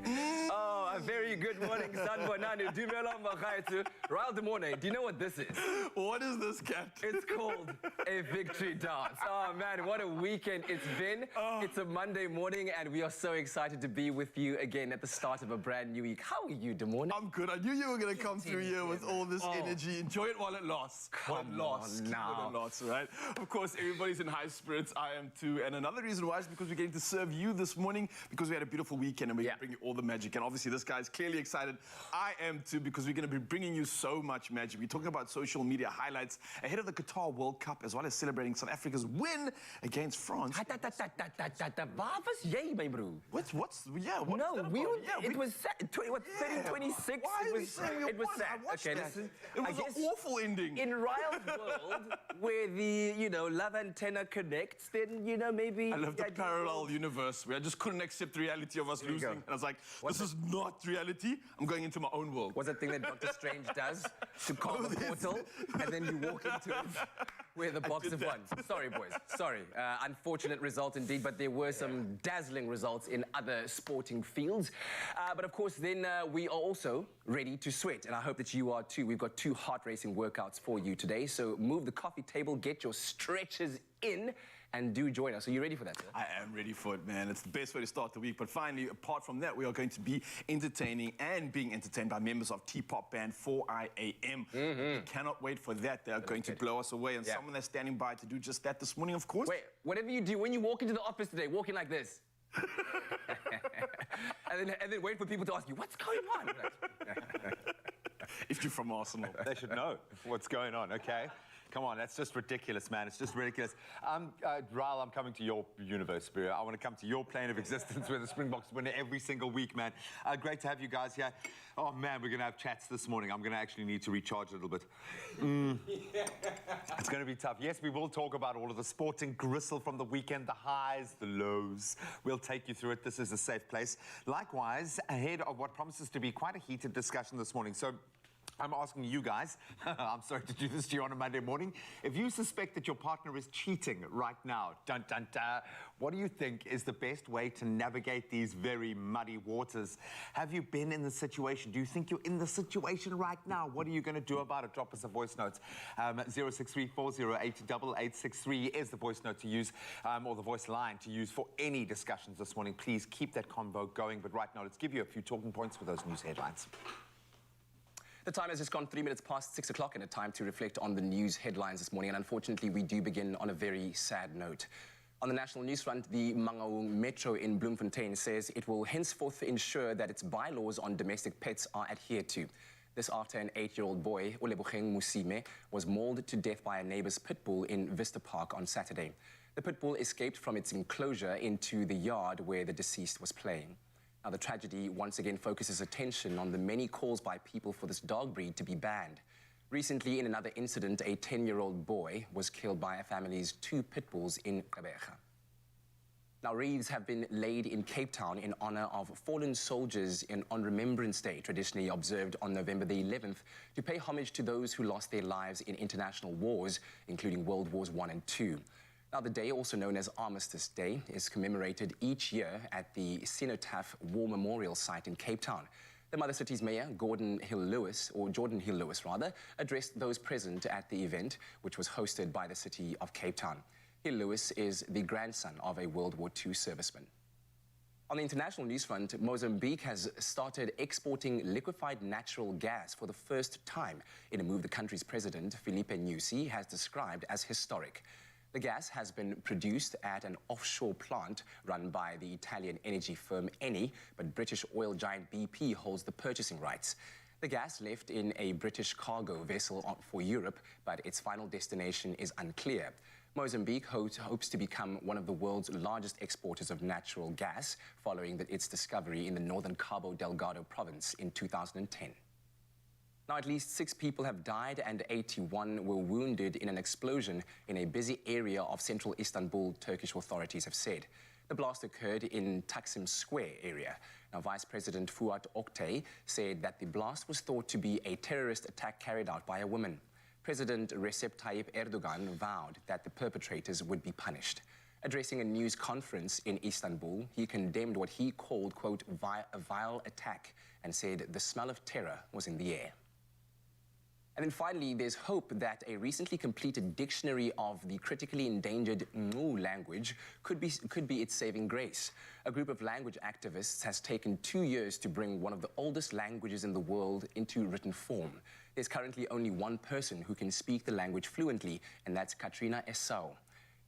Oh, a very good morning, Sanbonani. Dumelang Magaetsu. Raul de Mornay, do you know what this is? What is this, Captain? It's called a victory dance. Oh, man, what a weekend it's been. It's a Monday morning, and we are so excited to be with you again at the start of a brand new week. How are you, de Mornay? I'm good. I knew you were going to come through here with all this energy. Enjoy it while it lasts. Come on now. While it lasts, right? Of course, everybody's in high spirits. I am too. And another reason why is because we're getting to serve you this morning, because we had a beautiful weekend and we're going to bring you all the magic. And obviously, this guy's clearly excited. I am too, because we're going to be bringing you so much magic. We're talking about social media highlights ahead of the Qatar World Cup, as well as celebrating South Africa's win against France. Waar was jy, my bro? What's No, it was sad. 30-26. Why are we saying it was won? sad. I watched Okay, that. listen. It was an awful ending. In Raul's world, where the, love antenna connects, then, maybe... I love the parallel universe where I just couldn't accept the reality of us losing. And I was like, this is not reality. I'm going into my own world. What's that thing that Dr. Strange does to call the portal, and then you walk into it where the box have won? Sorry, boys. Sorry. Unfortunate result indeed, but there were some dazzling results in other sporting fields. But of course, then we are also ready to sweat, and I hope that you are too. We've got 2 heart-racing workouts for you today, so move the coffee table, get your stretches in, and do join us. Are you ready for that, sir? I am ready for it, man. It's the best way to start the week. But finally, apart from that, we are going to be entertaining and being entertained by members of T-pop band 4IAM. We cannot wait for that. They are going to blow us away. And someone that's standing by to do just that this morning, of course. Wait, whatever you do, when you walk into the office today, walk in like this. and then wait for people to ask you, what's going on? If you're from Arsenal. They should know what's going on, okay? Come on, that's just ridiculous, man. It's just ridiculous. Raul, I'm coming to your universe, Spirit. I want to come to your plane of existence where the Springboks win every single week, man. Great to have you guys here. Oh, man, we're going to have chats this morning. I'm going to actually need to recharge a little bit. It's going to be tough. Yes, we will talk about all of the sporting gristle from the weekend, the highs, the lows. We'll take you through it. This is a safe place. Likewise, ahead of what promises to be quite a heated discussion this morning. So I'm asking you guys, I'm sorry to do this to you on a Monday morning, if you suspect that your partner is cheating right now, dun, dun, dun, what do you think is the best way to navigate these very muddy waters? Have you been in the situation? Do you think you're in the situation right now? What are you going to do about it? Drop us a voice note. 063-408-8863 is the voice note to use, or the voice line to use for any discussions this morning. Please keep that convo going. But right now, let's give you a few talking points for those news headlines. The time has just gone 3 minutes past 6 o'clock, and a time to reflect on the news headlines this morning. And unfortunately, we do begin on a very sad note. On the national news front, the Mangaung Metro in Bloemfontein says it will henceforth ensure that its bylaws on domestic pets are adhered to. This after an 8-year-old boy, Oleboheng Musime, was mauled to death by a neighbor's pit bull in Vista Park on Saturday. The pit bull escaped from its enclosure into the yard where the deceased was playing. Now, the tragedy once again focuses attention on the many calls by people for this dog breed to be banned. Recently, in another incident, a 10-year-old boy was killed by a family's 2 pit bulls in Gqeberha. Now, wreaths have been laid in Cape Town in honor of fallen soldiers on Remembrance Day, traditionally observed on November the 11th, to pay homage to those who lost their lives in international wars, including World Wars I and II. Now, the day, also known as Armistice Day, is commemorated each year at the Cenotaph War Memorial Site in Cape Town. The Mother City's mayor, Jordan Hill-Lewis, addressed those present at the event, which was hosted by the city of Cape Town. Hill-Lewis is the grandson of a World War II serviceman. On the international news front, Mozambique has started exporting liquefied natural gas for the first time in a move the country's president, Filipe Nyusi, has described as historic. The gas has been produced at an offshore plant run by the Italian energy firm Eni, but British oil giant BP holds the purchasing rights. The gas left in a British cargo vessel for Europe, but its final destination is unclear. Mozambique hopes to become one of the world's largest exporters of natural gas, following its discovery in the northern Cabo Delgado province in 2010. Now, at least 6 people have died and 81 were wounded in an explosion in a busy area of central Istanbul, Turkish authorities have said. The blast occurred in Taksim Square area. Now, Vice President Fuat Oktay said that the blast was thought to be a terrorist attack carried out by a woman. President Recep Tayyip Erdogan vowed that the perpetrators would be punished. Addressing a news conference in Istanbul, he condemned what he called, quote, a vile attack and said the smell of terror was in the air. And then finally, there's hope that a recently completed dictionary of the critically endangered Ngu language could be its saving grace. A group of language activists has taken 2 years to bring one of the oldest languages in the world into written form. There's currently only one person who can speak the language fluently, and that's Katrina Esau.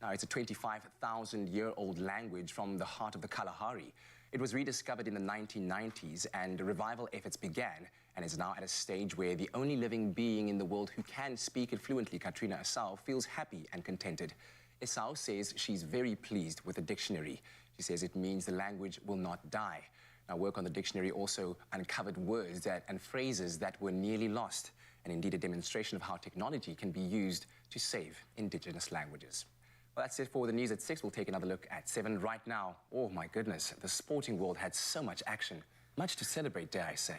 Now, it's a 25,000-year-old language from the heart of the Kalahari. It was rediscovered in the 1990s, and revival efforts began, and is now at a stage where the only living being in the world who can speak it fluently, Katrina Esau, feels happy and contented. Esau says she's very pleased with the dictionary. She says it means the language will not die. Now, work on the dictionary also uncovered words and phrases that were nearly lost, and indeed a demonstration of how technology can be used to save indigenous languages. Well, that's it for the news at 6. We'll take another look at 7 right now. Oh, my goodness, the sporting world had so much action. Much to celebrate, dare I say.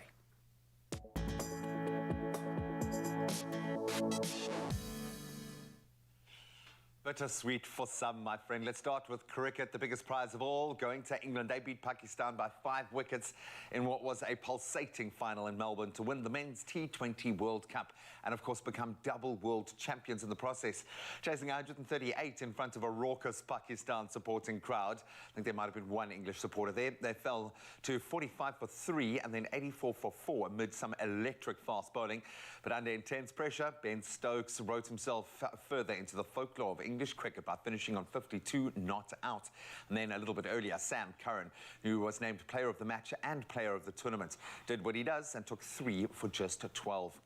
Bittersweet for some, my friend. Let's start with cricket, the biggest prize of all, going to England. They beat Pakistan by 5 wickets in what was a pulsating final in Melbourne to win the Men's T20 World Cup and, of course, become double world champions in the process, chasing 138 in front of a raucous Pakistan supporting crowd. I think there might have been one English supporter there. They fell to 45 for 3 and then 84 for 4 amid some electric fast bowling. But under intense pressure, Ben Stokes wrote himself further into the folklore of English cricket by finishing on 52 not out. And then a little bit earlier, Sam Curran, who was named player of the match and player of the tournament, did what he does and took 3 for just 12.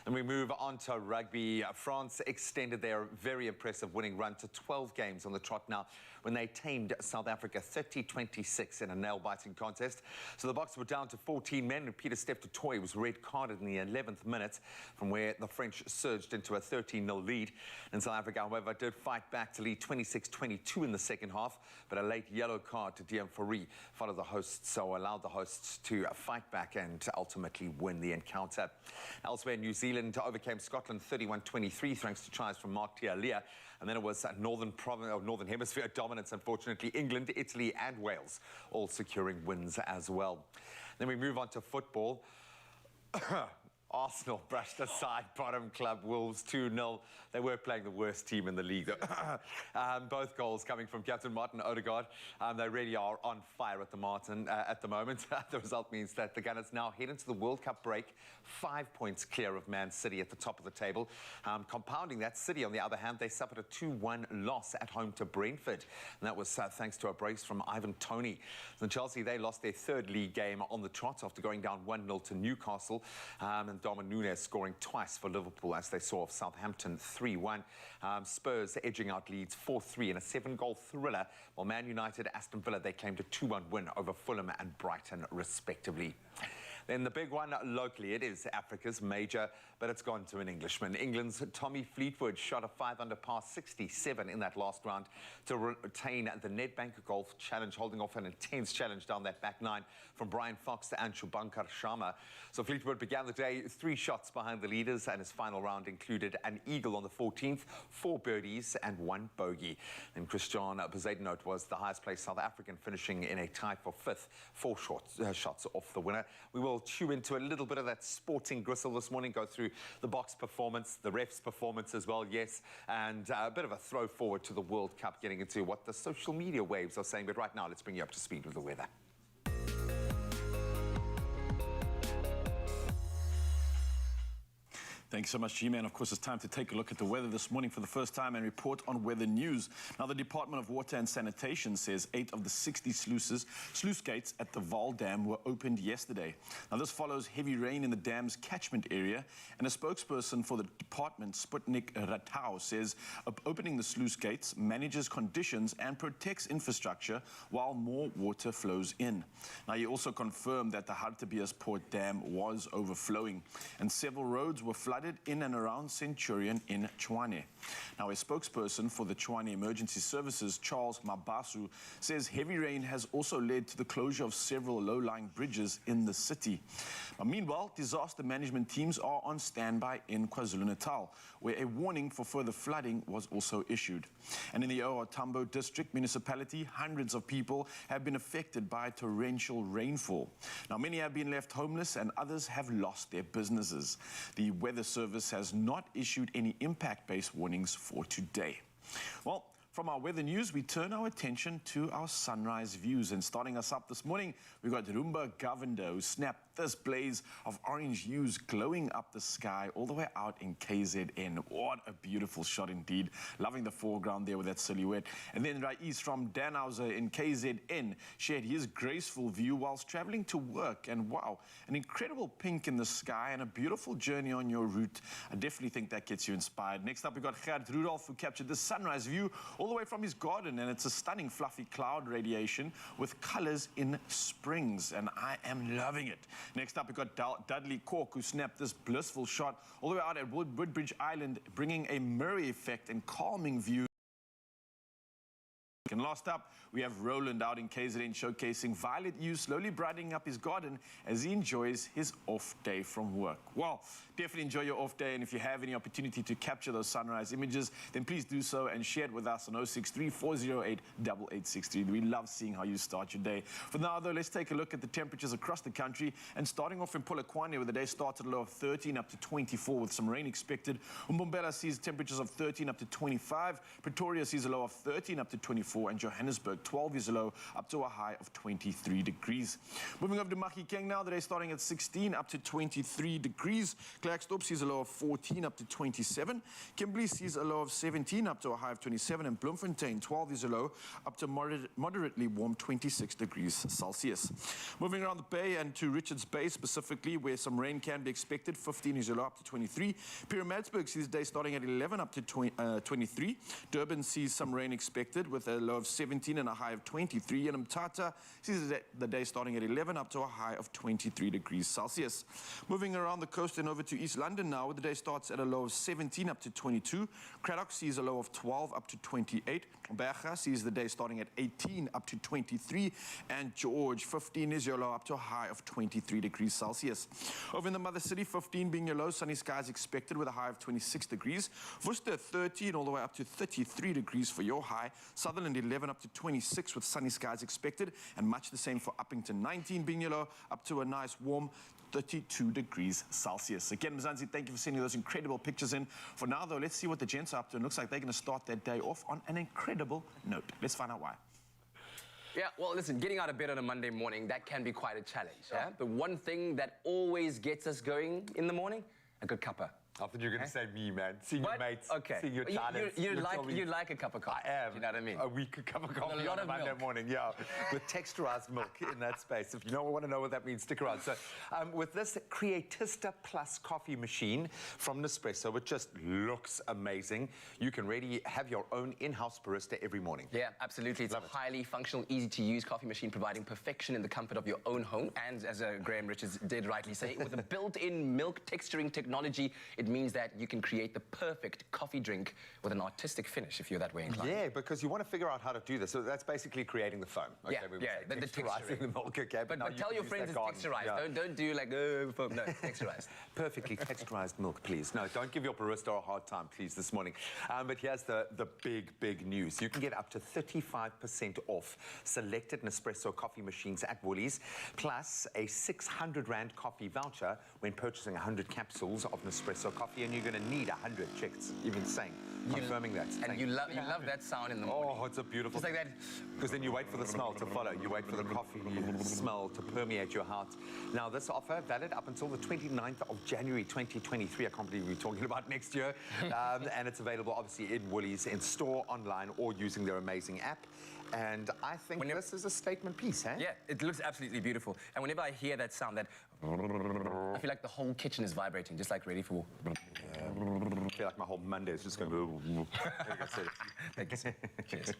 And we move on to rugby. France extended their very impressive winning run to 12 games on the trot now when they tamed South Africa 30-26 in a nail-biting contest. So the Boks were down to 14 men, and Peter Steph du Toit was red-carded in the 11th minute, from where the French surged into a 13-0 lead. And South Africa, however, did fight back to lead 26-22 in the second half, but a late yellow card to Dion Fourie followed the hosts, so allowed the hosts to fight back and ultimately win the encounter. Elsewhere, New Zealand overcame Scotland 31-23 thanks to tries from Mark Tialia. And then it was Northern Hemisphere dominance, unfortunately. England, Italy and Wales all securing wins as well. Then we move on to football. Arsenal brushed aside bottom club Wolves 2-0. They were playing the worst team in the league. Both goals coming from Captain Martin Odegaard. They really are on fire at the moment. The result means that the Gunners now head into the World Cup break 5 points clear of Man City at the top of the table. Compounding that, City, on the other hand, they suffered a 2-1 loss at home to Brentford. And that was thanks to a brace from Ivan Toney. And Chelsea, they lost their 3rd league game on the trot after going down 1-0 to Newcastle. And Darwin Núñez scoring twice for Liverpool as they saw off Southampton 3-1. Spurs edging out Leeds 4-3 in a 7-goal thriller, while Man United, Aston Villa, they claimed a 2-1 win over Fulham and Brighton, respectively. Then the big one locally, it is Africa's major, but it's gone to an Englishman. England's Tommy Fleetwood shot a 5-under par 67 in that last round to retain the Nedbank Golf Challenge, holding off an intense challenge down that back 9 from Brian Fox and Shubankar Sharma. So Fleetwood began the day 3 shots behind the leaders, and his final round included an eagle on the 14th, 4 birdies and 1 bogey. And Christian Bezuidenhout was the highest placed South African, finishing in a tie for 5th, 4 shots off the winner. We will chew into a little bit of that sporting gristle this morning, go through the box performance, the refs performance as well, yes, and a bit of a throw forward to the World Cup, getting into what the social media waves are saying. But right now, let's bring you up to speed with the weather. Thanks so much, G-Man. Of course, it's time to take a look at the weather this morning for the first time and report on weather news. Now, the Department of Water and Sanitation says 8 of the 60 sluice gates at the Vaal Dam were opened yesterday. Now, this follows heavy rain in the dam's catchment area, and a spokesperson for the department, Sputnik Ratau, says opening the sluice gates manages conditions and protects infrastructure while more water flows in. Now, he also confirmed that the Hartebeespoort Dam was overflowing, and several roads were flooded flooded in and around Centurion in Tshwane. Now, a spokesperson for the Tshwane Emergency Services, Charles Mabasu, says heavy rain has also led to the closure of several low-lying bridges in the city. Meanwhile, disaster management teams are on standby in KwaZulu-Natal, where a warning for further flooding was also issued. And in the O.R. Tambo District Municipality, hundreds of people have been affected by torrential rainfall. Now, many have been left homeless and others have lost their businesses. The Weather Service has not issued any impact-based warnings for today. Well, from our weather news, we turn our attention to our sunrise views. And starting us up this morning, we've got Rumba Govender, who snapped this blaze of orange hues glowing up the sky all the way out in KZN. What a beautiful shot indeed. Loving the foreground there with that silhouette. And then Rais from Danhauser in KZN shared his graceful view whilst traveling to work. And wow, an incredible pink in the sky and a beautiful journey on your route. I definitely think that gets you inspired. Next up, we've got Gerd Rudolph, who captured this sunrise view all the way from his garden, and it's a stunning fluffy cloud radiation with colors in springs, and I am loving it. Next up, we've got Dudley Cork, who snapped this blissful shot all the way out at Woodbridge Island, bringing a mirror effect and calming view. And last up, we have Roland out in KZN showcasing violet hues, slowly brightening up his garden as he enjoys his off day from work. Well, definitely enjoy your off day, and if you have any opportunity to capture those sunrise images, then please do so and share it with us on 063 408 8863. We love seeing how you start your day. For now, though, let's take a look at the temperatures across the country, and starting off in Polokwane, where the day starts at a low of 13 up to 24 with some rain expected. Mbombela sees temperatures of 13 up to 25. Pretoria sees a low of 13 up to 24. And Johannesburg, 12 is a low, up to a high of 23 degrees. Moving over to Mahikeng now, the day starting at 16 up to 23 degrees. Klerksdorp sees a low of 14 up to 27. Kimberley sees a low of 17 up to a high of 27. And Bloemfontein, 12 is a low, up to moderately warm 26 degrees Celsius. Moving around the Bay and to Richards Bay specifically, where some rain can be expected, 15 is a low, up to 23. Pietermaritzburg sees the day starting at 11 up to 23. Durban sees some rain expected with a low of 17 and a high of 23. And Mthatha sees the day starting at 11 up to a high of 23 degrees Celsius. Moving around the coast and over to East London now, where the day starts at a low of 17 up to 22. Cradock sees a low of 12 up to 28. Berga sees the day starting at 18 up to 23. And George, 15 is your low, up to a high of 23 degrees Celsius. Over in the Mother City, 15 being your low, sunny skies expected with a high of 26 degrees. Worcester, 13 all the way up to 33 degrees for your high. Sutherland, 11 up to 26 with sunny skies expected, and much the same for Uppington, 19 being your low, up to a nice warm 32 degrees Celsius. Again, Mzansi, thank you for sending those incredible pictures in. For now, though, let's see what the gents are up to. It looks like they're going to start their day off on an incredible note. Let's find out why. Yeah, well, listen, getting out of bed on a Monday morning, that can be quite a challenge. Yeah? The one thing that always gets us going in the morning, a good cuppa. I thought you were going to say me, man. Seeing your mates, seeing your talents. You like a cup of coffee. I am. You know what I mean? A week cup of coffee on a Monday morning, yeah. With texturized milk in that space. If you want to know what that means, stick around. So with this Creatista Plus coffee machine from Nespresso, which just looks amazing, you can really have your own in-house barista every morning. Yeah, absolutely. It's a highly functional, easy-to-use coffee machine providing perfection in the comfort of your own home. And as Graham Richards did rightly say, with a built-in milk texturing technology, it means that you can create the perfect coffee drink with an artistic finish if you're that way inclined. Yeah, because you want to figure out how to do this. So that's basically creating the foam. Okay, the texturizing the milk. Okay, but tell your friends it's texturized. Yeah. Don't do like, foam. No, texturized. Perfectly texturized milk, please. No, don't give your barista a hard time, please, this morning. But here's the big news. You can get up to 35% off selected Nespresso coffee machines at Woolies, plus a 600 Rand coffee voucher when purchasing 100 capsules of Nespresso coffee, and you're going to need 100 checks, even saying, confirming that. And you love that sound in the morning. Oh, it's a beautiful thing. It's like that. Because then you wait for the smell to follow. You wait for the coffee smell to permeate your heart. Now, this offer valid up until the 29th of January 2023. I can't believe we're talking about next year. And it's available, obviously, in Woolies, in store, online, or using their amazing app. And I think this is a statement piece, eh? Yeah, it looks absolutely beautiful. And whenever I hear that sound, that I feel like the whole kitchen is vibrating, just like ready for... I feel like my whole Monday is just going to... Thank you, sir. Cheers.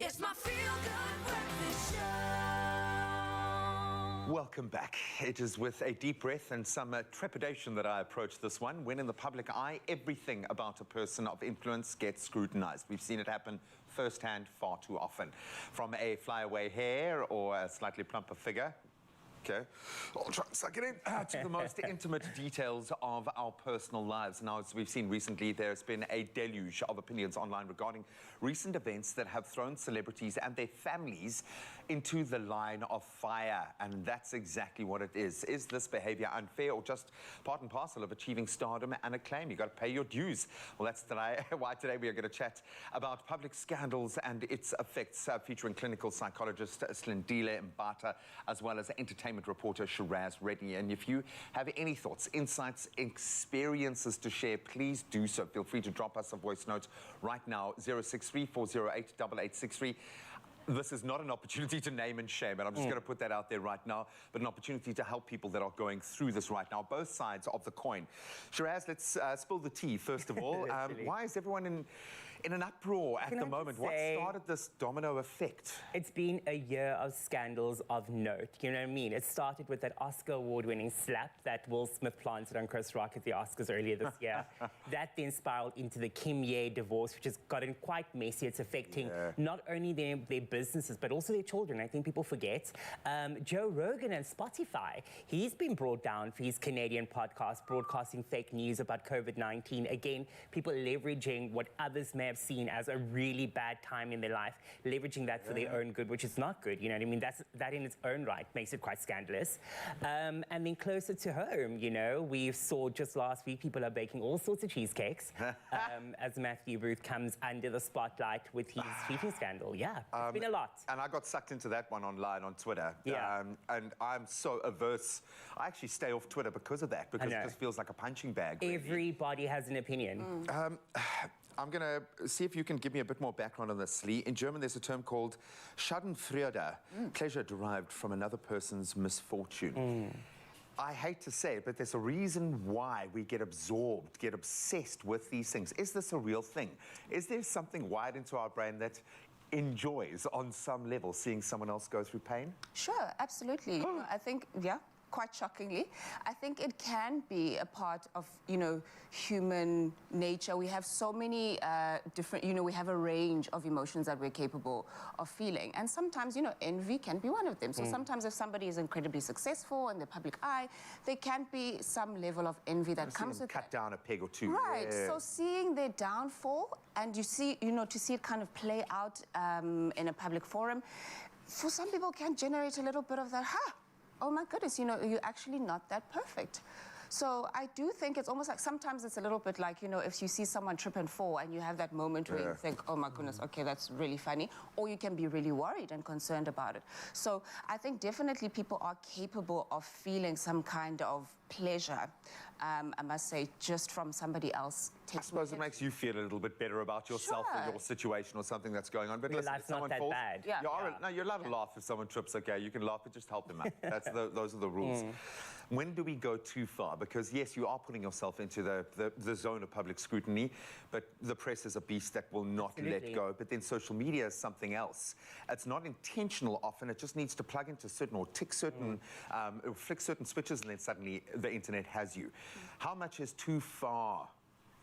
It's my feel-good breakfast show. Welcome back. It is with a deep breath and some trepidation that I approach this one. When in the public eye, everything about a person of influence gets scrutinized. We've seen it happen firsthand far too often. From a flyaway hair or a slightly plumper figure, okay, I'll try and suck it in, to the most intimate details of our personal lives. Now, as we've seen recently, there's been a deluge of opinions online regarding recent events that have thrown celebrities and their families into the line of fire. And that's exactly what it is. Is this behavior unfair or just part and parcel of achieving stardom and acclaim? You've got to pay your dues. Well, that's why today we are going to chat about public scandals and its effects, featuring clinical psychologist Slindile Mbata, as well as entertainment reporter Shiraz Reddy. And if you have any thoughts, insights, experiences to share, please do so. Feel free to drop us a voice note right now, 063-408-8863. This is not an opportunity to name and shame, and I'm just going to put that out there right now, but an opportunity to help people that are going through this right now, both sides of the coin. Shiraz, let's spill the tea, first of all. Why is everyone in an uproar at the moment? What started this domino effect? It's been a year of scandals of note, you know what I mean? It started with that Oscar award-winning slap that Will Smith planted on Chris Rock at the Oscars earlier this year. That then spiraled into the Kim Ye divorce, which has gotten quite messy. It's affecting not only their businesses, but also their children. I think people forget. Joe Rogan and Spotify, he's been brought down for his Canadian podcast, broadcasting fake news about COVID-19. Again, people leveraging what others may have seen as a really bad time in their life, leveraging that for their own good, which is not good, you know what I mean? That in its own right makes it quite scandalous. And then closer to home, you know, we saw just last week people are baking all sorts of cheesecakes as Matthew Booth comes under the spotlight with his cheating scandal. Yeah, it's been a lot. And I got sucked into that one online on Twitter. Yeah. And I'm so averse. I actually stay off Twitter because of that, because it just feels like a punching bag. Really. Everybody has an opinion. I'm going to see if you can give me a bit more background on this, Lee. In German, there's a term called Schadenfreude, pleasure derived from another person's misfortune. I hate to say it, but there's a reason why we get absorbed, get obsessed with these things. Is this a real thing? Is there something wired into our brain that enjoys, on some level, seeing someone else go through pain? Sure, absolutely. You know, I think, quite shockingly, I think it can be a part of, you know, human nature. We have so many different, you know, we have a range of emotions that we're capable of feeling. And sometimes, you know, envy can be one of them. So sometimes if somebody is incredibly successful in the public eye, there can be some level of envy that comes with cut down a peg or two. Right, Yeah. so seeing their downfall and you see, you know, to see it kind of play out in a public forum, for some people can generate a little bit of that, oh my goodness, you know, you're actually not that perfect. So I do think it's almost like sometimes it's a little bit like, you know, if you see someone trip and fall and you have that moment where you think, oh my goodness, okay, that's really funny. Or you can be really worried and concerned about it. So I think definitely people are capable of feeling some kind of pleasure, I must say, just from somebody else taking I suppose it makes you feel a little bit better about yourself or your situation or something that's going on. But Your listen, life's if someone not that falls, bad. No, you're allowed to laugh if someone trips, okay? You can laugh, but just help them out. Those are the rules. When do we go too far? Because, yes, you are putting yourself into the zone of public scrutiny, but the press is a beast that will not let go. But then social media is something else. It's not intentional often. It just needs to plug into certain or tick certain, or flick certain switches, and then suddenly the internet has you. How much is too far?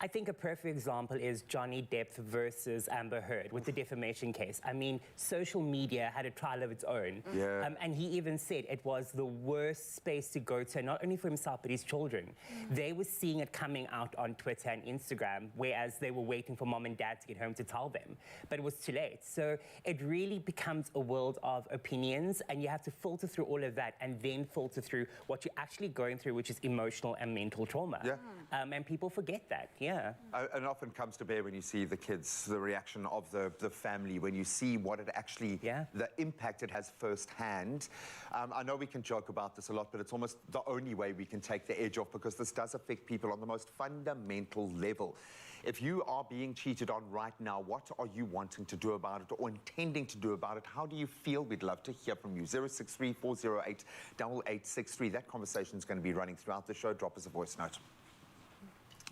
I think a perfect example is Johnny Depp versus Amber Heard with the defamation case. I mean, social media had a trial of its own. Yeah. And he even said it was the worst space to go to, not only for himself, but his children. They were seeing it coming out on Twitter and Instagram, whereas they were waiting for mom and dad to get home to tell them. But it was too late. So it really becomes a world of opinions, and you have to filter through all of that and then filter through what you're actually going through, which is emotional and mental trauma. Yeah. And people forget that, And it often comes to bear when you see the kids, the reaction of the family, when you see what it actually, the impact it has firsthand. I know we can joke about this a lot, but it's almost the only way we can take the edge off, because this does affect people on the most fundamental level. If you are being cheated on right now, what are you wanting to do about it or intending to do about it? How do you feel? We'd love to hear from you. 063-408-8863. That conversation is going to be running throughout the show. Drop us a voice note.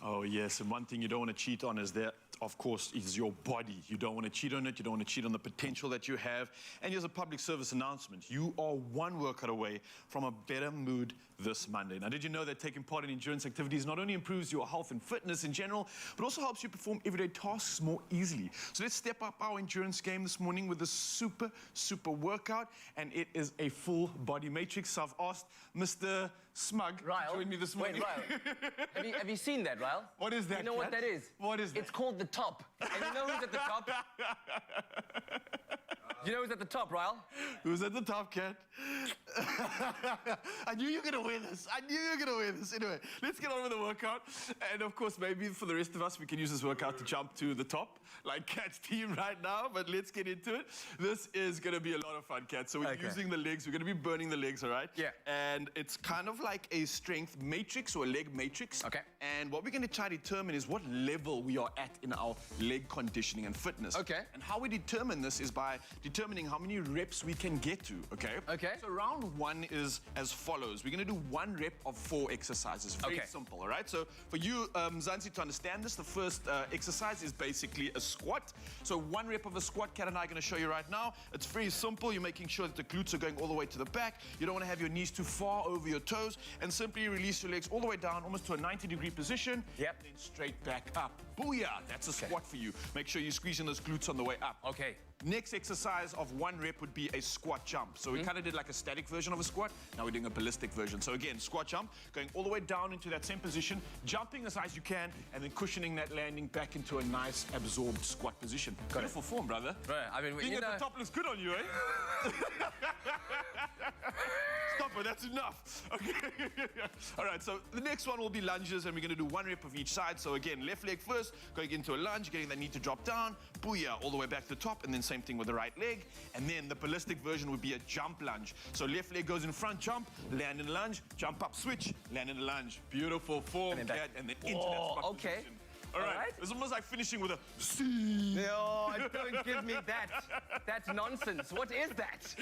Oh, yes, and one thing you don't want to cheat on is that of course, is your body. You don't want to cheat on it. You don't want to cheat on the potential that you have. And here's a public service announcement. You are one workout away from a better mood this Monday. Now, did you know that taking part in endurance activities not only improves your health and fitness in general, but also helps you perform everyday tasks more easily? So let's step up our endurance game this morning with a super workout, and it is a full body matrix. So I've asked Mr. Smug Ryle, to join me this morning. Wait, Ryle. Have you seen that, Ryle? What is that, You know what Kat? that is? What is that? It's called the top. And you know who's at the top? You know who's at the top, Ryle? Who's at the top, Kat? I knew you were going to win this. I knew you were going to win this. Anyway, let's get on with the workout. And of course, maybe for the rest of us, we can use this workout to jump to the top, like Kat's team right now. But let's get into it. This is going to be a lot of fun, Kat. So we're using the legs. We're going to be burning the legs, all right? Yeah. And it's kind of like a strength matrix or a leg matrix. Okay. And what we're going to try to determine is what level we are at in our leg conditioning and fitness. Okay. And how we determine this is by determining how many reps we can get to, okay? Okay. So round one is as follows. We're gonna do 1 rep of 4 exercises. Very simple, all right? So for you, Zanzi, to understand this, the first exercise is basically a squat. So 1 rep of a squat, Kat and I are gonna show you right now. It's very simple. You're making sure that the glutes are going all the way to the back. You don't wanna have your knees too far over your toes, and simply release your legs all the way down, almost to a 90-degree position. Yep. Then straight back up. Booyah! That's a squat for you. Make sure you're squeezing those glutes on the way up. Okay. Next exercise of 1 rep would be a squat jump. So we kind of did like a static version of a squat. Now we're doing a ballistic version. So again, squat jump, going all the way down into that same position, jumping as high as you can, and then cushioning that landing back into a nice absorbed squat position. Beautiful form, brother. Right, I mean, Being you at know... the top looks good on you, eh? Stop it, that's enough. Okay. All right, so the next one will be lunges, and we're going to do 1 rep of each side. So again, left leg first, going into a lunge, getting that knee to drop down, booyah, all the way back to the top, and then same thing with the right leg. And then the ballistic version would be a jump lunge. So left leg goes in front, jump, land in a lunge, jump up, switch, land in a lunge. Beautiful form, Kat, and then into that squat position. All right. It's almost like finishing with a C. No, don't give me that. That's nonsense. What is that?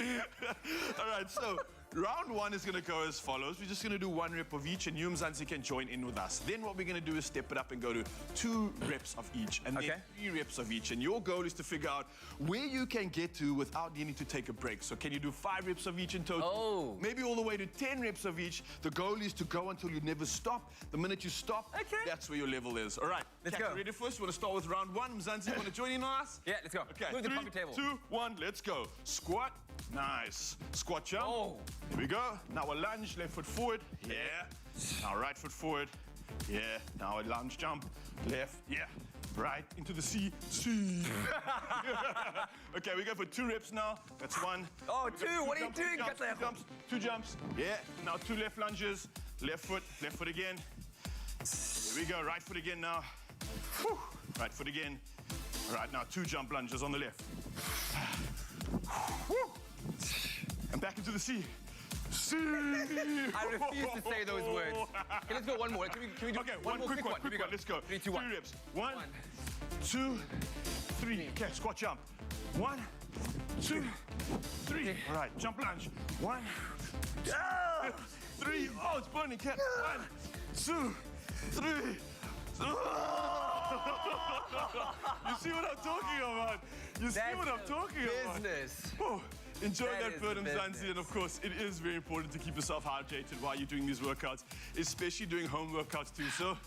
All right, so round one is going to go as follows. We're just going to do 1 rep of each, and you, Mzansi, can join in with us. Then what we're going to do is step it up and go to 2 reps of each, and then 3 reps of each. And your goal is to figure out where you can get to without needing to take a break. So can you do 5 reps of each in total? Oh. Maybe all the way to 10 reps of each. The goal is to go until you never stop. The minute you stop, that's where your level is. All right. Let's Kat, go. Ready first? You want to start with round 1. Mzansi, you want to join in on us? Yeah, let's go. Okay. Move the 3, pumping table. 2, 1, let's go. Squat. Nice. Squat jump. Oh. Here we go. Now a lunge, left foot forward. Yeah. Now right foot forward. Yeah. Now a lunge jump. Left. Yeah. Right into the C. C. Okay, we go for 2 reps now. That's 1. Oh, We go 2. What are you jumps, doing? 2 jumps, 2 jumps. 2 jumps. Yeah. Now 2 left lunges. Left foot again. Here we go. Right foot again now. Whew. Right foot again. All right, now 2 jump lunges on the left. Whew. And back into the C. C. I refuse to say those words. Okay, let's go one more. Can we do one more quick one. Here we go. Let's go. 3, 2, 1. 3 reps. 1, 2, 3. Okay, squat jump. 1, 2, 3. All right, jump lunge. 1, 2, 3. Oh, it's burning, Kat. 1, 2, 3. You see what I'm talking about? You see what I'm talking about? Business. Oh, enjoy That that is burn, business. Zanzi, and of course, it is very important to keep yourself hydrated while you're doing these workouts, especially doing home workouts too. So,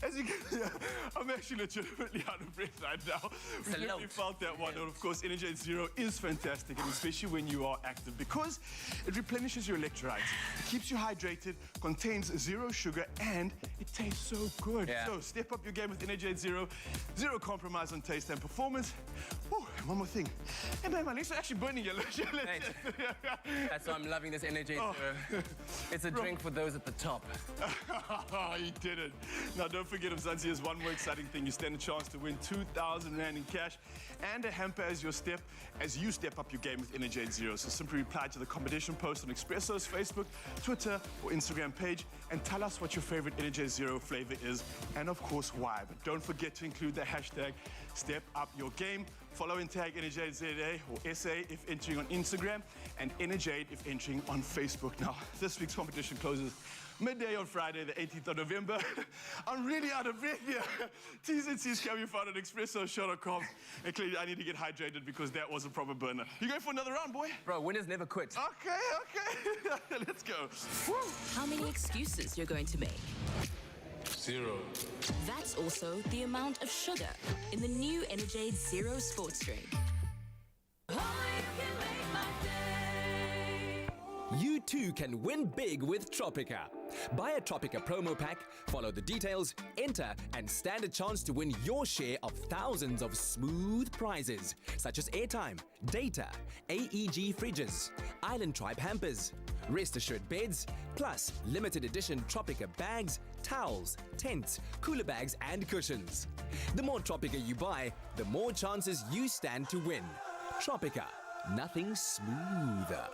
as you can hear, I'm actually legitimately out of breath right now. We definitely felt that one. And of course, Energy Zero is fantastic, and especially when you are active, because it replenishes your electrolytes, it keeps you hydrated, contains 0 sugar, and it tastes so good. Yeah. So step up your game with Energy Zero. 0 compromise on taste and performance. Oh, and one more thing. Hey man, my legs are actually burning yellow. That's why I'm loving this energy. It's a drink for those at the top. You did it. Now, don't forget, Mzansi, has one more exciting thing. You stand a chance to win 2,000 Rand in cash and a hamper as you step up your game with Energy Zero. So simply reply to the competition post on Expresso's Facebook, Twitter, or Instagram page and tell us what your favorite Energy Zero flavor is and, of course, why. But don't forget to include the hashtag #StepUpYourGame. Follow and tag Energy ZA or SA if entering on Instagram and Energy if entering on Facebook. Now, this week's competition closes midday on Friday, the 18th of November. I'm really out of breath here. T's and C's can be found at expresso.com. And clearly, I need to get hydrated because that was a proper burner. You going for another round, boy? Bro, winners never quit. Okay. Let's go. Woo. How many excuses you're going to make? 0. That's also the amount of sugar in the new Energade Zero sports drink. You too can win big with Tropica. Buy a Tropica promo pack, follow the details, enter, and stand a chance to win your share of thousands of smooth prizes, such as airtime, data, AEG fridges, Island Tribe hampers, Rest Assured beds, plus limited edition Tropica bags, towels, tents, cooler bags, and cushions. The more Tropica you buy, the more chances you stand to win. Tropica, nothing smoother.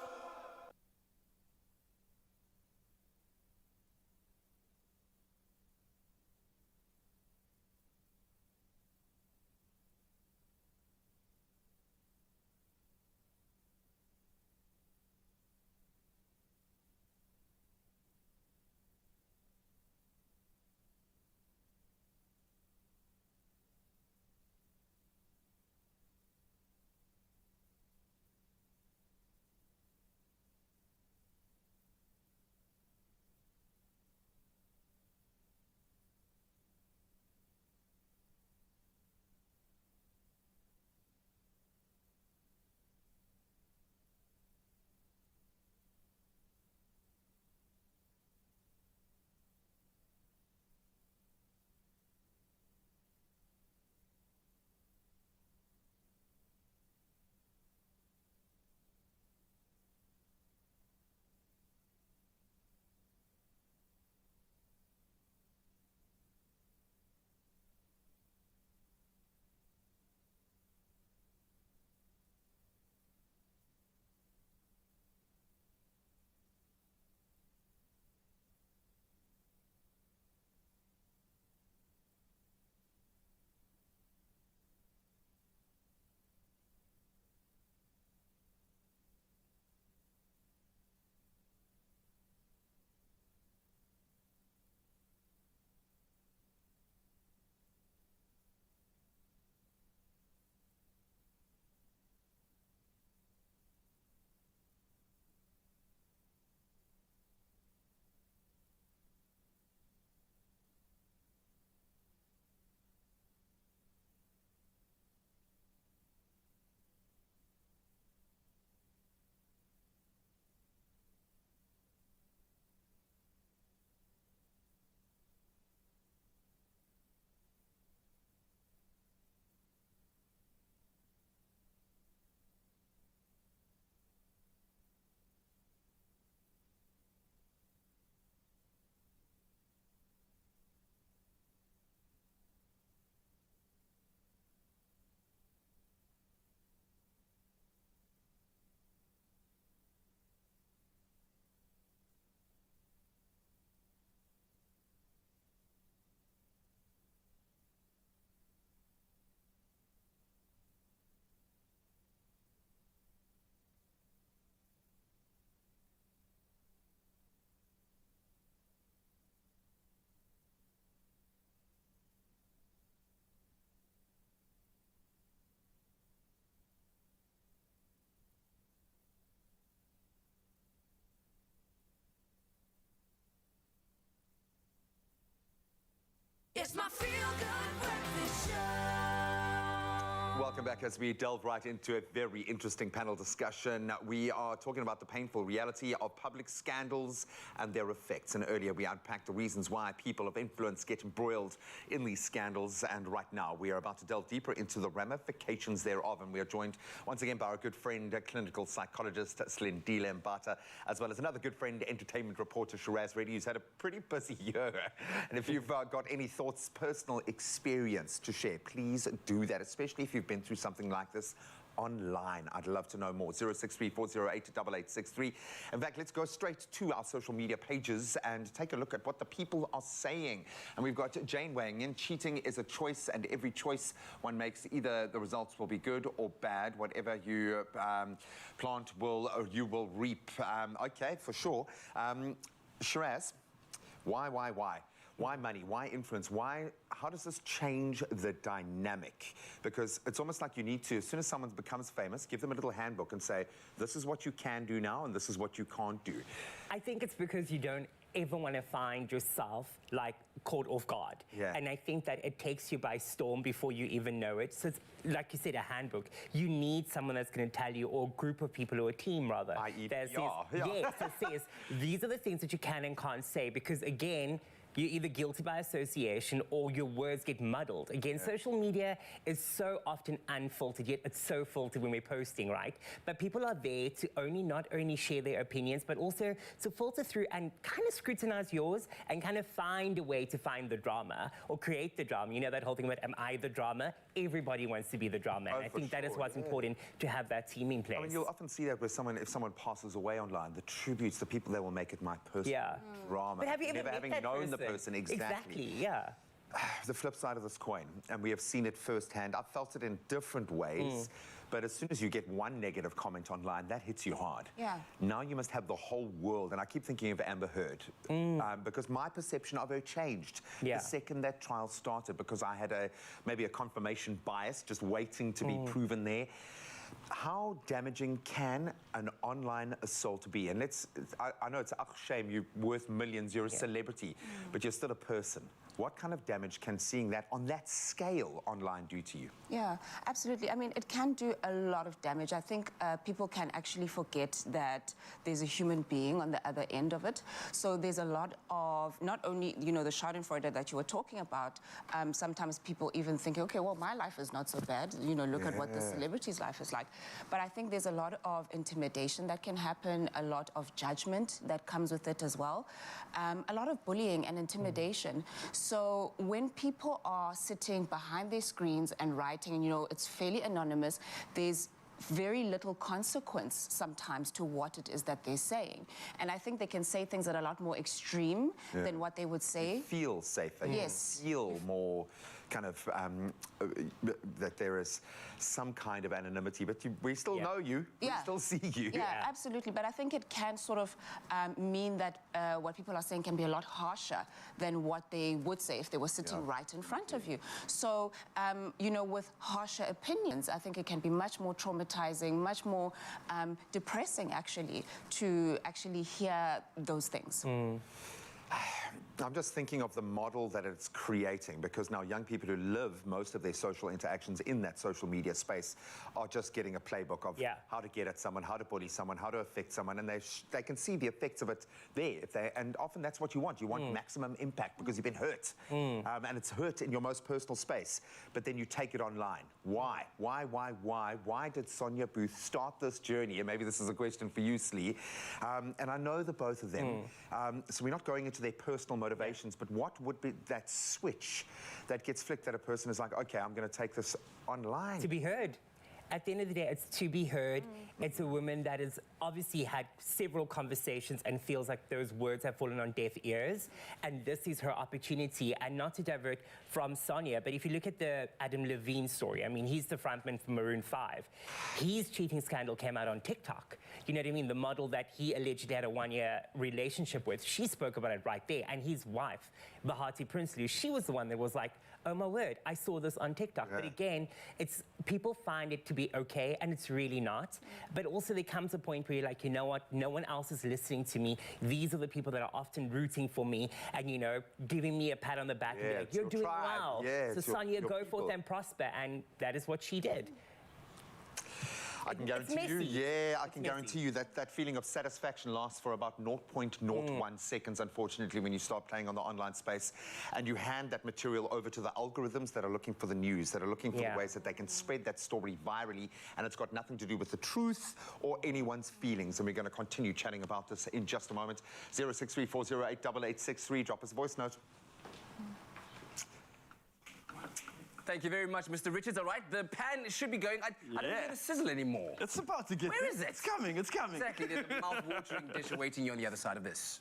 It's my feel-good breakfast show. Welcome back as we delve right into a very interesting panel discussion. We are talking about the painful reality of public scandals and their effects. And earlier we unpacked the reasons why people of influence get embroiled in these scandals. And right now we are about to delve deeper into the ramifications thereof. And we are joined once again by our good friend, clinical psychologist Slendile Mbata, as well as another good friend, entertainment reporter Shiraz Reddy, who's had a pretty busy year. And if you've got any thoughts, personal experience to share, please do that, especially if you've been through something like this online. I'd love to know more. 063-408-8863. In fact, let's go straight to our social media pages and take a look at what the people are saying. And we've got Jane weighing in. Cheating is a choice, and every choice one makes, either the results will be good or bad. Whatever you plant you will reap. Okay, for sure. Shiraz, Why? Why money? Why influence? How does this change the dynamic? Because it's almost like you need to, as soon as someone becomes famous, give them a little handbook and say, this is what you can do now and this is what you can't do. I think it's because you don't ever want to find yourself like caught off guard. Yeah. And I think that it takes you by storm before you even know it. So it's, like you said, a handbook. You need someone that's going to tell you, or a group of people, or a team rather. I.e. that says, yeah. yes, that says, these are the things that you can and can't say, because again, you're either guilty by association or your words get muddled. Again, social media is so often unfiltered, yet it's so filtered when we're posting, right? But people are there to not only share their opinions, but also to filter through and kind of scrutinize yours and kind of find a way to find the drama or create the drama. You know that whole thing about, am I the drama? Everybody wants to be the drama. And I think that is what's important, to have that team in place. I mean, you'll often see that with someone, if someone passes away online, the tributes, the people that will make it my personal drama. But have you ever never met having that known the person? Exactly, yeah. The flip side of this coin, and we have seen it firsthand. I've felt it in different ways, but as soon as you get one negative comment online, that hits you hard. Yeah. Now you must have the whole world, and I keep thinking of Amber Heard, because my perception of her changed the second that trial started, because I had maybe a confirmation bias just waiting to be proven there. How damaging can an online assault be? And I know it's a shame, you're worth millions, you're a celebrity, but you're still a person. What kind of damage can seeing that on that scale online do to you? Yeah, absolutely. I mean, it can do a lot of damage. I think people can actually forget that there's a human being on the other end of it. So there's a lot of, not only, you know, the schadenfreude that you were talking about, sometimes people even think, okay, well, my life is not so bad. You know, look at what the celebrity's life is like. But I think there's a lot of intimidation that can happen, a lot of judgment that comes with it as well, a lot of bullying and intimidation. So when people are sitting behind their screens and writing, and you know, it's fairly anonymous, there's very little consequence sometimes to what it is that they're saying. And I think they can say things that are a lot more extreme than what they would say. You feel safer. Yes. You feel more kind of that there is some kind of anonymity, but we still know you, we still see you. Yeah, absolutely. But I think it can sort of mean that what people are saying can be a lot harsher than what they would say if they were sitting right in front of you. So, you know, with harsher opinions, I think it can be much more traumatizing, much more depressing, actually, to actually hear those things. I'm just thinking of the model that it's creating, because now young people who live most of their social interactions in that social media space are just getting a playbook of how to get at someone, how to bully someone, how to affect someone, and they can see the effects of it there. And often that's what you want. You want maximum impact because you've been hurt, and it's hurt in your most personal space. But then you take it online. Why? Why did Sonia Booth start this journey? And maybe this is a question for you, Slee. And I know the both of them. So we're not going into their personal motivations, but what would be that switch that gets flicked that a person is like, okay, I'm going to take this online? To be heard. At the end of the day, it's to be heard. It's a woman that has obviously had several conversations and feels like those words have fallen on deaf ears. And this is her opportunity. And not to divert from Sonia, but if you look at the Adam Levine story, I mean, he's the frontman for Maroon 5. His cheating scandal came out on TikTok. You know what I mean? The model that he allegedly had a one-year relationship with, she spoke about it right there. And his wife, Bahati Prinsloo, she was the one that was like, oh my word, I saw this on TikTok. But again, it's people find it to be okay, and it's really not. But also there comes a point where you're like, you know what, no one else is listening to me. These are the people that are often rooting for me and, you know, giving me a pat on the back and be like, you're doing well. So Sonia, go forth and prosper. And that is what she did. I can guarantee you, I can guarantee you that feeling of satisfaction lasts for about 0.01 seconds, unfortunately, when you start playing on the online space and you hand that material over to the algorithms that are looking for the news, that are looking for the ways that they can spread that story virally, and it's got nothing to do with the truth or anyone's feelings. And we're going to continue chatting about this in just a moment. 0634088863, drop us a voice note. Thank you very much, Mr. Richards. All right, the pan should be going. I don't hear the sizzle anymore. It's about to get Where is it? It's coming, it's coming. Exactly, there's a mouth-watering dish awaiting you on the other side of this.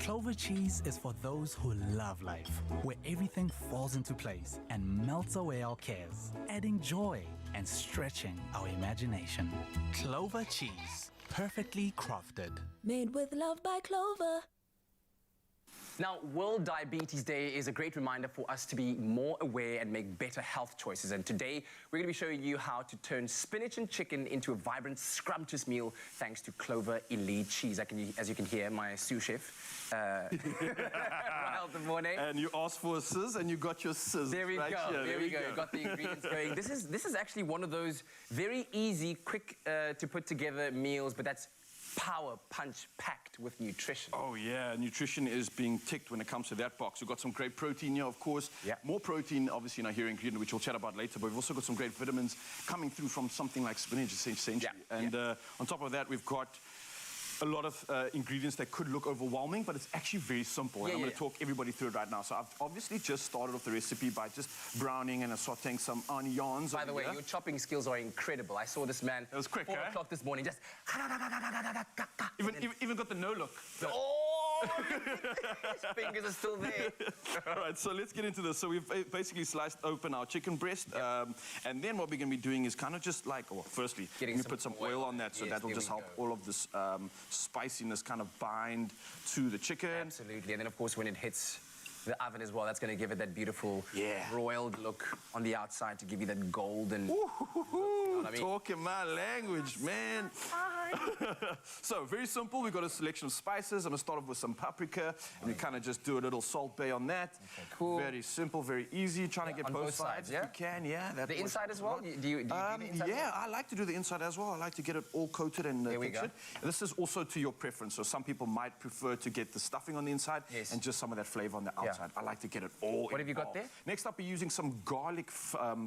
Clover cheese is for those who love life, where everything falls into place and melts away our cares, adding joy and stretching our imagination. Clover cheese, perfectly crafted. Made with love by Clover. Now, World Diabetes Day is a great reminder for us to be more aware and make better health choices. And today, we're going to be showing you how to turn spinach and chicken into a vibrant, scrumptious meal thanks to Clover Elite cheese. As you can hear, my sous chef, Rahel, good morning. And you asked for a sizz, and you got your sizz. There we right go. here. There we go. Got the ingredients going. This is actually one of those very easy, quick to put together meals, but that's power punch packed with nutrition. Oh yeah, nutrition is being ticked when it comes to that box. We've got some great protein here, of course. Yeah. More protein, obviously, in our here ingredient, which we'll chat about later, but we've also got some great vitamins coming through from something like spinach, essentially. Yeah. And on top of that, we've got a lot of ingredients that could look overwhelming, but it's actually very simple. And I'm going to talk everybody through it right now. So I've obviously just started off the recipe by just browning and sauteing some onions. By the way, your chopping skills are incredible. I saw this man. It was quick, 4 o'clock this morning, just. Even got the no look. Oh, his fingers are still there. All right, so let's get into this. So we've basically sliced open our chicken breast, and then what we're going to be doing is kind of just like, firstly, we're going to put some oil on that, so that will just help all of this spiciness kind of bind to the chicken. Absolutely, and then of course when it hits the oven as well, that's going to give it that beautiful broiled look on the outside to give you that golden. You know what I mean? Talking my language, man. So very simple. We've got a selection of spices. I'm going to start off with some paprika, and we kind of just do a little salt bay on that. Okay, cool. Very simple, very easy. Trying to get both sides if you can. Yeah. The inside as well? Do you do the inside? Yeah, I like to do the inside as well. I like to get it all coated and textured. This is also to your preference. So some people might prefer to get the stuffing on the inside and just some of that flavor on the outside. I like to get it all. What have you got there? Next up, we're using some garlic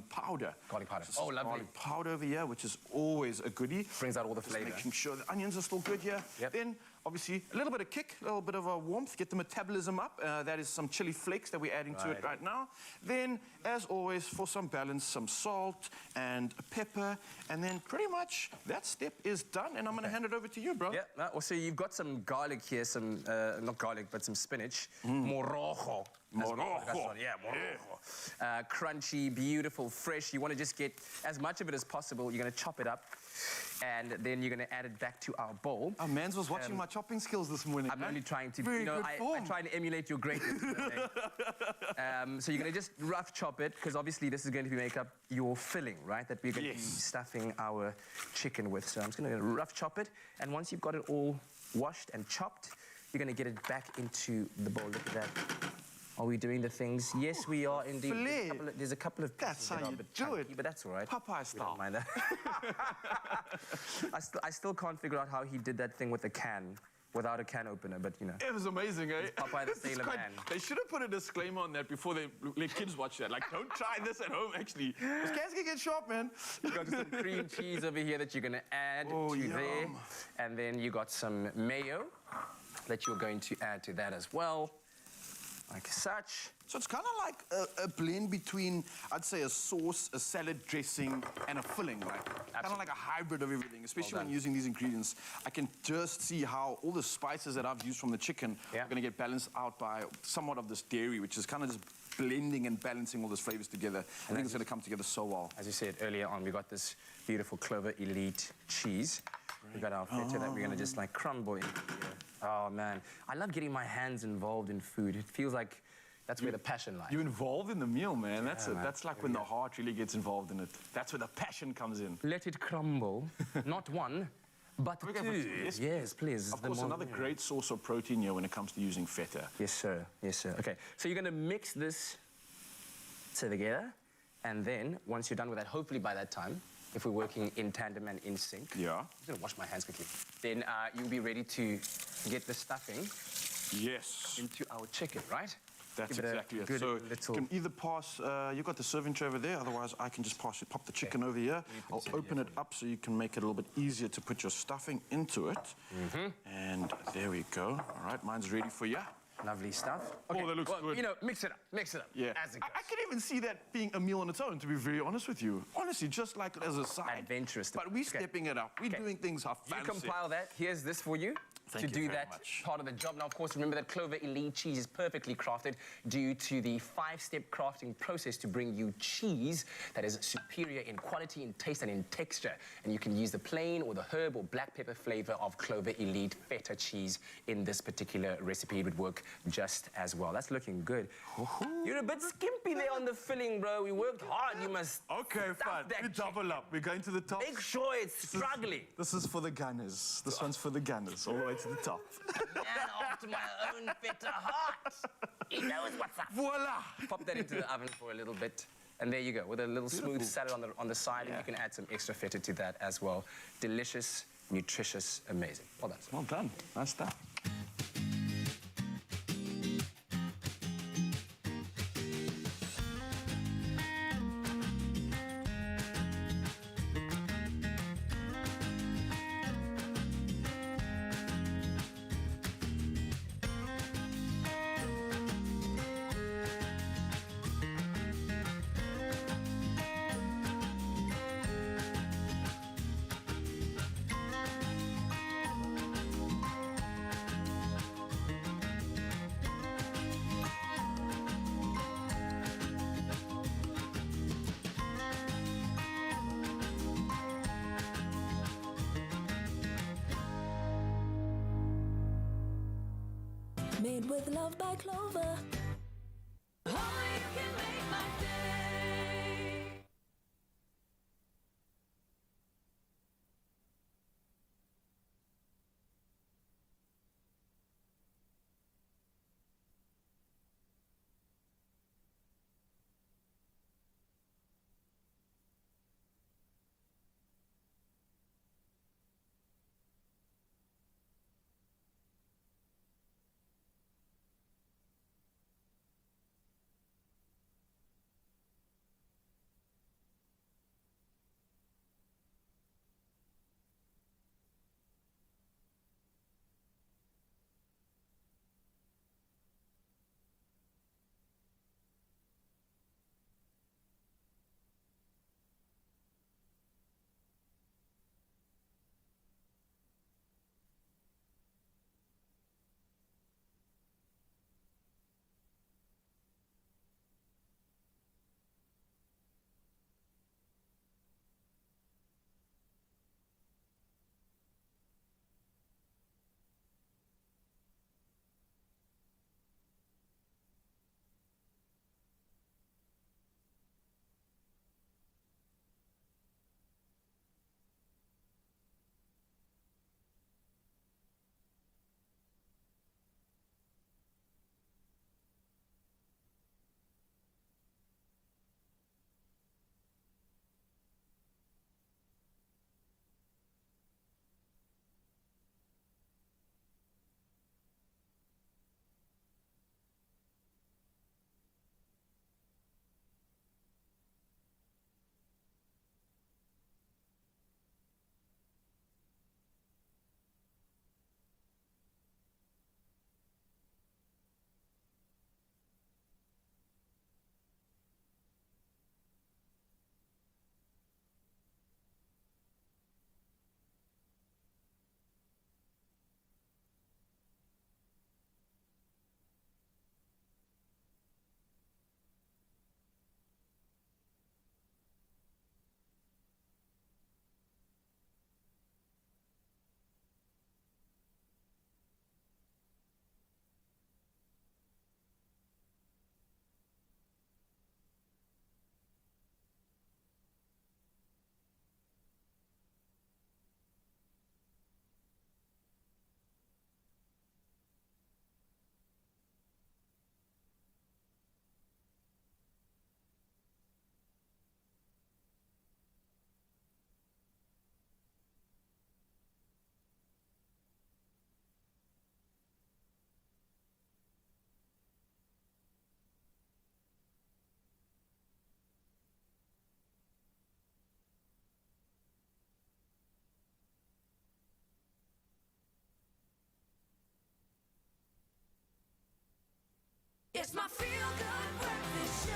powder. Garlic powder. So lovely. Garlic powder over here, which is always a goodie. Brings out all the Just flavor. making sure the onions are still good here. Yep. Then, obviously, a little bit of kick, a little bit of a warmth, get the metabolism up. That is some chili flakes that we're adding to it right now. Then, as always, for some balance, some salt and pepper. And then pretty much that step is done. And I'm going to hand it over to you, bro. Yeah, so you've got some garlic here, some, not garlic, but some spinach. Morojo. Morojo. Yeah, morojo. Crunchy, beautiful, fresh. You want to just get as much of it as possible. You're going to chop it up. And then you're going to add it back to our bowl. Oh, Mans was watching my chopping skills this morning. I'm only trying to, Very good I form. try to emulate your greatness. So you're going to just rough chop it, because obviously this is going to make up your filling, right? That we're going to be stuffing our chicken with. So I'm just going to rough chop it. And once you've got it all washed and chopped, you're going to get it back into the bowl. Look at that. Are we doing the things? Yes, we are indeed. There's a couple of That's how that are a you bit do chunky, it. but that's all right. Popeye We style. don't mind that. I still can't figure out how he did that thing with the can without a can opener, but you know. It was amazing, eh? Popeye the Sailor Man. They should have put a disclaimer on that before they let kids watch that. Like, don't try this at home, actually. Those cans can get sharp, man. You got some cream cheese over here that you're going to add to there. And then you got some mayo that you're going to add to that as well, like such. So it's kind of like a blend between, I'd say, a sauce, a salad dressing, and a filling, right? Kind of like a hybrid of everything, especially when using these ingredients. I can just see how all the spices that I've used from the chicken are going to get balanced out by somewhat of this dairy, which is kind of just blending and balancing all those flavors together. I think it's going to come together so well. As you said earlier on, we got this beautiful Clover Elite cheese. We got our feta that we're going to just like crumble in here. Oh, man. I love getting my hands involved in food. It feels like that's where the passion lies. You're involved in the meal, man. That's like when the heart really gets involved in it. That's where the passion comes in. Let it crumble. Not one, but two. Yes, please. Of course, another great source of protein here when it comes to using feta. Yes, sir. Yes, sir. Okay, so you're going to mix this together, and then once you're done with that, hopefully by that time, if we're working in tandem and in sync. Yeah. I'm just going to wash my hands quickly. Then you'll be ready to get the stuffing into our chicken, right? That's exactly it. So you can either pass, you've got the serving tray over there, otherwise I can just pop the chicken over here. I'll open it up so you can make it a little bit easier to put your stuffing into it. And there we go. All right, mine's ready for you. Lovely stuff. Okay. Oh, that looks good. You know, mix it up. Yeah. As it goes. I can even see that being a meal on its own, to be very honest with you. Honestly, just like as a side. Adventurous. But we're stepping it up. We're doing things half fancy. You compile that. Here's this for you. to you do very that much. part of the job. Now, of course, remember that Clover Elite cheese is perfectly crafted due to the 5-step crafting process to bring you cheese that is superior in quality, in taste, and in texture. And you can use the plain or the herb or black pepper flavor of Clover Elite feta cheese in this particular recipe. It would work just as well. That's looking good. You're a bit skimpy there on the filling, bro. We worked hard. You must Okay, stuff fine. that We double up. We're going to the top. Make sure it's struggling. This is for the gunners. This one's for the gunners, all the way to the top. Man after my own feta heart. He knows what's up. Voila! Pop that into the oven for a little bit. And there you go, with a little smooth salad on the side, and you can add some extra feta to that as well. Delicious, nutritious, amazing. Well done, sir. Well done. Nice stuff. Made with love by Clover. Only you can make my day. It's my feel-good breakfast show.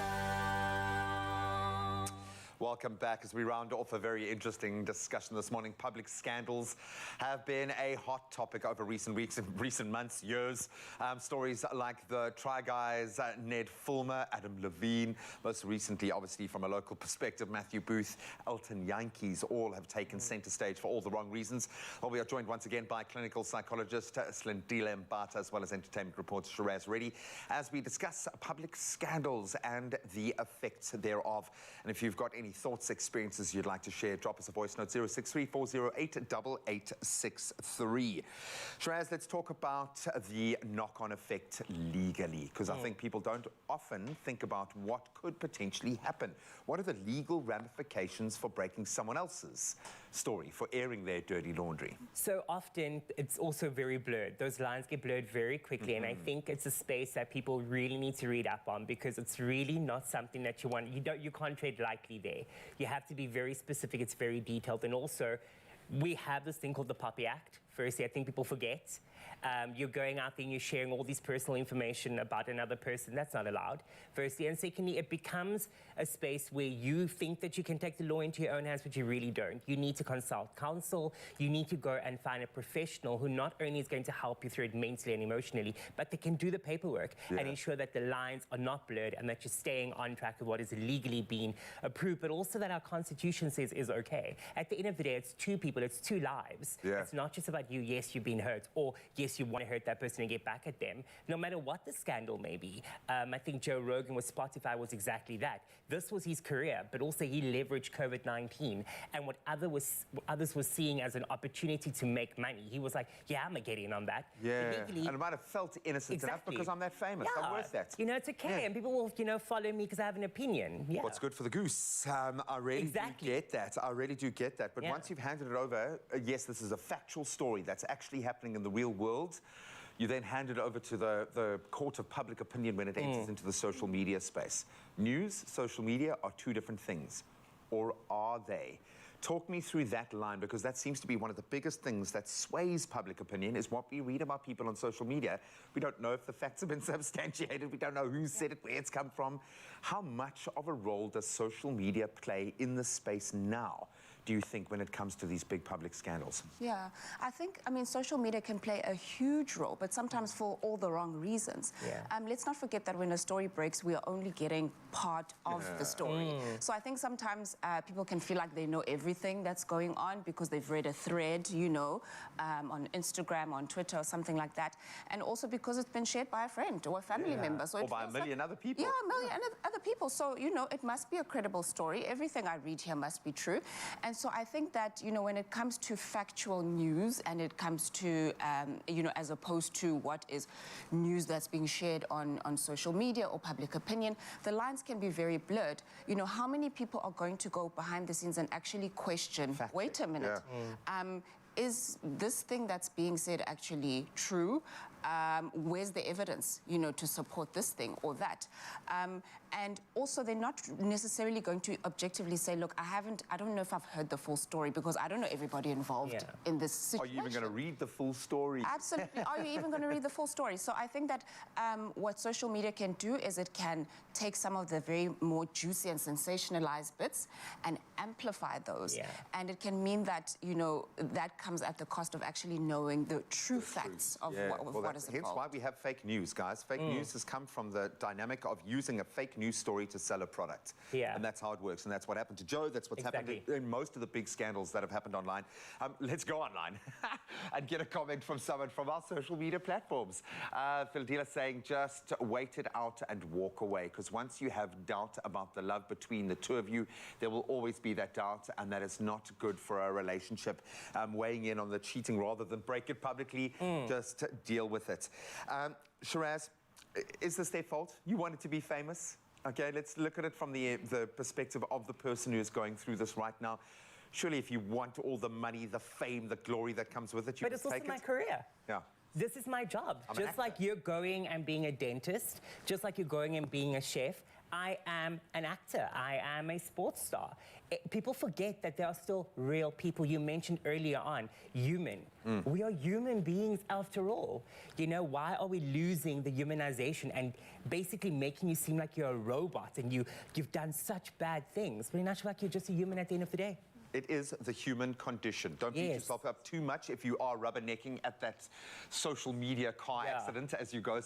Welcome back as we round off a very interesting discussion this morning. Public scandals have been a hot topic over recent weeks and recent months, years. Stories like the Try Guys, Ned Fulmer, Adam Levine, most recently, obviously, from a local perspective, Matthew Booth, Elton Yankees, all have taken center stage for all the wrong reasons. Well, we are joined once again by clinical psychologist Slindile Mbata, as well as entertainment reporter Shiraz Reddy, as we discuss public scandals and the effects thereof. And if you've got any thoughts, experiences you'd like to share, drop us a voice note, 063-408-8863. Shiraz, let's talk about the knock-on effect legally, because I think people don't often think about what could potentially happen. What are the legal ramifications for breaking someone else's story, for airing their dirty laundry? So often, it's also very blurred. Those lines get blurred very quickly, and I think it's a space that people really need to read up on, because it's really not something that you want. You can't tread lightly there. You have to be very specific. It's very detailed, and also, we have this thing called the Puppy Act. Firstly, I think people forget. You're going out there and you're sharing all these personal information about another person. That's not allowed, firstly. And secondly, it becomes a space where you think that you can take the law into your own hands, but you really don't. You need to consult counsel. You need to go and find a professional who not only is going to help you through it mentally and emotionally, but they can do the paperwork and ensure that the lines are not blurred and that you're staying on track with what is legally being approved, but also that our Constitution says is okay. At the end of the day, it's two people, it's two lives. It's not just about you, yes, you've been hurt, or yes, you want to hurt that person and get back at them, no matter what the scandal may be. I think Joe Rogan with Spotify was exactly that. This was his career, but also he leveraged COVID-19 and what others were seeing as an opportunity to make money. He was like, yeah, I'm going to get in on that. And it might have felt innocent enough because I'm that famous. I'm worth that. You know, it's okay, and people will, you know, follow me because I have an opinion. What's good for the goose? I really do get that. I really do get that. But once you've handed it over, yes, this is a factual story that's actually happening in the real world. You then hand it over to the court of public opinion when it enters into the social media space. News, social media are two different things. Or are they? Talk me through that line, because that seems to be one of the biggest things that sways public opinion, is what we read about people on social media. We don't know if the facts have been substantiated. We don't know who said it, where it's come from. How much of a role does social media play in this space now, do you think, when it comes to these big public scandals? Yeah, I mean, social media can play a huge role, but sometimes for all the wrong reasons. Let's not forget that when a story breaks, we are only getting part of the story. So I think sometimes people can feel like they know everything that's going on because they've read a thread, you know, on Instagram, on Twitter, or something like that. And also because it's been shared by a friend or a family member. So or by a million other people. Yeah, a million other people. So, you know, it must be a credible story. Everything I read here must be true. And so I think that, you know, when it comes to factual news and it comes to, you know, as opposed to what is news that's being shared on social media or public opinion, the lines can be very blurred. You know, how many people are going to go behind the scenes and actually question, wait a minute, is this thing that's being said actually true? Where's the evidence, you know, to support this thing or that? And also, they're not necessarily going to objectively say, look, I don't know if I've heard the full story because I don't know everybody involved in this situation. Are you even going to read the full story? Absolutely. Are you even going to read the full story? So I think that what social media can do is it can take some of the very more juicy and sensationalized bits and amplify those. And it can mean that, you know, that comes at the cost of actually knowing the true facts of what is involved. Hence why we have fake news, guys. Fake news has come from the dynamic of using a fake news story to sell a product. And that's how it works. And that's what happened to Joe. That's what's happened in most of the big scandals that have happened online. Let's go online and get a comment from someone from our social media platforms. Phildila saying, just wait it out and walk away. Because once you have doubt about the love between the two of you, there will always be that doubt, and that is not good for a relationship. Weighing in on the cheating rather than break it publicly, just deal with it. Shiraz, is this their fault? You wanted to be famous? Okay, let's look at it from the perspective of the person who is going through this right now. Surely if you want all the money, the fame, the glory that comes with it, you just take it. But it's also my career. This is my job. Just like you're going and being a dentist, just like you're going and being a chef, I am an actor. I am a sports star. People forget that there are still real people. You mentioned earlier on, human. We are human beings after all. You know, why are we losing the humanization and basically making you seem like you're a robot and you've done such bad things, but in actual fact, you're just a human at the end of the day? It is the human condition. Don't beat yourself up too much if you are rubbernecking at that social media car accident as you go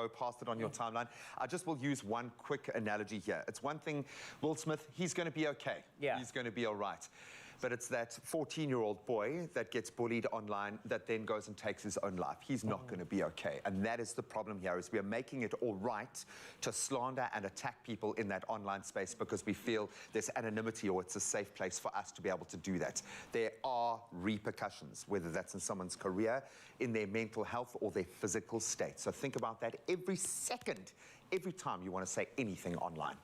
past it on your timeline. I just will use one quick analogy here. It's one thing, Will Smith, he's going to be okay. He's going to be all right. But it's that 14-year-old boy that gets bullied online that then goes and takes his own life. He's not going to be okay. And that is the problem here, is we are making it all right to slander and attack people in that online space because we feel there's anonymity or it's a safe place for us to be able to do that. There are repercussions, whether that's in someone's career, in their mental health, or their physical state. So think about that every second, every time you want to say anything online.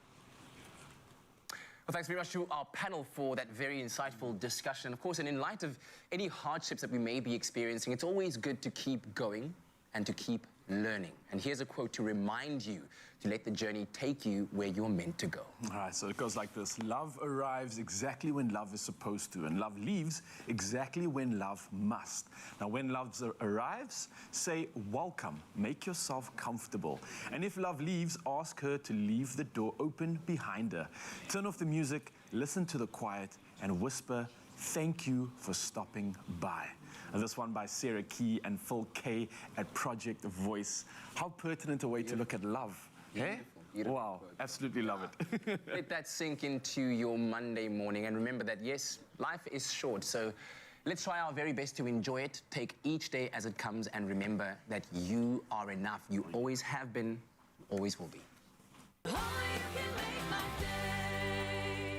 Well, thanks very much to our panel for that very insightful discussion. Of course, and in light of any hardships that we may be experiencing, it's always good to keep going and to keep learning. And here's a quote to remind you to let the journey take you where you're meant to go. All right, so it goes like this. Love arrives exactly when love is supposed to, and love leaves exactly when love must. Now, when love arrives, say welcome, make yourself comfortable. And if love leaves, ask her to leave the door open behind her. Turn off the music, listen to the quiet, and whisper, thank you for stopping by. And this one by Sarah Key and Phil K at Project Voice. How pertinent a way to look at love. Beautiful wow, quote. Absolutely love it. Let that sink into your Monday morning. And remember that, yes, life is short. So let's try our very best to enjoy it. Take each day as it comes. And remember that you are enough. You always have been, always will be.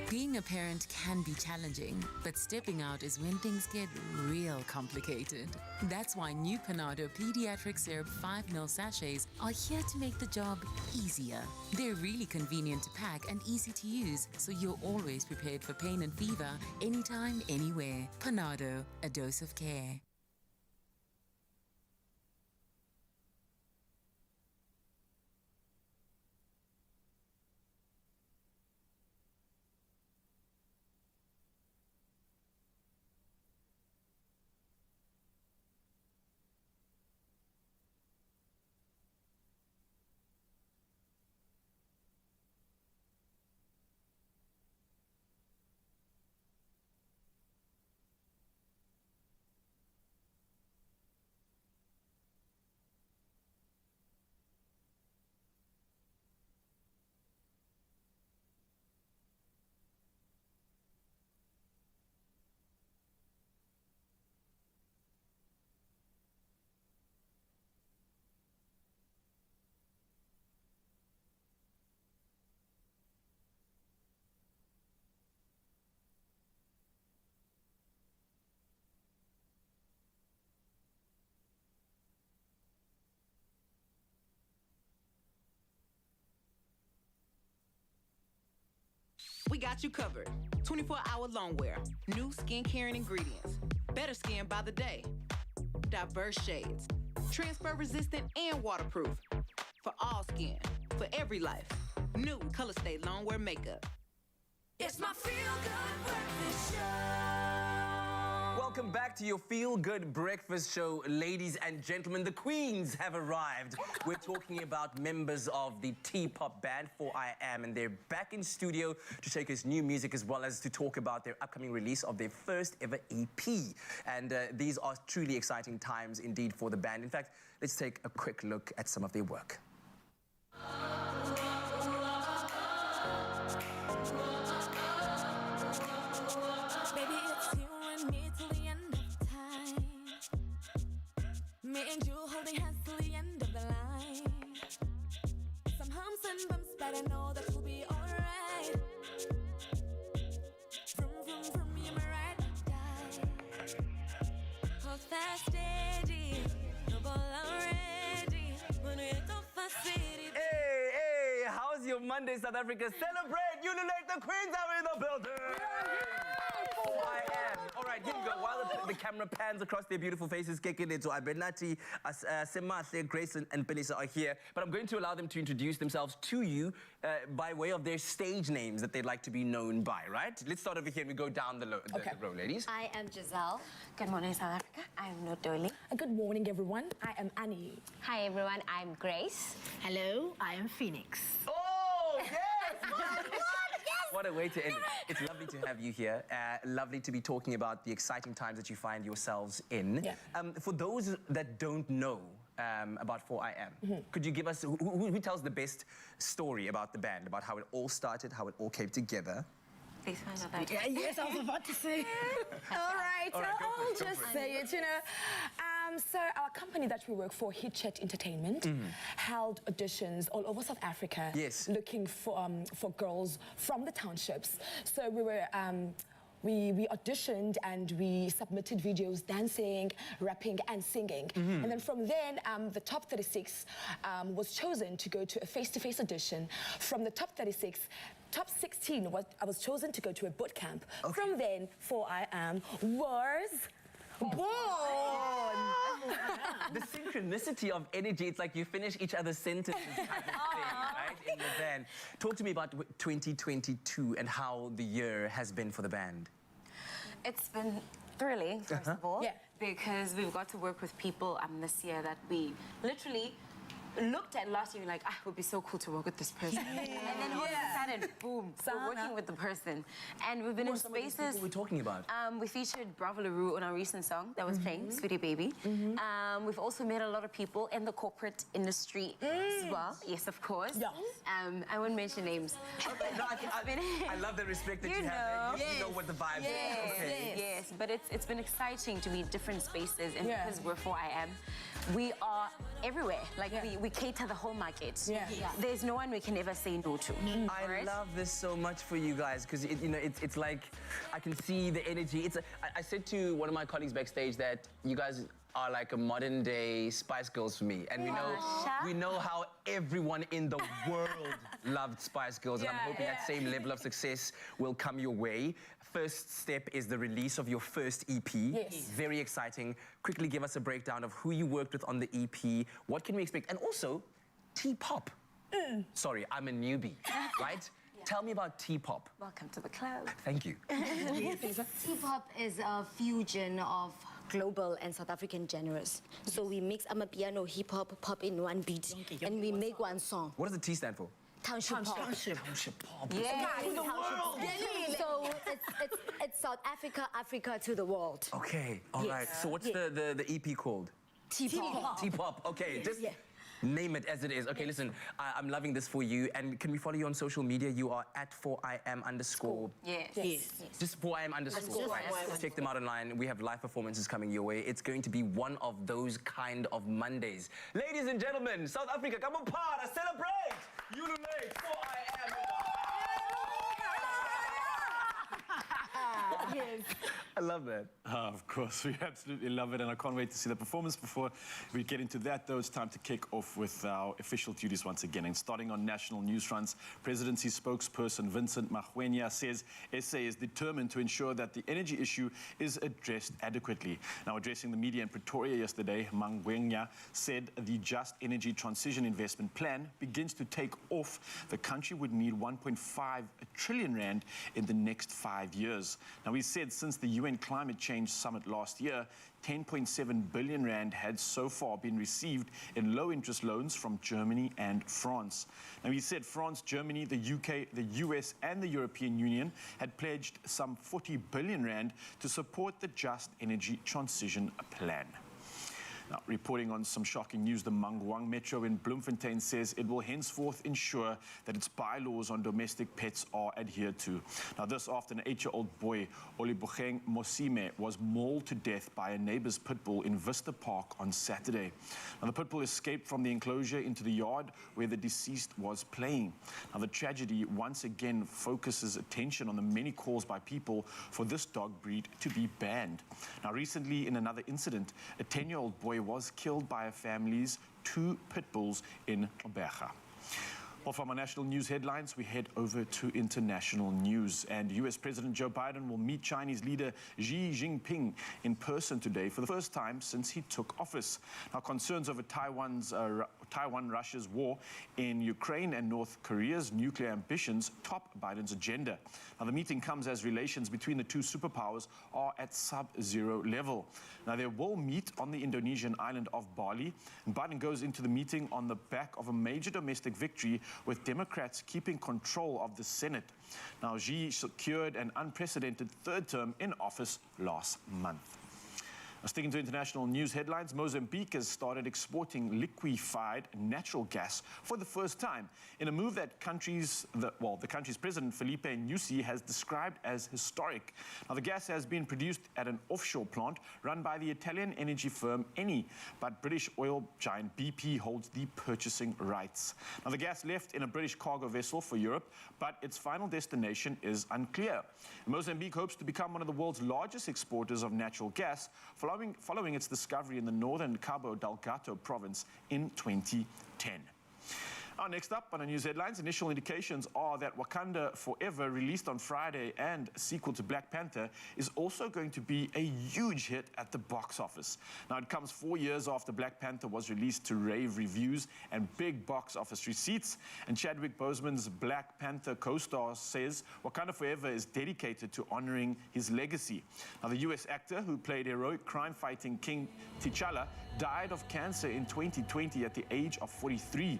Being a parent can be challenging, but stepping out is when things get real complicated. That's why new Panado Pediatric Syrup 5 ml sachets are here to make the job easier. They're really convenient to pack and easy to use, so you're always prepared for pain and fever, anytime, anywhere. Panado, a dose of care. We got you covered. 24-hour long wear. New skincare and ingredients. Better skin by the day. Diverse shades. Transfer resistant and waterproof. For all skin. For every life. New Color Stay Longwear Makeup. It's my feel-good breakfast show. Welcome back to your feel-good breakfast show, ladies and gentlemen. The Queens have arrived. We're talking about members of the T-pop band 4IAM, and they're back in studio to shake us new music as well as to talk about their upcoming release of their first ever EP. And these are truly exciting times indeed for the band. In fact, let's take a quick look at some of their work. Me and you holding hands till the end of the line. Some humps and bumps, but I know that we'll be alright. Vroom, vroom, vroom, you're my ride or die. Hold fast, steady, no ball already. When we hit the city. Hey, how's your Monday, South Africa? Celebrate! Ululate, the Queens are in the building! 4IM. All right, here we go. While the camera pans across their beautiful faces, Kekeletso, Abenati, Semahle, Grace, and Pelisa are here. But I'm going to allow them to introduce themselves to you by way of their stage names that they'd like to be known by, right? Let's start over here and we go down the row, ladies. I am Giselle. Good morning, South Africa. I'm Nodoli. Good morning, everyone. I am Annie. Hi, everyone. I'm Grace. Hello, I am Phoenix. Oh, yes! What a way to end it. It's lovely to have you here. Lovely to be talking about the exciting times that you find yourselves in. Yeah. For those that don't know about 4IM, could you give us, who tells the best story about the band, about how it all started, how it all came together? Please find out that. Yes, I was about to say. All right, I'll just say it, you know. So our company that we work for, Hit Chat Entertainment, held auditions all over South Africa. Yes. Looking for girls from the townships. So we were... We auditioned and we submitted videos dancing, rapping and singing. And then from then, the top 36 was chosen to go to a face-to-face audition. From the top 36, top 16 I was chosen to go to a boot camp. Okay. From then, 4IM was born. The synchronicity of energy, it's like you finish each other's sentences type of thing, right, in the band. Talk to me about 2022 and how the year has been for the band. It's been thrilling, first of all, because we've got to work with people this year that we literally looked at last year like, it would be so cool to work with this person. And then all of a sudden, boom, we're working with the person. And we've been in spaces... What are we talking about? We featured Bravo LaRue on our recent song that was playing, Sweetie Baby. We've also met a lot of people in the corporate industry as well. Yes, of course. Yes. I won't mention names. No, I love the respect that you have. You know what the vibe is. Okay. Yes, but it's been exciting to be in different spaces, and because we're 4IM, we are everywhere. Like we cater the whole market. There's no one we can ever say no to. I love this so much for you guys because it's like I can see the energy. I said to one of my colleagues backstage that you guys are like a modern day Spice Girls for me, and we know how everyone in the world loved Spice Girls, and I'm hoping that same level of success will come your way. First step is the release of your first EP. Yes. Very exciting. Quickly give us a breakdown of who you worked with on the EP. What can we expect? And also, T-pop. Sorry, I'm a newbie, right? Tell me about T-pop. Welcome to the club. Thank you. T-pop is a fusion of global and South African genres. So we mix amapiano, hip-hop, pop in one beat, and we make one song. What does the T stand for? Township pop. Township pop. Yeah. To the world. So it's South Africa, Africa to the world. Okay, all right. So what's the EP called? T-pop. T-pop. Okay, just name it as it is. Okay, listen, I'm loving this for you. And can we follow you on social media? You are at 4IM_. Yes. Just 4IM_. Right. Check them out online. We have live performances coming your way. It's going to be one of those kind of Mondays. Ladies and gentlemen, South Africa, come on, party, celebrate! Ululate 4IM. Yes. I love that. Of course, we absolutely love it, and I can't wait to see the performance. Before we get into that, though, it's time to kick off with our official duties once again. And starting on national news fronts, Presidency spokesperson Vincent Magwenya says SA is determined to ensure that the energy issue is addressed adequately. Now, addressing the media in Pretoria yesterday, Magwenya said the Just Energy Transition Investment Plan begins to take off. The country would need 1.5 trillion rand in the next 5 years. Now, he said since the UN Climate Change Summit last year, 10.7 billion rand had so far been received in low-interest loans from Germany and France. Now, he said France, Germany, the UK, the US and the European Union had pledged some 40 billion rand to support the Just Energy Transition Plan. Now, reporting on some shocking news, the Mangaung Metro in Bloemfontein says it will henceforth ensure that its bylaws on domestic pets are adhered to. Now, this after an 8-year-old boy, Olibogeng Mosime, was mauled to death by a neighbor's pit bull in Vista Park on Saturday. Now, the pit bull escaped from the enclosure into the yard where the deceased was playing. Now, the tragedy once again focuses attention on the many calls by people for this dog breed to be banned. Now, recently in another incident, a 10-year-old boy was killed by a family's 2 pit bulls in Oberga. Well, from our national news headlines, we head over to international news. And U.S. President Joe Biden will meet Chinese leader Xi Jinping in person today for the first time since he took office. Now, concerns over Taiwan-Russia's war in Ukraine and North Korea's nuclear ambitions top Biden's agenda. Now, the meeting comes as relations between the two superpowers are at sub-zero level. Now, they will meet on the Indonesian island of Bali, and Biden goes into the meeting on the back of a major domestic victory with Democrats keeping control of the Senate. Now, Xi secured an unprecedented third term in office last month. Now, sticking to international news headlines, Mozambique has started exporting liquefied natural gas for the first time in a move that the country's president, Felipe Nyusi, has described as historic. Now, the gas has been produced at an offshore plant run by the Italian energy firm Eni, but British oil giant BP holds the purchasing rights. Now, the gas left in a British cargo vessel for Europe, but its final destination is unclear. Mozambique hopes to become one of the world's largest exporters of natural gas, following its discovery in the northern Cabo Delgado province in 2010. Next up on our news headlines, initial indications are that Wakanda Forever, released on Friday and sequel to Black Panther, is also going to be a huge hit at the box office. Now, it comes 4 years after Black Panther was released to rave reviews and big box office receipts. And Chadwick Boseman's Black Panther co-star says Wakanda Forever is dedicated to honoring his legacy. Now, the U.S. actor who played heroic crime-fighting King T'Challa died of cancer in 2020 at the age of 43.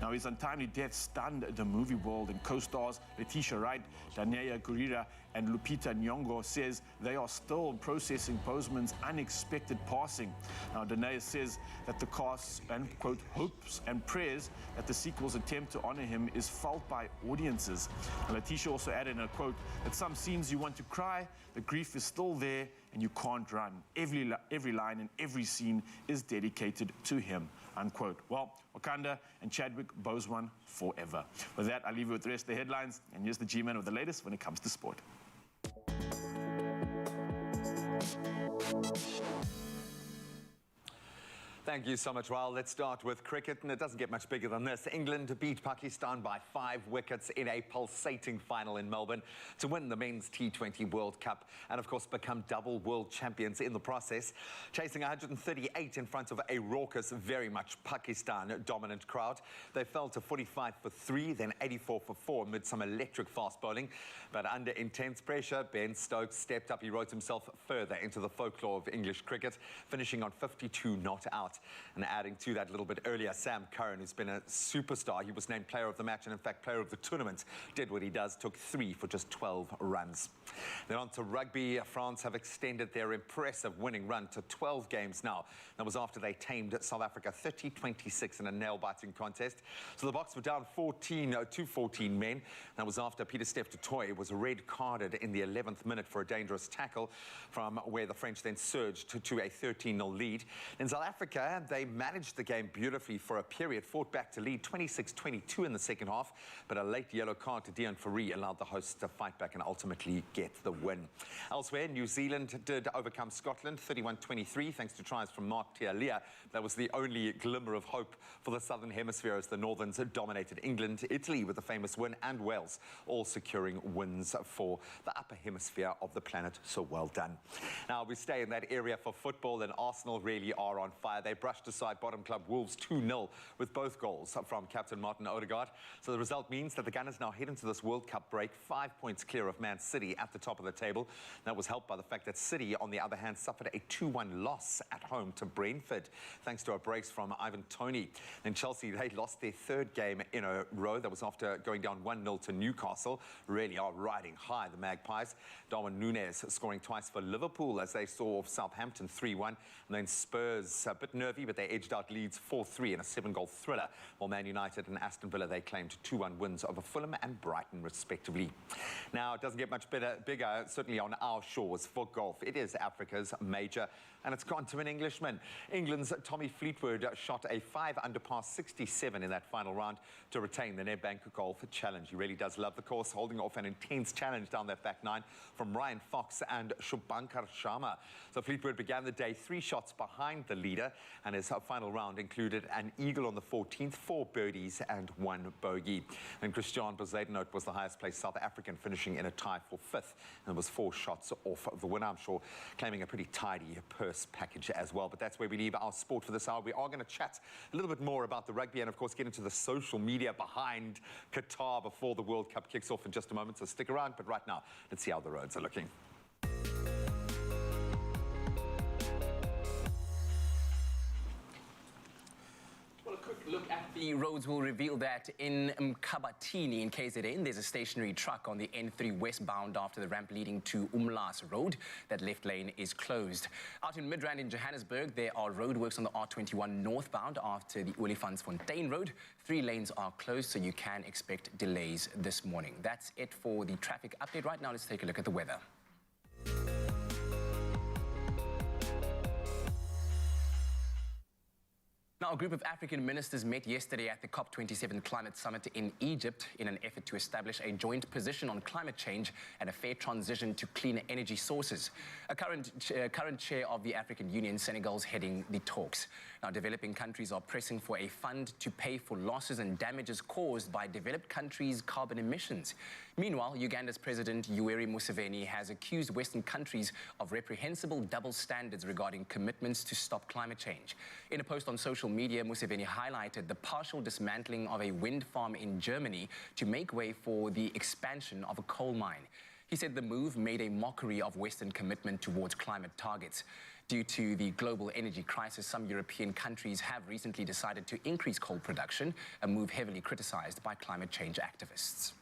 Now, his untimely death stunned the movie world, and co-stars Letitia Wright, Danaya Gurira, and Lupita Nyong'o says they are still processing Boseman's unexpected passing. Now, Danaya says that the cast's, and quote, hopes and prayers that the sequel's attempt to honor him is felt by audiences. And Letitia also added in a quote that some scenes you want to cry, the grief is still there, and you can't run. Every line and every scene is dedicated to him, unquote. Well, Wakanda and Chadwick Boseman forever. With that, I'll leave you with the rest of the headlines, and here's the G-Man with the latest when it comes to sport. Thank you so much. Well, let's start with cricket, and it doesn't get much bigger than this. England beat Pakistan by 5 wickets in a pulsating final in Melbourne to win the Men's T20 World Cup and, of course, become double world champions in the process, chasing 138 in front of a raucous, very much Pakistan-dominant crowd. They fell to 45 for 3, then 84 for 4 amid some electric fast bowling. But under intense pressure, Ben Stokes stepped up. He wrote himself further into the folklore of English cricket, finishing on 52 not out. And adding to that a little bit earlier, Sam Curran, who's been a superstar, he was named player of the match and, in fact, player of the tournament, did what he does, took 3 for just 12 runs. Then on to rugby. France have extended their impressive winning run to 12 games now. That was after they tamed South Africa 30-26 in a nail-biting contest. So the Boks were down 14 men. That was after Pieter-Steph du Toit was red-carded in the 11th minute for a dangerous tackle, from where the French then surged to a 13-0 lead. In South Africa, they managed the game beautifully for a period, fought back to lead 26-22 in the second half, but a late yellow card to Deon Fourie allowed the hosts to fight back and ultimately get the win. Elsewhere, New Zealand did overcome Scotland 31-23 thanks to tries from Mark Tialia. That was the only glimmer of hope for the Southern Hemisphere as the Northerns dominated England, Italy with the famous win, and Wales, all securing wins for the upper hemisphere of the planet. So well done. Now, we stay in that area for football, and Arsenal really are on fire. They brushed aside bottom club Wolves 2-0 with both goals from captain Martin Odegaard. So the result means that the Gunners now head into this World Cup break 5 points clear of Man City at the top of the table. That was helped by the fact that City, on the other hand, suffered a 2-1 loss at home to Brentford, thanks to a brace from Ivan Toney. Then Chelsea, they lost their 3rd game in a row. That was after going down 1-0 to Newcastle. Really are riding high, the Magpies. Darwin Núñez scoring twice for Liverpool as they saw off Southampton 3-1. And then Spurs, a bit nervy, but they edged out Leeds 4-3 in a 7-goal thriller, while Man United and Aston Villa, they claimed 2-1 wins over Fulham and Brighton, respectively. Now, it doesn't get much bigger, certainly on our shores, for golf. It is Africa's major, and it's gone to an Englishman. England's Tommy Fleetwood shot a 5-under par 67 in that final round to retain the Nedbank Golf Challenge. He really does love the course, holding off an intense challenge down that back 9 from Ryan Fox and Shubhankar Sharma. So Fleetwood began the day 3 shots behind the leader, And his final round included an eagle on the 14th, 4 birdies and 1 bogey. And Christian Bezuidenhout was the highest placed South African, finishing in a tie for 5th, and was 4 shots off the winner. I'm sure claiming a pretty tidy purse package as well. But that's where we leave our sport for this hour. We are going to chat a little bit more about the rugby and, of course, get into the social media behind Qatar before the World Cup kicks off in just a moment. So stick around. But right now, let's see how the roads are looking. Well, a quick look at the roads will reveal that in Mkabatini in KZN, there's a stationary truck on the N3 westbound after the ramp leading to Umlas Road. That left lane is closed. Out in Midrand in Johannesburg, there are roadworks on the R21 northbound after the Olifantsfontein Road. 3 lanes are closed, so you can expect delays this morning. That's it for the traffic update. Right now, let's take a look at the weather. Now, a group of African ministers met yesterday at the COP27 Climate Summit in Egypt in an effort to establish a joint position on climate change and a fair transition to cleaner energy sources. A current chair of the African Union, Senegal's heading the talks. Now, developing countries are pressing for a fund to pay for losses and damages caused by developed countries' carbon emissions. Meanwhile, Uganda's President Yoweri Museveni has accused Western countries of reprehensible double standards regarding commitments to stop climate change. In a post on social media, Museveni highlighted the partial dismantling of a wind farm in Germany to make way for the expansion of a coal mine. He said the move made a mockery of Western commitment towards climate targets. Due to the global energy crisis, some European countries have recently decided to increase coal production, a move heavily criticized by climate change activists.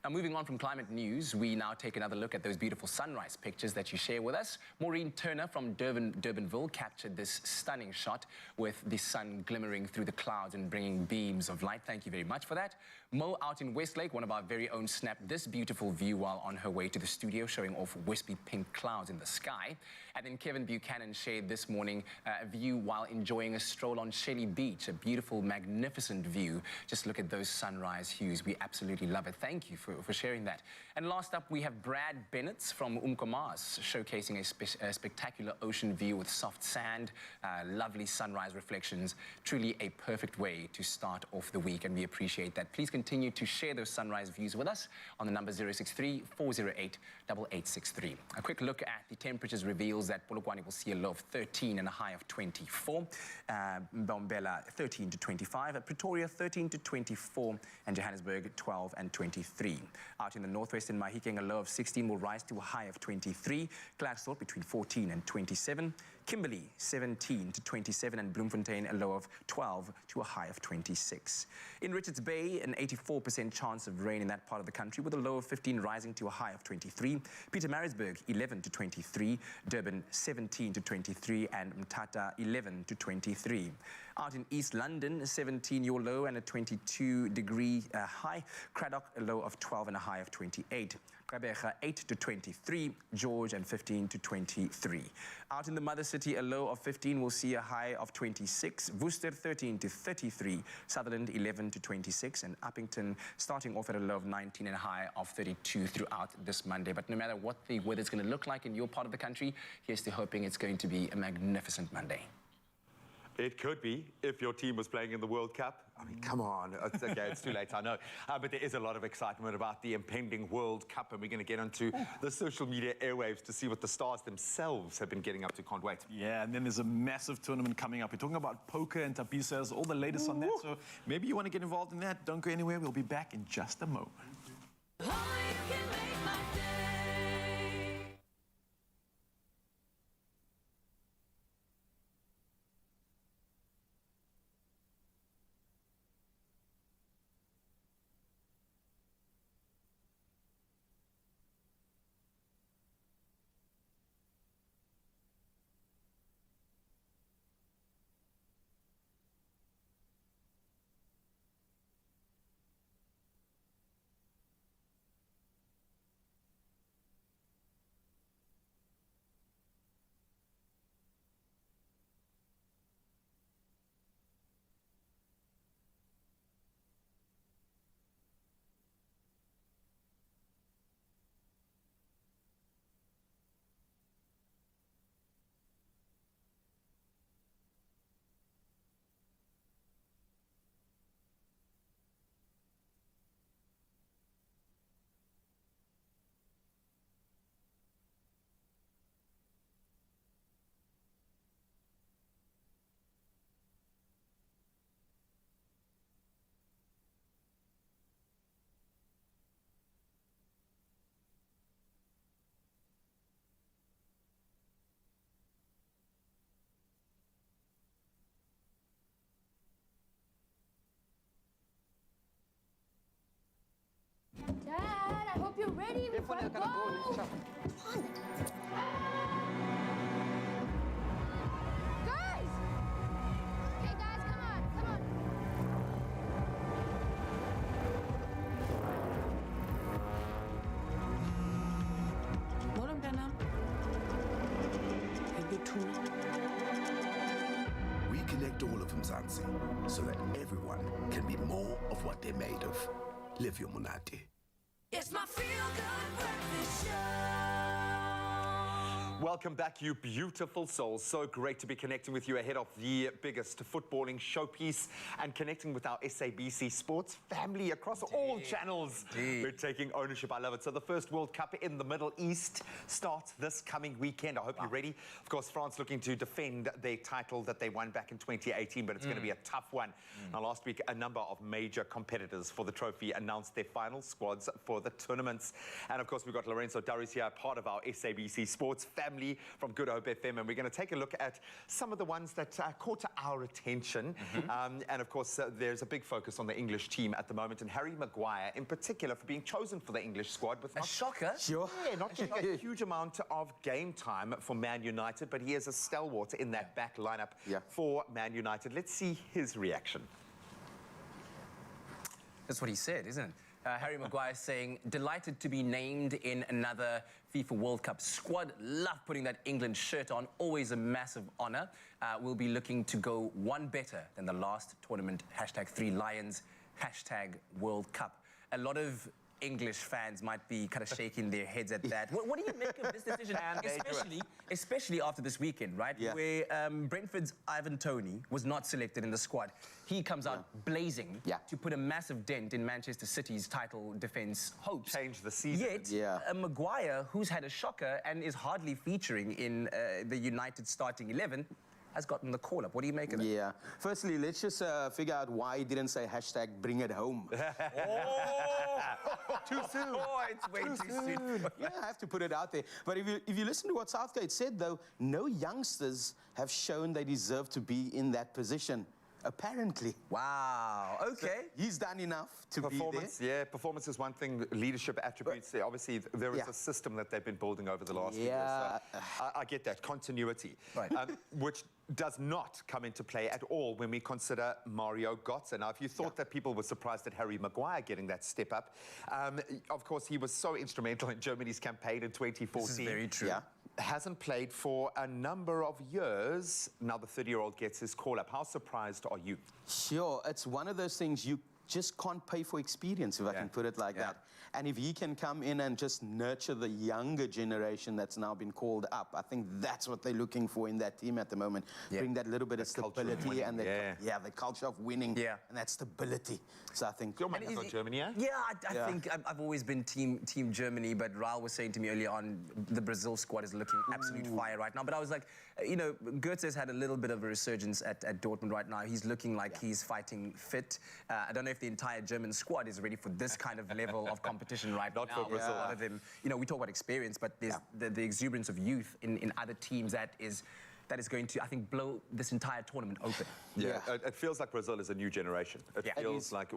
Now, moving on from climate news, we now take another look at those beautiful sunrise pictures that you share with us. Maureen Turner from Durbanville captured this stunning shot with the sun glimmering through the clouds and bringing beams of light. Thank you very much for that. Mo out in Westlake, one of our very own, snapped this beautiful view while on her way to the studio, showing off wispy pink clouds in the sky. And then Kevin Buchanan shared this morning a view while enjoying a stroll on Shelley Beach, a beautiful, magnificent view. Just look at those sunrise hues. We absolutely love it. Thank you for sharing that. And last up, we have Brad Bennett from Umkomaas, showcasing a spectacular ocean view with soft sand, lovely sunrise reflections. Truly a perfect way to start off the week, and we appreciate that. Please continue to share those sunrise views with us on the number 063-408-8863. A quick look at the temperatures reveals that Polokwane will see a low of 13 and a high of 24. Mbombela 13 to 25. Pretoria 13 to 24. And Johannesburg 12 and 23. Out in the northwest in Mahikeng, a low of 16 will rise to a high of 23. Klerksdorp between 14 and 27. Kimberley 17 to 27, and Bloemfontein a low of 12 to a high of 26. In Richards Bay, an 84% chance of rain in that part of the country, with a low of 15 rising to a high of 23. Pietermaritzburg 11 to 23. Durban 17 to 23, and Mthatha 11 to 23. Out in East London, 17 your low and a 22-degree high. Cradock a low of 12 and a high of 28. Gqeberha 8 to 23, George and 15 to 23. Out in the mother city, a low of 15 will see a high of 26. Worcester 13 to 33, Sutherland 11 to 26, and Uppington starting off at a low of 19 and a high of 32 throughout this Monday. But no matter what the weather's going to look like in your part of the country, here's to hoping it's going to be a magnificent Monday. It could be, if your team was playing in the World Cup. I mean, come on. It's okay, it's too late, I know. But there is a lot of excitement about the impending World Cup, and we're going to get onto the social media airwaves to see what the stars themselves have been getting up to. Can't wait. Yeah, and then there's a massive tournament coming up. We're talking about poker and tapisas, all the latest on that. So maybe you want to get involved in that. Don't go anywhere. We'll be back in just a moment. Guys! Okay, guys, come on, come on. Molum Dana. We connect all of Mzansi so that everyone can be more of what they're made of. Live your Monate. It's my feel-good breakfast show. Welcome back, you beautiful souls. So great to be connecting with you ahead of the biggest footballing showpiece and connecting with our SABC Sports family across all channels. We're taking ownership. I love it. So the first World Cup in the Middle East starts this coming weekend. I hope you're ready. Of course, France looking to defend their title that they won back in 2018, but it's going to be a tough one. Now, last week, a number of major competitors for the trophy announced their final squads for the tournaments. And of course, we've got Lorenzo Darius here, part of our SABC Sports family from Good Hope FM, and we're going to take a look at some of the ones that caught our attention. And of course, there's a big focus on the English team at the moment, and Harry Maguire in particular for being chosen for the English squad with a shocker. Sure. Yeah, not getting a huge amount of game time for Man United, but he is a stalwart in that back lineup for Man United. Let's see his reaction. That's what he said, isn't it? Harry Maguire saying, delighted to be named in another FIFA World Cup squad. Love putting that England shirt on. Always a massive honour. We'll be looking to go one better than the last tournament. #3Lions, #World Cup. A lot of English fans might be kind of shaking their heads at that. What do you make of this decision? especially after this weekend, right? Where Brentford's Ivan Toney was not selected in the squad. He comes out blazing to put a massive dent in Manchester City's title defence hopes. Change the season. Yet, Maguire, who's had a shocker and is hardly featuring in the United starting 11, has gotten the call-up. What do you make of it? Yeah. Firstly, let's just figure out why he didn't say #bring it home. Too soon. Oh, it's way too soon. Yeah, I have to put it out there. But if you listen to what Southgate said, though, no youngsters have shown they deserve to be in that position. Apparently. Wow. Okay. So he's done enough to be there. Yeah, performance is one thing. Leadership attributes. Obviously, there is a system that they've been building over the last few years. So I get that continuity, which does not come into play at all when we consider Mario Götze. Now, if you thought that people were surprised at Harry Maguire getting that step up, of course, he was so instrumental in Germany's campaign in 2014. This is very true. Hasn't played for a number of years. Now the 30-year-old gets his call-up. How surprised are you? Sure, it's one of those things you just can't pay for experience, if I can put it like that. And if he can come in and just nurture the younger generation that's now been called up, I think that's what they're looking for in that team at the moment. Bring that little bit of stability and the culture of winning and that stability. So I think... Your mind is on Germany, I think I've always been team Germany, but Raul was saying to me earlier on, the Brazil squad is looking absolute fire right now. But I was like, you know, Götze's had a little bit of a resurgence at Dortmund right now. He's looking like he's fighting fit. I don't know if the entire German squad is ready for this kind of level of competition right now. Not for Brazil. A lot of them, you know, we talk about experience, but there's the exuberance of youth in other teams that is going to, I think, blow this entire tournament open. Yeah, it feels like Brazil is a new generation. It feels like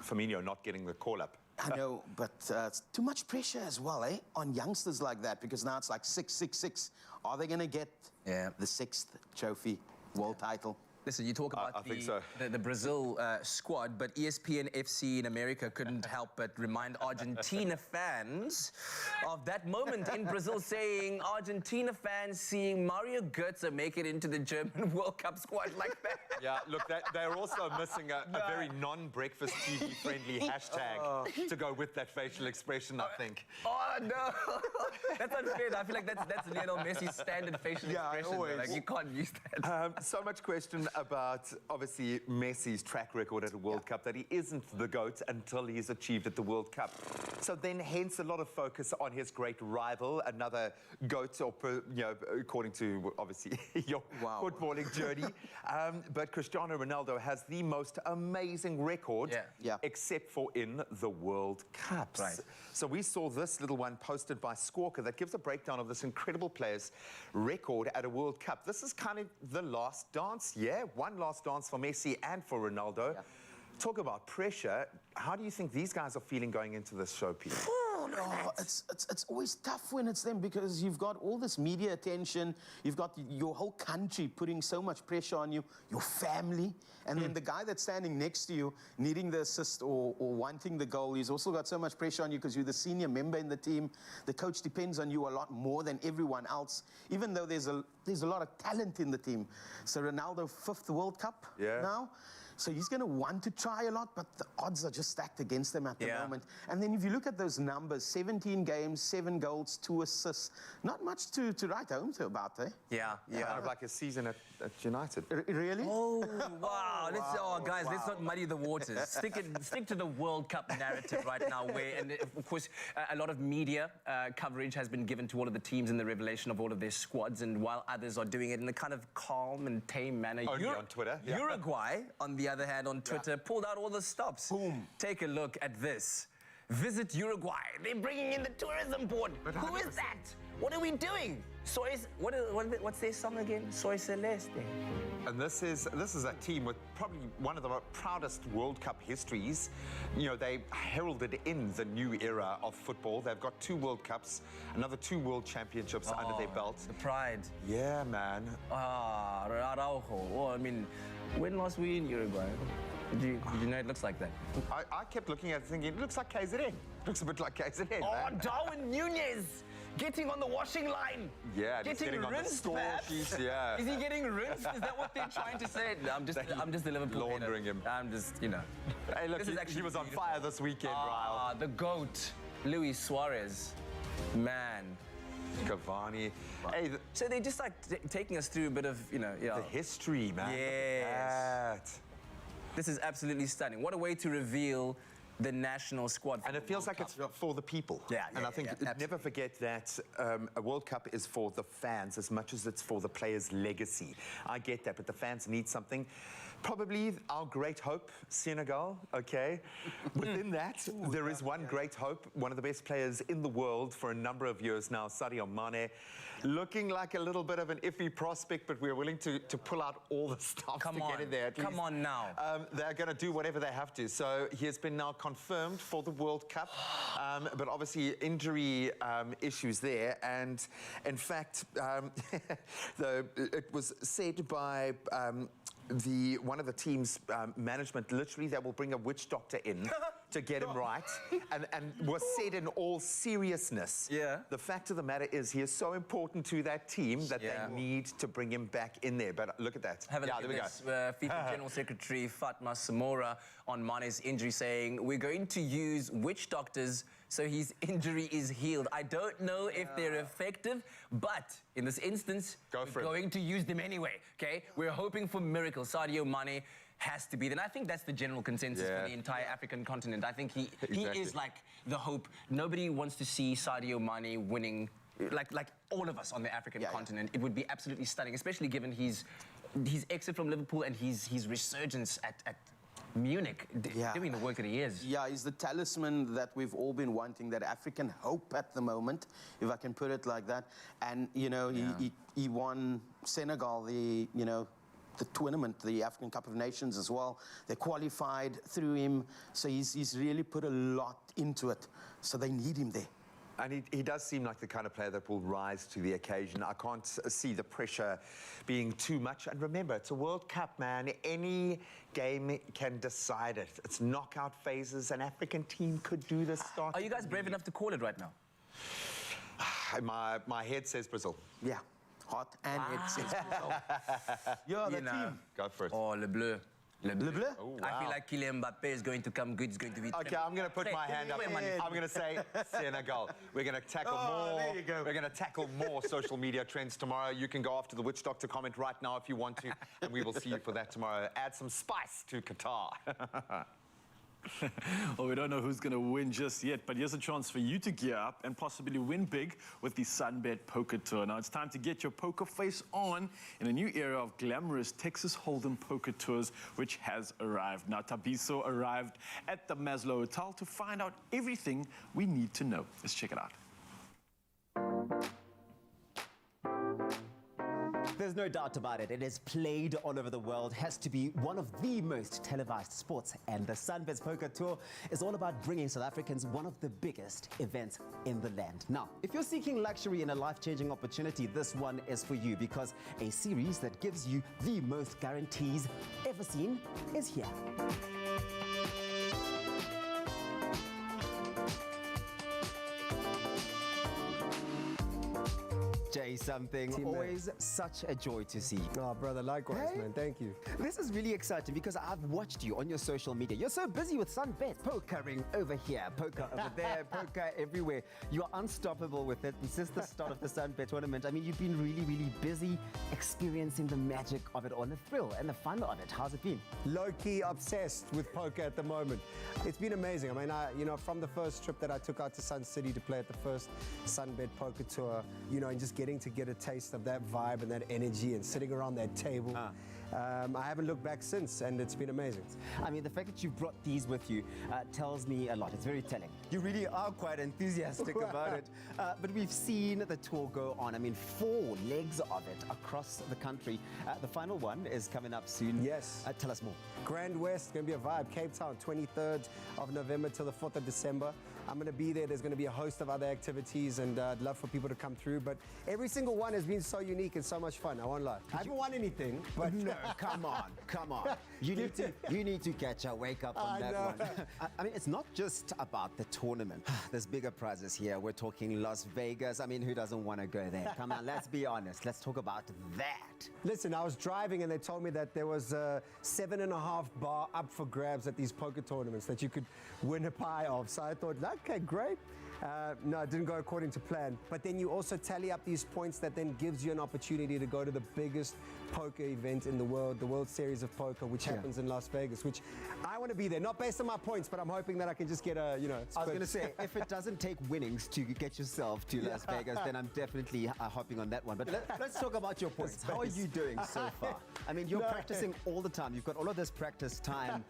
Firmino not getting the call-up. I know, but it's too much pressure as well, on youngsters like that, because now it's like 6. Are they going to get the 6th trophy, world title? Listen, you talk about the Brazil squad, but ESPN FC in America couldn't help but remind Argentina fans of that moment in Brazil, saying Argentina fans seeing Mario Götze make it into the German World Cup squad like that. Yeah, look, they're also missing a very non-breakfast TV-friendly hashtag to go with that facial expression, I think. Oh, no. That's unfair. I feel like that's Lionel Messi's standard facial expression. Always. Like, you can't use that. So much question about, obviously, Messi's track record at a World Cup, that he isn't the GOAT until he's achieved at the World Cup. So then, hence, a lot of focus on his great rival, another GOAT, or, you know, according to, obviously, your footballing journey. But Cristiano Ronaldo has the most amazing record, except for in the World Cups. Right. So we saw this little one posted by Squawker that gives a breakdown of this incredible player's record at a World Cup. This is kind of the last dance, one last dance for Messi and for Ronaldo. Talk about pressure. How do you think these guys are feeling going into this showpiece? It's always tough when it's them because you've got all this media attention, you've got your whole country putting so much pressure on you, your family, and then the guy that's standing next to you needing the assist or wanting the goal, he's also got so much pressure on you because you're the senior member in the team. The coach depends on you a lot more than everyone else, even though there's a lot of talent in the team. So Ronaldo, 5th World Cup now. So he's going to want to try a lot, but the odds are just stacked against him at the moment. And then if you look at those numbers, 17 games, 7 goals, 2 assists, not much to write home to about, eh? Kind of like a season at United. Really? Oh, wow. Guys, let's not muddy the waters. Stick to the World Cup narrative right now, where, and of course, a lot of media coverage has been given to all of the teams in the revelation of all of their squads, and while others are doing it in a kind of calm and tame manner. Only on Twitter. Uruguay, on the other hand, on Twitter, pulled out all the stops. Boom. Take a look at this. Visit Uruguay. They're bringing in the tourism board. Who is that? What are we doing? What's their song again? Soy Celeste. And this is a team with probably one of the proudest World Cup histories. You know, they heralded in the new era of football. They've got 2 World Cups, another 2 World Championships under their belt. The pride. Yeah, man. Araujo. Oh, I mean, when last we in Uruguay? Did you know it looks like that? I kept looking at it thinking, it looks like KZN. Looks a bit like KZN, man. Darwin Nunez! Getting on the washing line. Yeah, getting on the score sheets, yeah. Is he getting rinsed? Is that what they're trying to say? No, I'm just a Liverpool laundering him. I'm just, you know. Hey, look, he was on fire this weekend, Ryle. The GOAT, Luis Suarez. Man. Cavani. Hey, so they're just like taking us through a bit of, the history, man. Yes. This is absolutely stunning. What a way to reveal the national squad. And it feels like it's for the people. And I think never forget that a World Cup is for the fans as much as it's for the players' legacy. I get that, but the fans need something. Probably our great hope, Senegal, okay? Within that, there is one great hope, one of the best players in the world for a number of years now, Sadio Mane, looking like a little bit of an iffy prospect, but we're willing to pull out all the stuff to get in there. Come on now. They're going to do whatever they have to. So he has been now confirmed for the World Cup, but obviously injury issues there. And in fact, it was said by one of the team's management, literally they will bring a witch doctor in to get him right, and was said in all seriousness. The fact of the matter is he is so important to that team that they need to bring him back in there. But look at that. Have a look at this. FIFA General Secretary Fatma Samora on Mane's injury saying, we're going to use witch doctors so his injury is healed. I don't know if they're effective, but in this instance, we're going to use them anyway, okay? We're hoping for miracles. Sadio Mane has to be there. And I think that's the general consensus for the entire African continent. I think he is like the hope. Nobody wants to see Sadio Mane winning, like all of us on the African continent. It would be absolutely stunning, especially given his exit from Liverpool and his resurgence at Munich, doing the work that he is. Yeah, he's the talisman that we've all been wanting, that African hope at the moment, if I can put it like that. And, you know, he won Senegal the tournament, the African Cup of Nations as well. They qualified through him, so he's really put a lot into it. So they need him there. And he does seem like the kind of player that will rise to the occasion. I can't see the pressure being too much. And remember, it's a World Cup, man. Any game can decide it. It's knockout phases. An African team could do this. Are you guys brave enough to call it right now? My head says Brazil. Yeah. Hot and head says Brazil. You're the team. Go for it. Oh, Le Bleu. Le Bleu? Oh, wow. I feel like Kylian Mbappe is going to come good. It's going to be... Okay, I'm going to put my hand up. I'm going to say Senegal. We're going to tackle more. There you go. We're going to tackle more social media trends tomorrow. You can go after the Witch Doctor comment right now if you want to, and we will see you for that tomorrow. Add some spice to Qatar. Well, we don't know who's going to win just yet, but here's a chance for you to gear up and possibly win big with the Sunbet Poker Tour. Now, it's time to get your poker face on in a new era of glamorous Texas Hold'em poker tours, which has arrived. Now, Tabiso arrived at the Maslow Hotel to find out everything we need to know. Let's check it out. There's no doubt about it. It is played all over the world, has to be one of the most televised sports. And the Sunbet's Poker Tour is all about bringing South Africans one of the biggest events in the land. Now, if you're seeking luxury and a life-changing opportunity, this one is for you, because a series that gives you the most guarantees ever seen is here. Something always such a joy to see. Oh, brother, likewise, man. Thank you. This is really exciting because I've watched you on your social media. You're so busy with Sunbet, pokering over here, poker over there, poker everywhere. You're unstoppable with it. And since the start of the Sunbet tournament, I mean, you've been really, really busy experiencing the magic of it all, and the thrill and the fun of it. How's it been? Low-key obsessed with poker at the moment. It's been amazing. I mean, from the first trip that I took out to Sun City to play at the first Sunbet Poker Tour, and just getting to get a taste of that vibe and that energy and sitting around that table. I haven't looked back since, and it's been amazing. I mean, the fact that you've brought these with you tells me a lot. It's very telling. You really are quite enthusiastic about it. But we've seen the tour go on. I mean, 4 legs of it across the country. The final one is coming up soon. Yes. Tell us more. Grand West, going to be a vibe. Cape Town, 23rd of November till the 4th of December. I'm going to be there. There's going to be a host of other activities, and I'd love for people to come through. But every single one has been so unique and so much fun. I won't lie. I haven't won anything, but no, come on. You need to catch a wake up on that one. I mean, it's not just about the tournament. There's bigger prizes here. We're talking Las Vegas. I mean, who doesn't want to go there? Come on, let's be honest. Let's talk about that. Listen, I was driving and they told me that there was a 7.5 bar up for grabs at these poker tournaments that you could win a pie of. So I thought, okay, great. No, it didn't go according to plan. But then you also tally up these points that then gives you an opportunity to go to the biggest poker event in the World Series of Poker, which happens in Las Vegas, which I want to be there. Not based on my points, but I'm hoping that I can just get a, I was going to say, if it doesn't take winnings to get yourself to Las Vegas, then I'm definitely hopping on that one. But let's talk about your points. How are you doing so far? I mean, you're practicing all the time. You've got all of this practice time.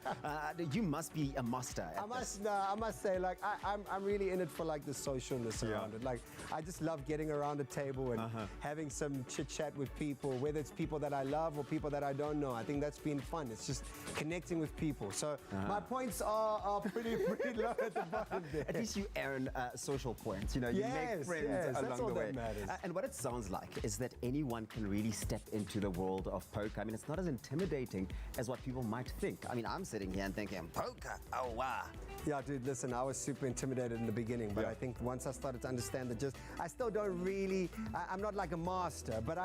You must be a master at this. I must say, like, I'm really in it for, like, the socialness around it. Like, I just love getting around a table and having some chit-chat with people, whether it's people that I love or people that I don't know. I think that's been fun. It's just connecting with people. So my points are pretty low at the bottom there. At least you earn social points. You make friends along the way. And what it sounds like is that anyone can really step into the world of poker. I mean, it's not as intimidating as what people might think. I mean, I'm sitting here and thinking, poker, oh wow. Yeah, dude, listen, I was super intimidated in the beginning, but I think once I started to understand that I still don't really, I'm not like a master, but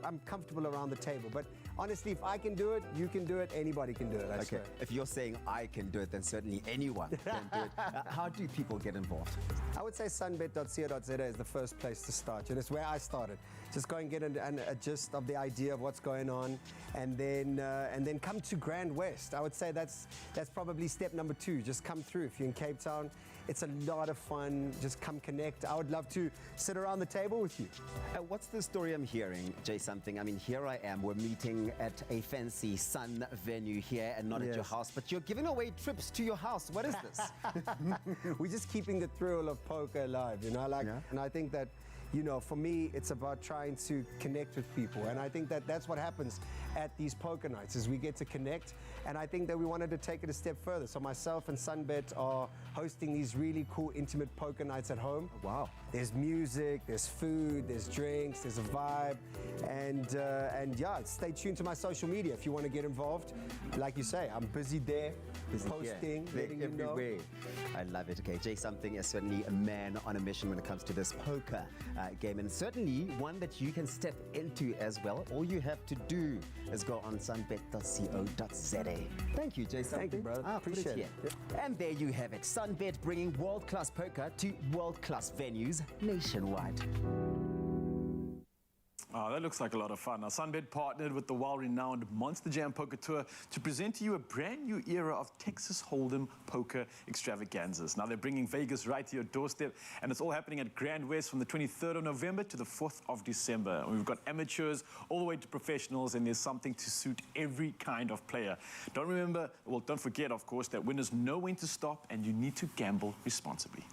I'm comfortable around the table. But honestly, if I can do it, you can do it, anybody can do it, I swear. If you're saying I can do it, then certainly anyone can do it. How do people get involved? I would say sunbet.co.za is the first place to start. It's where I started. Just go and get a gist of the idea of what's going on, and then come to Grand West. I would say that's probably step number 2. Just come through. If you're in Cape Town, it's a lot of fun. Just come connect. I would love to sit around the table with you. What's the story I'm hearing, Jay Something? I mean, here I am. We're meeting at a fancy Sun venue here and not at your house, but you're giving away trips to your house. What is this? We're just keeping the thrill of poker alive, and I think that, for me, it's about trying to connect with people. And I think that that's what happens at these poker nights, is we get to connect. And I think that we wanted to take it a step further. So myself and Sunbet are hosting these really cool, intimate poker nights at home. Wow. There's music, there's food, there's drinks, there's a vibe. And stay tuned to my social media if you want to get involved. Like you say, I'm busy there, posting, letting you know. Everywhere. I love it. Okay, Jay Something is certainly a man on a mission when it comes to this poker game, and certainly one that you can step into as well. All you have to do is go on sunbet.co.za. Thank you, Jay Something. Thank you, brother. I appreciate it. And there you have it. Sunbet bringing world-class poker to world-class venues nationwide. Oh, that looks like a lot of fun. Now, Sunbet partnered with the well-renowned Monster Jam Poker Tour to present to you a brand new era of Texas Hold'em poker extravaganzas. Now, they're bringing Vegas right to your doorstep, and it's all happening at Grand West from the 23rd of November to the 4th of December. And we've got amateurs all the way to professionals, and there's something to suit every kind of player. Don't forget, of course, that winners know when to stop, and you need to gamble responsibly.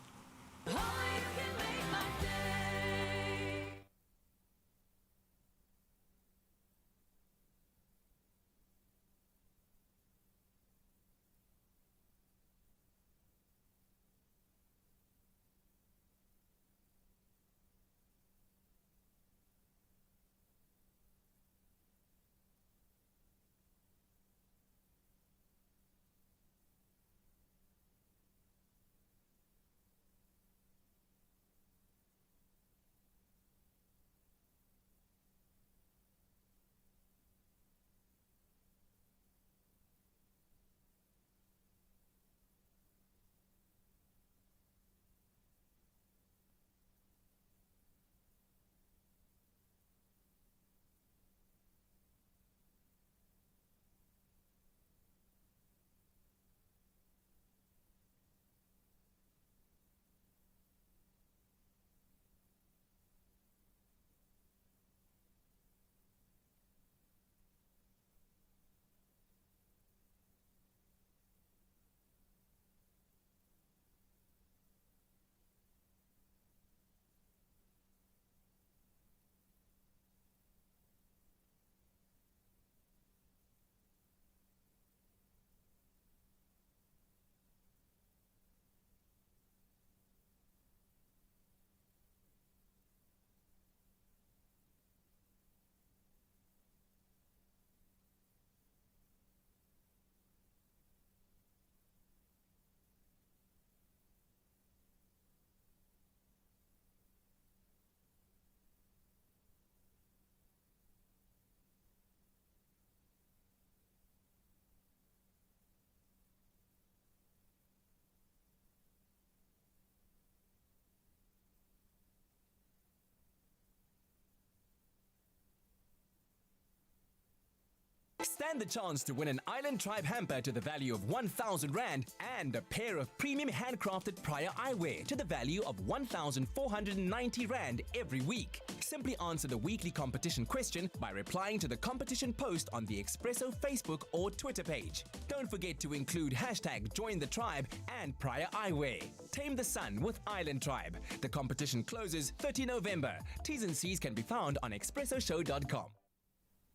Stand the chance to win an Island Tribe hamper to the value of 1,000 Rand and a pair of premium handcrafted prior eyewear to the value of 1,490 Rand every week. Simply answer the weekly competition question by replying to the competition post on the Expresso Facebook or Twitter page. Don't forget to include hashtag Join the Tribe and prior eyewear. Tame the sun with Island Tribe. The competition closes 30 November. T's and C's can be found on expressoshow.com.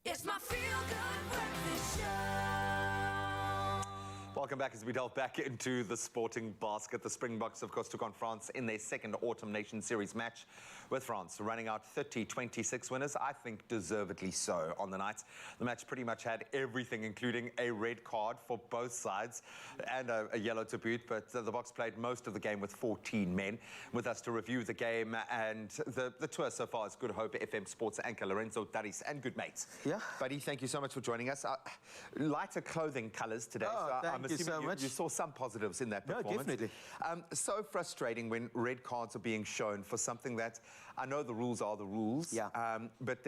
It's my feel-good breakfast show. Welcome back as we delve back into the sporting basket. The Springboks, of course, took on France in their second Autumn Nation Series match, with France running out 30-26 winners, I think deservedly so on the night. The match pretty much had everything, including a red card for both sides and a yellow to boot, but the Boks played most of the game with 14 men. With us to review the game and the tour so far is Good Hope FM Sports anchor Lorenzo Daris and good mates. Yeah. Buddy, thank you so much for joining us. Lighter clothing colours today. Oh, so I'm thank you so much. You saw some positives in that performance. No, definitely. So frustrating when red cards are being shown for something that I know the rules are the rules. Yeah. But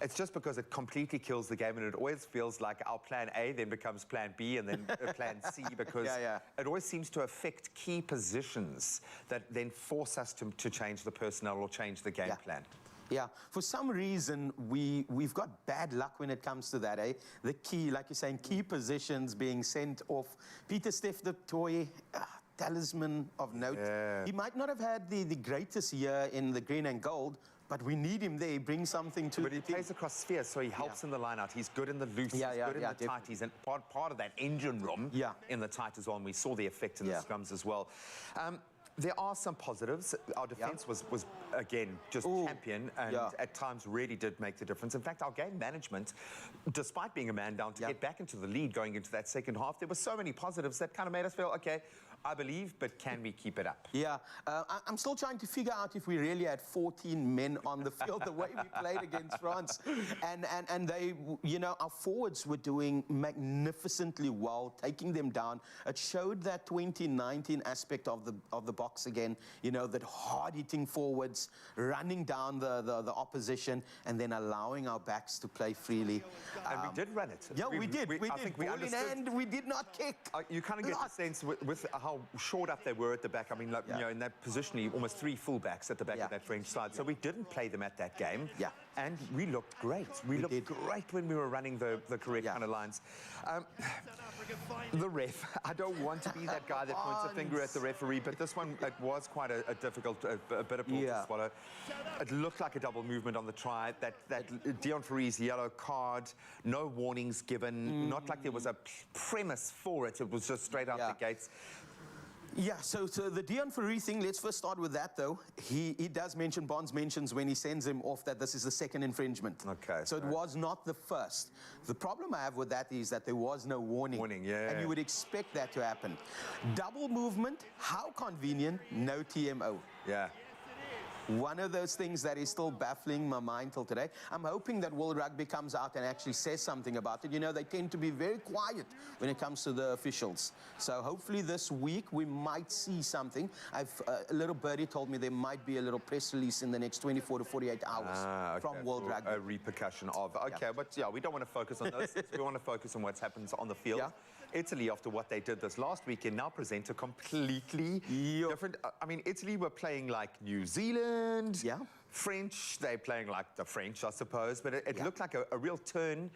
it's just because it completely kills the game, and it always feels like our plan A then becomes plan B and then plan C, because it always seems to affect key positions that then force us to change the personnel or change the game plan. Yeah, for some reason, we've got bad luck when it comes to that, eh? The key, like you're saying, key positions being sent off. Peter Steph, the toy talisman of note. Yeah. He might not have had the greatest year in the green and gold, but we need him there. He brings something to But he plays across spheres, so he helps in the line-out. He's good in the loose, he's good in the tight. He's in part of that engine room in the tight as well, and we saw the effect in the scrums as well. There are some positives. Our defence was again, just champion, and at times really did make the difference. In fact, our game management, despite being a man down, to get back into the lead going into that second half, there were so many positives that kind of made us feel, okay, I believe, but can we keep it up? Yeah, I'm still trying to figure out if we really had 14 men on the field the way we played against France. And they, you know, our forwards were doing magnificently well, taking them down. It showed that 2019 aspect of the box again, you know, that hard-hitting forwards, running down the opposition, and then allowing our backs to play freely. And we did run it. Yeah, we did. I think we Ball in hand, we did not kick. You kind of get the sense with how short up they were at the back. I mean, like, you know, in that position, almost 3 fullbacks at the back of that French side. So we didn't play them at that game. Yeah. And we looked great. We looked great when we were running the correct kind of lines. The ref, I don't want to be that guy that points a finger at the referee, but this one, it was quite a difficult, a bit of pill to swallow. It looked like a double movement on the try. That Dion Foury's yellow card, no warnings given, not like there was a premise for it. It was just straight out the gates. Yeah, so the Dion Foury thing, let's first start with that, though. He does mention, Bonds mentions when he sends him off that this is the second infringement. Okay. So it was not the first. The problem I have with that is that there was no warning. And you would expect that to happen. Double movement, how convenient, no TMO. Yeah. One of those things that is still baffling my mind till today. I'm hoping that World Rugby comes out and actually says something about it. You know, they tend to be very quiet when it comes to the officials. So hopefully this week we might see something. A little birdie told me there might be a little press release in the next 24 to 48 hours from World Rugby. A repercussion of, but yeah, we don't want to focus on those things. We want to focus on what happens on the field. Italy, after what they did this last weekend, now present a completely different... I mean, Italy were playing like New Zealand, French, they're playing like the French, I suppose, but it looked like a real turn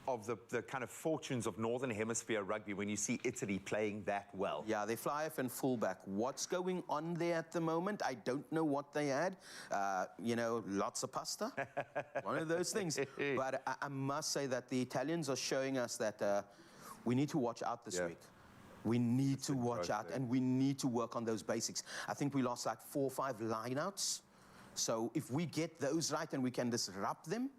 of the kind of fortunes of Northern Hemisphere rugby when you see Italy playing that well. Yeah, they fly off and fullback. What's going on there at the moment? I don't know what they had. You know, lots of pasta. One of those things. But I must say that the Italians are showing us that we need to watch out this week. We need to watch out, and we need to work on those basics. I think we lost like 4 or 5 lineouts. So if we get those right and we can disrupt them,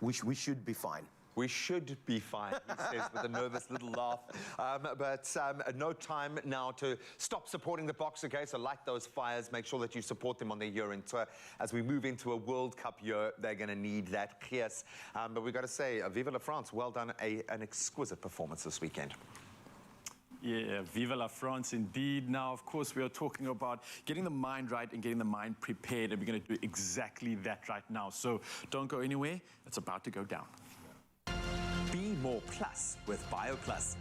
we should be fine. We should be fine, he says with a nervous little laugh. But no time now to stop supporting the Boks, okay? So light those fires, make sure that you support them on their year-end tour. As we move into a World Cup year, they're going to need that fierce. But we've got to say, Vive la France, well done, an exquisite performance this weekend. Yeah, Viva la France indeed. Now, of course, we are talking about getting the mind right and getting the mind prepared, and we're going to do exactly that right now. So don't go anywhere. It's about to go down. Be more plus with BioPlus.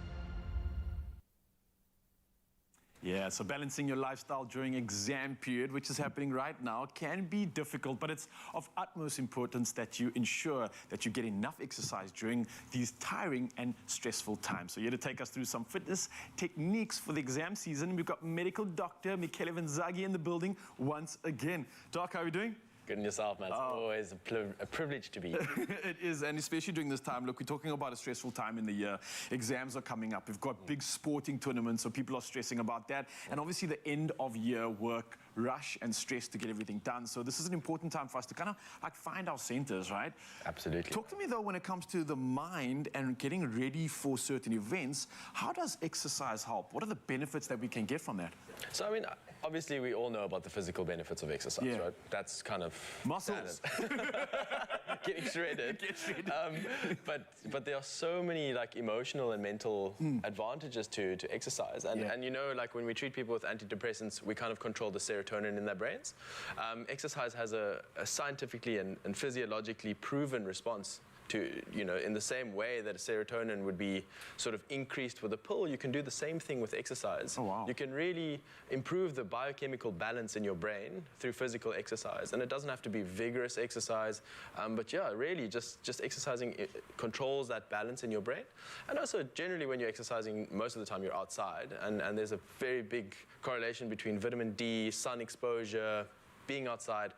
Yeah, so balancing your lifestyle during exam period, which is happening right now, can be difficult, but it's of utmost importance that you ensure that you get enough exercise during these tiring and stressful times. So here to take us through some fitness techniques for the exam season, we've got medical doctor Michele Vanzaghi in the building once again. Doc, how are we doing? Good in yourself, man. It's always a privilege to be here. It is, and especially during this time. Look, we're talking about a stressful time in the year. Exams are coming up. We've got big sporting tournaments, so people are stressing about that. And obviously the end of year work rush and stress to get everything done. So this is an important time for us to kind of like find our centers, right? Absolutely. Talk to me though when it comes to the mind and getting ready for certain events. How does exercise help? What are the benefits that we can get from that? So, I mean, obviously we all know about the physical benefits of exercise, right? That's kind of muscles. Getting shredded. Get shredded. But there are so many like emotional and mental advantages to exercise. And you know, like when we treat people with antidepressants, we kind of control the serotonin in their brains. Exercise has a scientifically and physiologically proven response to, you know, in the same way that serotonin would be sort of increased with a pill, you can do the same thing with exercise. Oh, wow. You can really improve the biochemical balance in your brain through physical exercise. And it doesn't have to be vigorous exercise, but yeah, really just exercising controls that balance in your brain. And also generally when you're exercising, most of the time you're outside, and there's a very big correlation between vitamin D, sun exposure, being outside,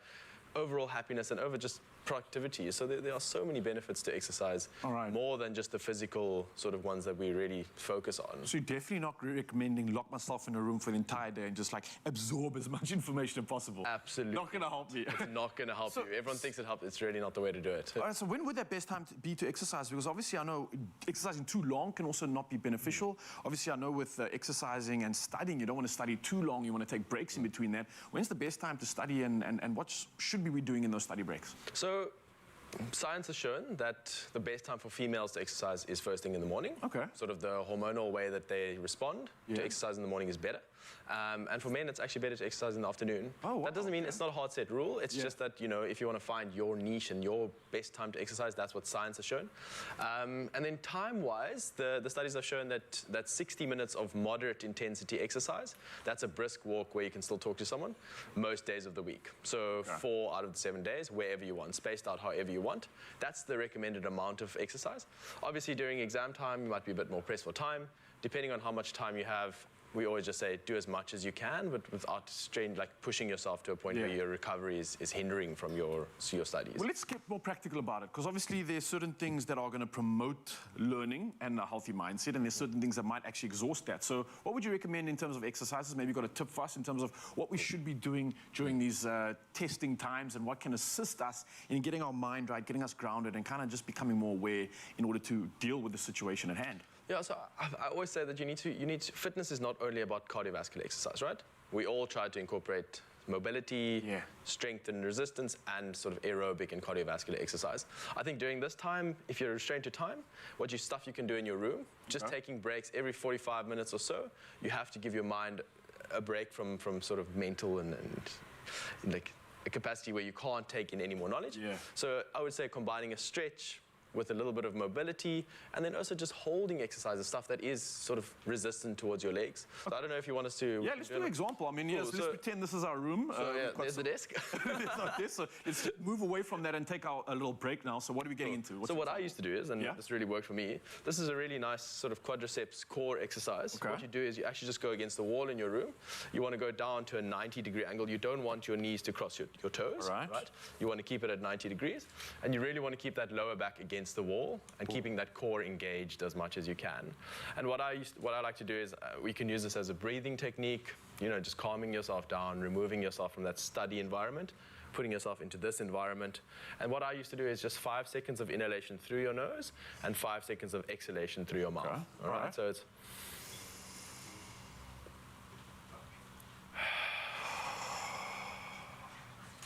overall happiness, and over just productivity. So there are so many benefits to exercise, more than just the physical sort of ones that we really focus on. So you're definitely not recommending lock myself in a room for the entire day and just like absorb as much information as possible. Absolutely. Not going to help me. It's not going to help you. Everyone thinks it helps. It's really not the way to do it. All right, so when would that best time be to exercise? Because obviously I know exercising too long can also not be beneficial. Obviously I know with exercising and studying, you don't want to study too long. You want to take breaks in between that. When's the best time to study and what should we be doing in those study breaks? So science has shown that the best time for females to exercise is first thing in the morning. Okay. Sort of the hormonal way that they respond to exercise in the morning is better. And for men, it's actually better to exercise in the afternoon. Oh, wow. That doesn't mean it's not a hard set rule. It's just that, you know, if you want to find your niche and your best time to exercise, that's what science has shown. And then time-wise, the studies have shown that 60 minutes of moderate intensity exercise, that's a brisk walk where you can still talk to someone, most days of the week. So 4 out of the 7 days, wherever you want, spaced out however you want. That's the recommended amount of exercise. Obviously, during exam time, you might be a bit more pressed for time. Depending on how much time you have, we always just say do as much as you can, but without strain, like pushing yourself to a point where your recovery is hindering from your studies. Well, let's get more practical about it, because obviously there's certain things that are going to promote learning and a healthy mindset, and there's certain things that might actually exhaust that. So what would you recommend in terms of exercises? Maybe you've got a tip for us in terms of what we should be doing during these testing times, and what can assist us in getting our mind right, getting us grounded, and kind of just becoming more aware in order to deal with the situation at hand. Yeah, so I always say that you need to, fitness is not only about cardiovascular exercise, right? We all try to incorporate mobility, strength and resistance, and sort of aerobic and cardiovascular exercise. I think during this time, if you're restrained to time, stuff you can do in your room, just taking breaks every 45 minutes or so, you have to give your mind a break from sort of mental and like a capacity where you can't take in any more knowledge. So I would say combining a stretch with a little bit of mobility, and then also just holding exercises, stuff that is sort of resistant towards your legs. So I don't know if you want us to... Yeah, let's do an example. I mean, cool. let's pretend this is our room. So yeah, there's the desk. There's our desk. So let's move away from that and take a little break now. So what are we getting into? So what I used to do is, and this really worked for me, this is a really nice sort of quadriceps core exercise. What you do is you actually just go against the wall in your room. You want to go down to a 90-degree angle. You don't want your knees to cross your toes, right? You want to keep it at 90 degrees, and you really want to keep that lower back against the wall and keeping that core engaged as much as you can. And what I like to do is we can use this as a breathing technique, you know, just calming yourself down, removing yourself from that study environment, putting yourself into this environment. And what I used to do is just 5 seconds of inhalation through your nose and 5 seconds of exhalation through your mouth. All right? So it's...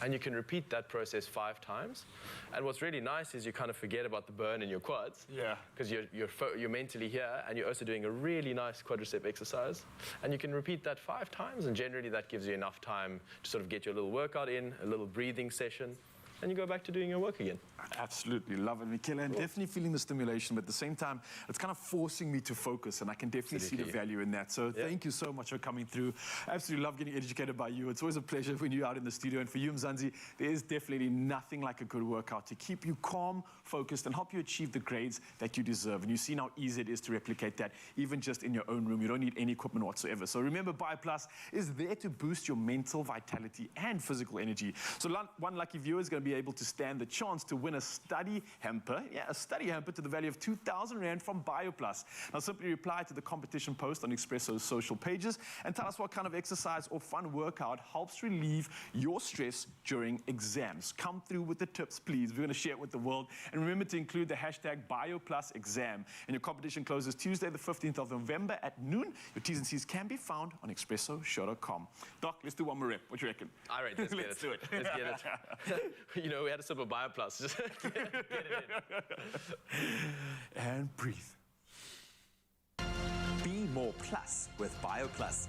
And you can repeat that process 5 times. And what's really nice is you kind of forget about the burn in your quads. Yeah. Because you're mentally here, and you're also doing a really nice quadricep exercise. And you can repeat that 5 times, and generally that gives you enough time to sort of get your little workout in, a little breathing session. and you go back to doing your work again. Absolutely love it, Michaela, and definitely feeling the stimulation, but at the same time, it's kind of forcing me to focus, and I can definitely see the value in that. So thank you so much for coming through. I absolutely love getting educated by you. It's always a pleasure when you're out in the studio, and for you, Mzansi, there is definitely nothing like a good workout to keep you calm, focused, and help you achieve the grades that you deserve. And you see how easy it is to replicate that, even just in your own room. You don't need any equipment whatsoever. So remember, BioPlus is there to boost your mental vitality and physical energy. So one lucky viewer is going to be able to stand the chance to win a study hamper. Yeah, a study hamper to the value of 2,000 Rand from BioPlus. Now simply reply to the competition post on Expresso's social pages and tell us what kind of exercise or fun workout helps relieve your stress during exams. Come through with the tips, please. We're going to share it with the world. And remember to include the hashtag BioPlusExam. And your competition closes Tuesday, the 15th of November at noon. Your T's and C's can be found on expressoshow.com. Doc, let's do one more rep. What do you reckon? All right, let's do it. Let's get it. You know, we had a sip of BioPlus. Just get it in. And breathe. Be more plus with BioPlus.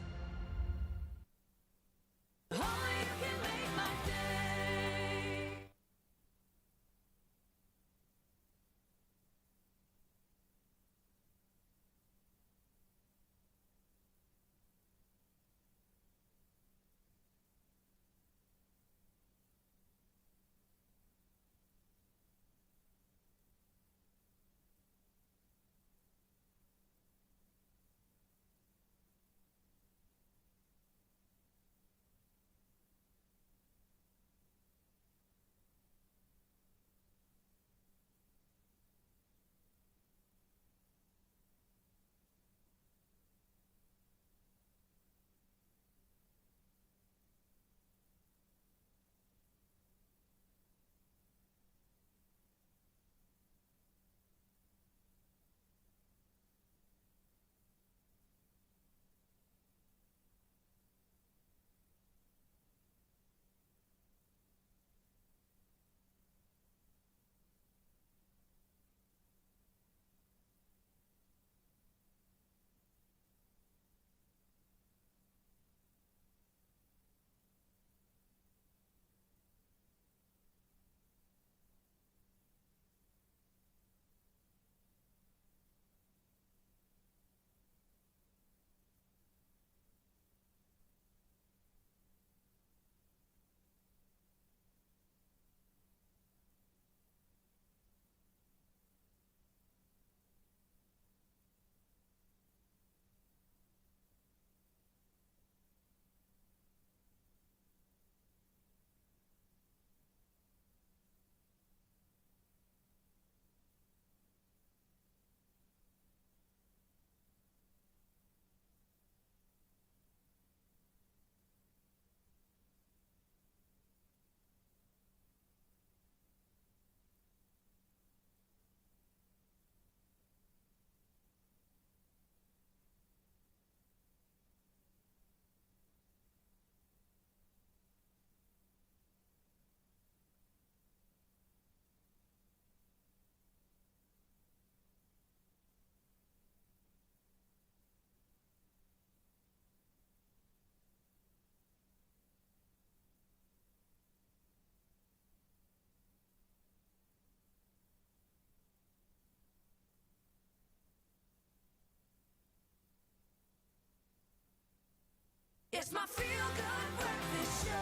It's my feel-good breakfast show.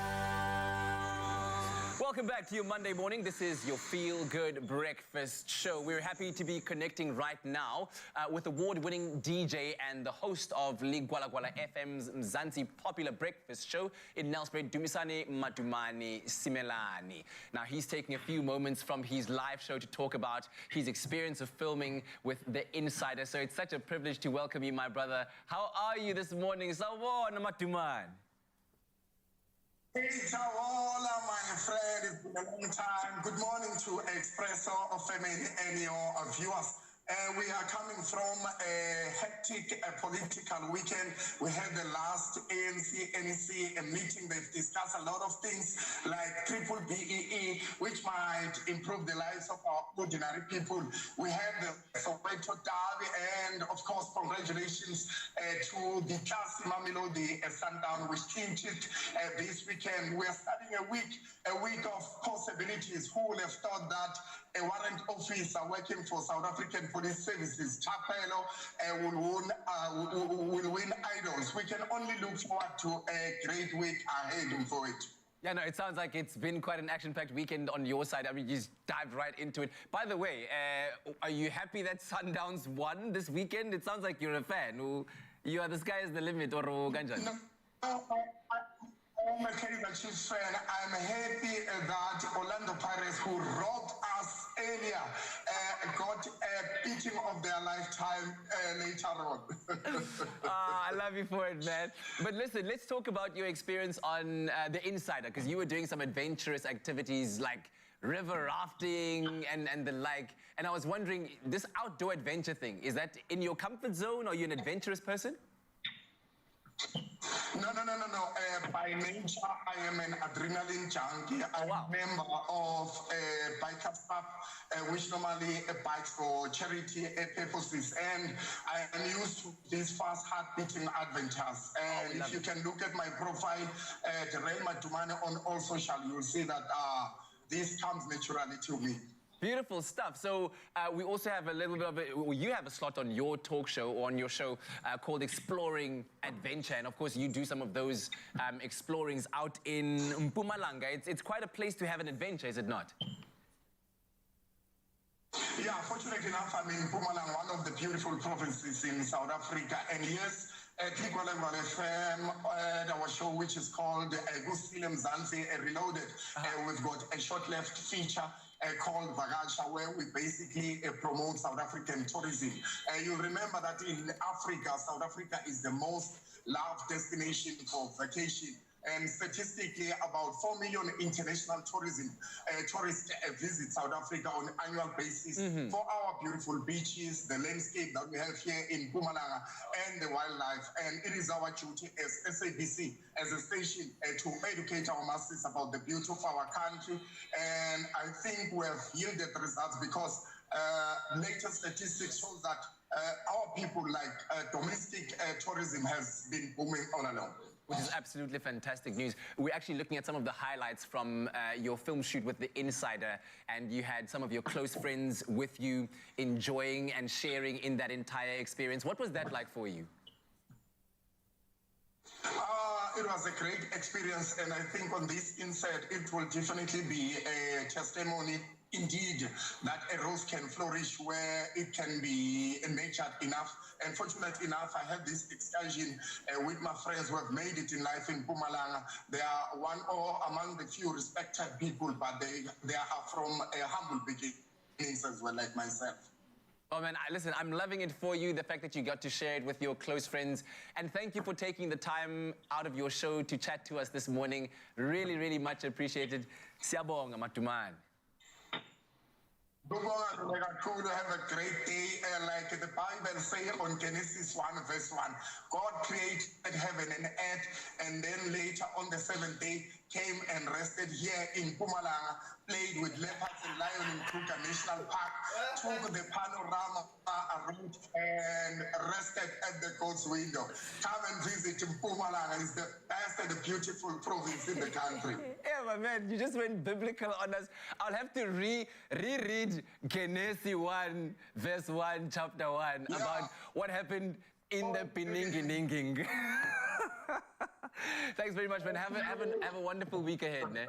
Welcome back to your Monday morning. This is your Feel Good Breakfast Show. We're happy to be connecting right now with award-winning DJ and the host of Ligwala Gwala FM's Mzansi Popular Breakfast Show in Nelspruit, Dumisani Matumani Simelani. Now, he's taking a few moments from his live show to talk about his experience of filming with The Insider. So it's such a privilege to welcome you, my brother. How are you this morning? Sawona Matuman. Hola, my friend. It's been a long time. Good morning to Expresso family and your viewers. We are coming from a hectic political weekend. We had the last ANC, NEC meeting. They've discussed a lot of things like triple BEE, which might improve the lives of our ordinary people. We had the Soweto Derby, and of course, congratulations to the Kasi Mamelodi Sundown, which clinched it this weekend. We are starting a week of possibilities. Who would have thought that a warrant officer working for South African Police Services, Tapelo, will win idols. We can only look forward to a great week ahead for it. Yeah, no, it sounds like it's been quite an action-packed weekend on your side. I mean, you just dived right into it. By the way, are you happy that Sundowns won this weekend? It sounds like you're a fan. You are the sky is the limit, or Ganjan? No, I'm a Kaizer Chiefs fan. I'm happy that Orlando Pirates, who robbed us earlier, got a beating of their lifetime later on. I love you for it, man. But listen, let's talk about your experience on the Insider, because you were doing some adventurous activities like river rafting and the like. And I was wondering, this outdoor adventure thing, is that in your comfort zone? Are you an adventurous person? No. By nature, I am an adrenaline junkie. I'm a member of Biker Club, which normally bikes for charity purposes. And I am used to these fast, heart-beating adventures. And if you can look at my profile, Rema Dumane on all social, you'll see that this comes naturally to me. Beautiful stuff. So we also have a little bit of you have a slot on your talk show or on your show called Exploring Adventure. And of course, you do some of those explorings out in Mpumalanga. It's quite a place to have an adventure, is it not? Yeah, fortunately enough, I'm in Mpumalanga, one of the beautiful provinces in South Africa. And yes, at Igwalangwal FM, our show, which is called Gusile Mzansi Reloaded, we've got a short-left feature called Vagacha, where we basically promote South African tourism. You'll remember that in Africa, South Africa is the most loved destination for vacation. And statistically, about 4 million international tourists visit South Africa on an annual basis for our beautiful beaches, the landscape that we have here in Mpumalanga, and the wildlife. And it is our duty as SABC, as a station, to educate our masses about the beauty of our country. And I think we have yielded results because latest statistics show that our people, like domestic tourism, has been booming all along. Which is absolutely fantastic news. We're actually looking at some of the highlights from your film shoot with The Insider, and you had some of your close friends with you enjoying and sharing in that entire experience. What was that like for you? It was a great experience, and I think on this insight, it will definitely be a testimony indeed that a rose can flourish where it can be nurtured enough. And fortunately enough, I had this excursion with my friends who have made it in life in Mpumalanga. They are one or among the few respected people, but they are from a humble beginnings as well, like myself. Oh man, listen, I'm loving it for you, the fact that you got to share it with your close friends. And thank you for taking the time out of your show to chat to us this morning. Really, really much appreciated. Siyabonga Matuman. Have a great day. Like the Bible says on Genesis 1 verse 1, God created heaven and earth, and then later on the seventh day came and rested here in Mpumalanga, played with leopards and lions in Kruger National Park, took the panorama around and rested at the God's window. Come and visit Mpumalanga. It's the best and the beautiful province in the country. Yeah, my man, you just went biblical on us. I'll have to reread Genesis 1, verse 1, chapter 1, about what happened in the Piningininging. Thanks very much, man. Have a wonderful week ahead, man.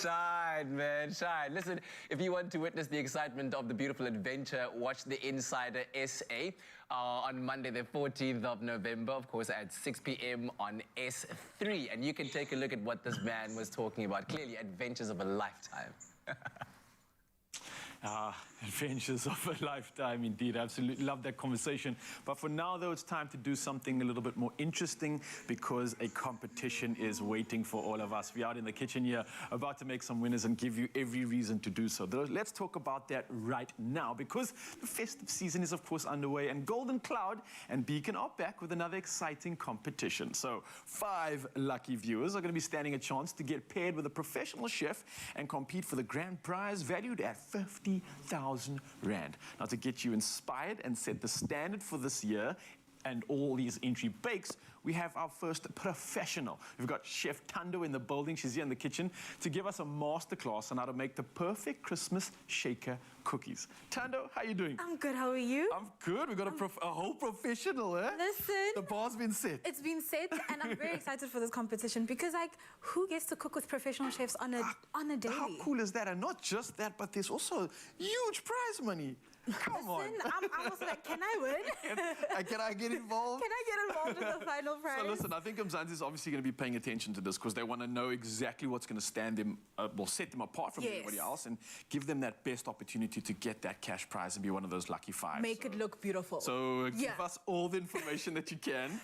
Shine, man, shine. Listen, if you want to witness the excitement of the beautiful adventure, watch The Insider SA on Monday, the 14th of November, of course, at 6 p.m. on S3. And you can take a look at what this man was talking about. Clearly, adventures of a lifetime. Adventures of a lifetime, indeed. Absolutely love that conversation. But for now, though, it's time to do something a little bit more interesting because a competition is waiting for all of us. We're out in the kitchen here, about to make some winners and give you every reason to do so. Let's talk about that right now because the festive season is, of course, underway and Golden Cloud and Beacon are back with another exciting competition. So 5 lucky viewers are going to be standing a chance to get paired with a professional chef and compete for the grand prize valued at 50,000 Rand. Now, to get you inspired and set the standard for this year and all these entry bakes, we have our first professional. We've got Chef Thando in the building. She's here in the kitchen to give us a masterclass on how to make the perfect Christmas shaker cookies. Thando, how are you doing? I'm good. How are you? I'm good. We've got a whole professional, eh? Listen. The bar's been set. It's been set, and I'm very excited for this competition because, like, who gets to cook with professional chefs on a daily? How cool is that? And not just that, but there's also huge prize money. Come on. I'm also like, can I win? Can I get involved? Can I get involved in the final prize? So listen, I think Mzansi is obviously going to be paying attention to this because they want to know exactly what's going to stand them, set them apart from everybody else and give them that best opportunity to get that cash prize and be one of those lucky 5. Make it look beautiful. So give us all the information that you can.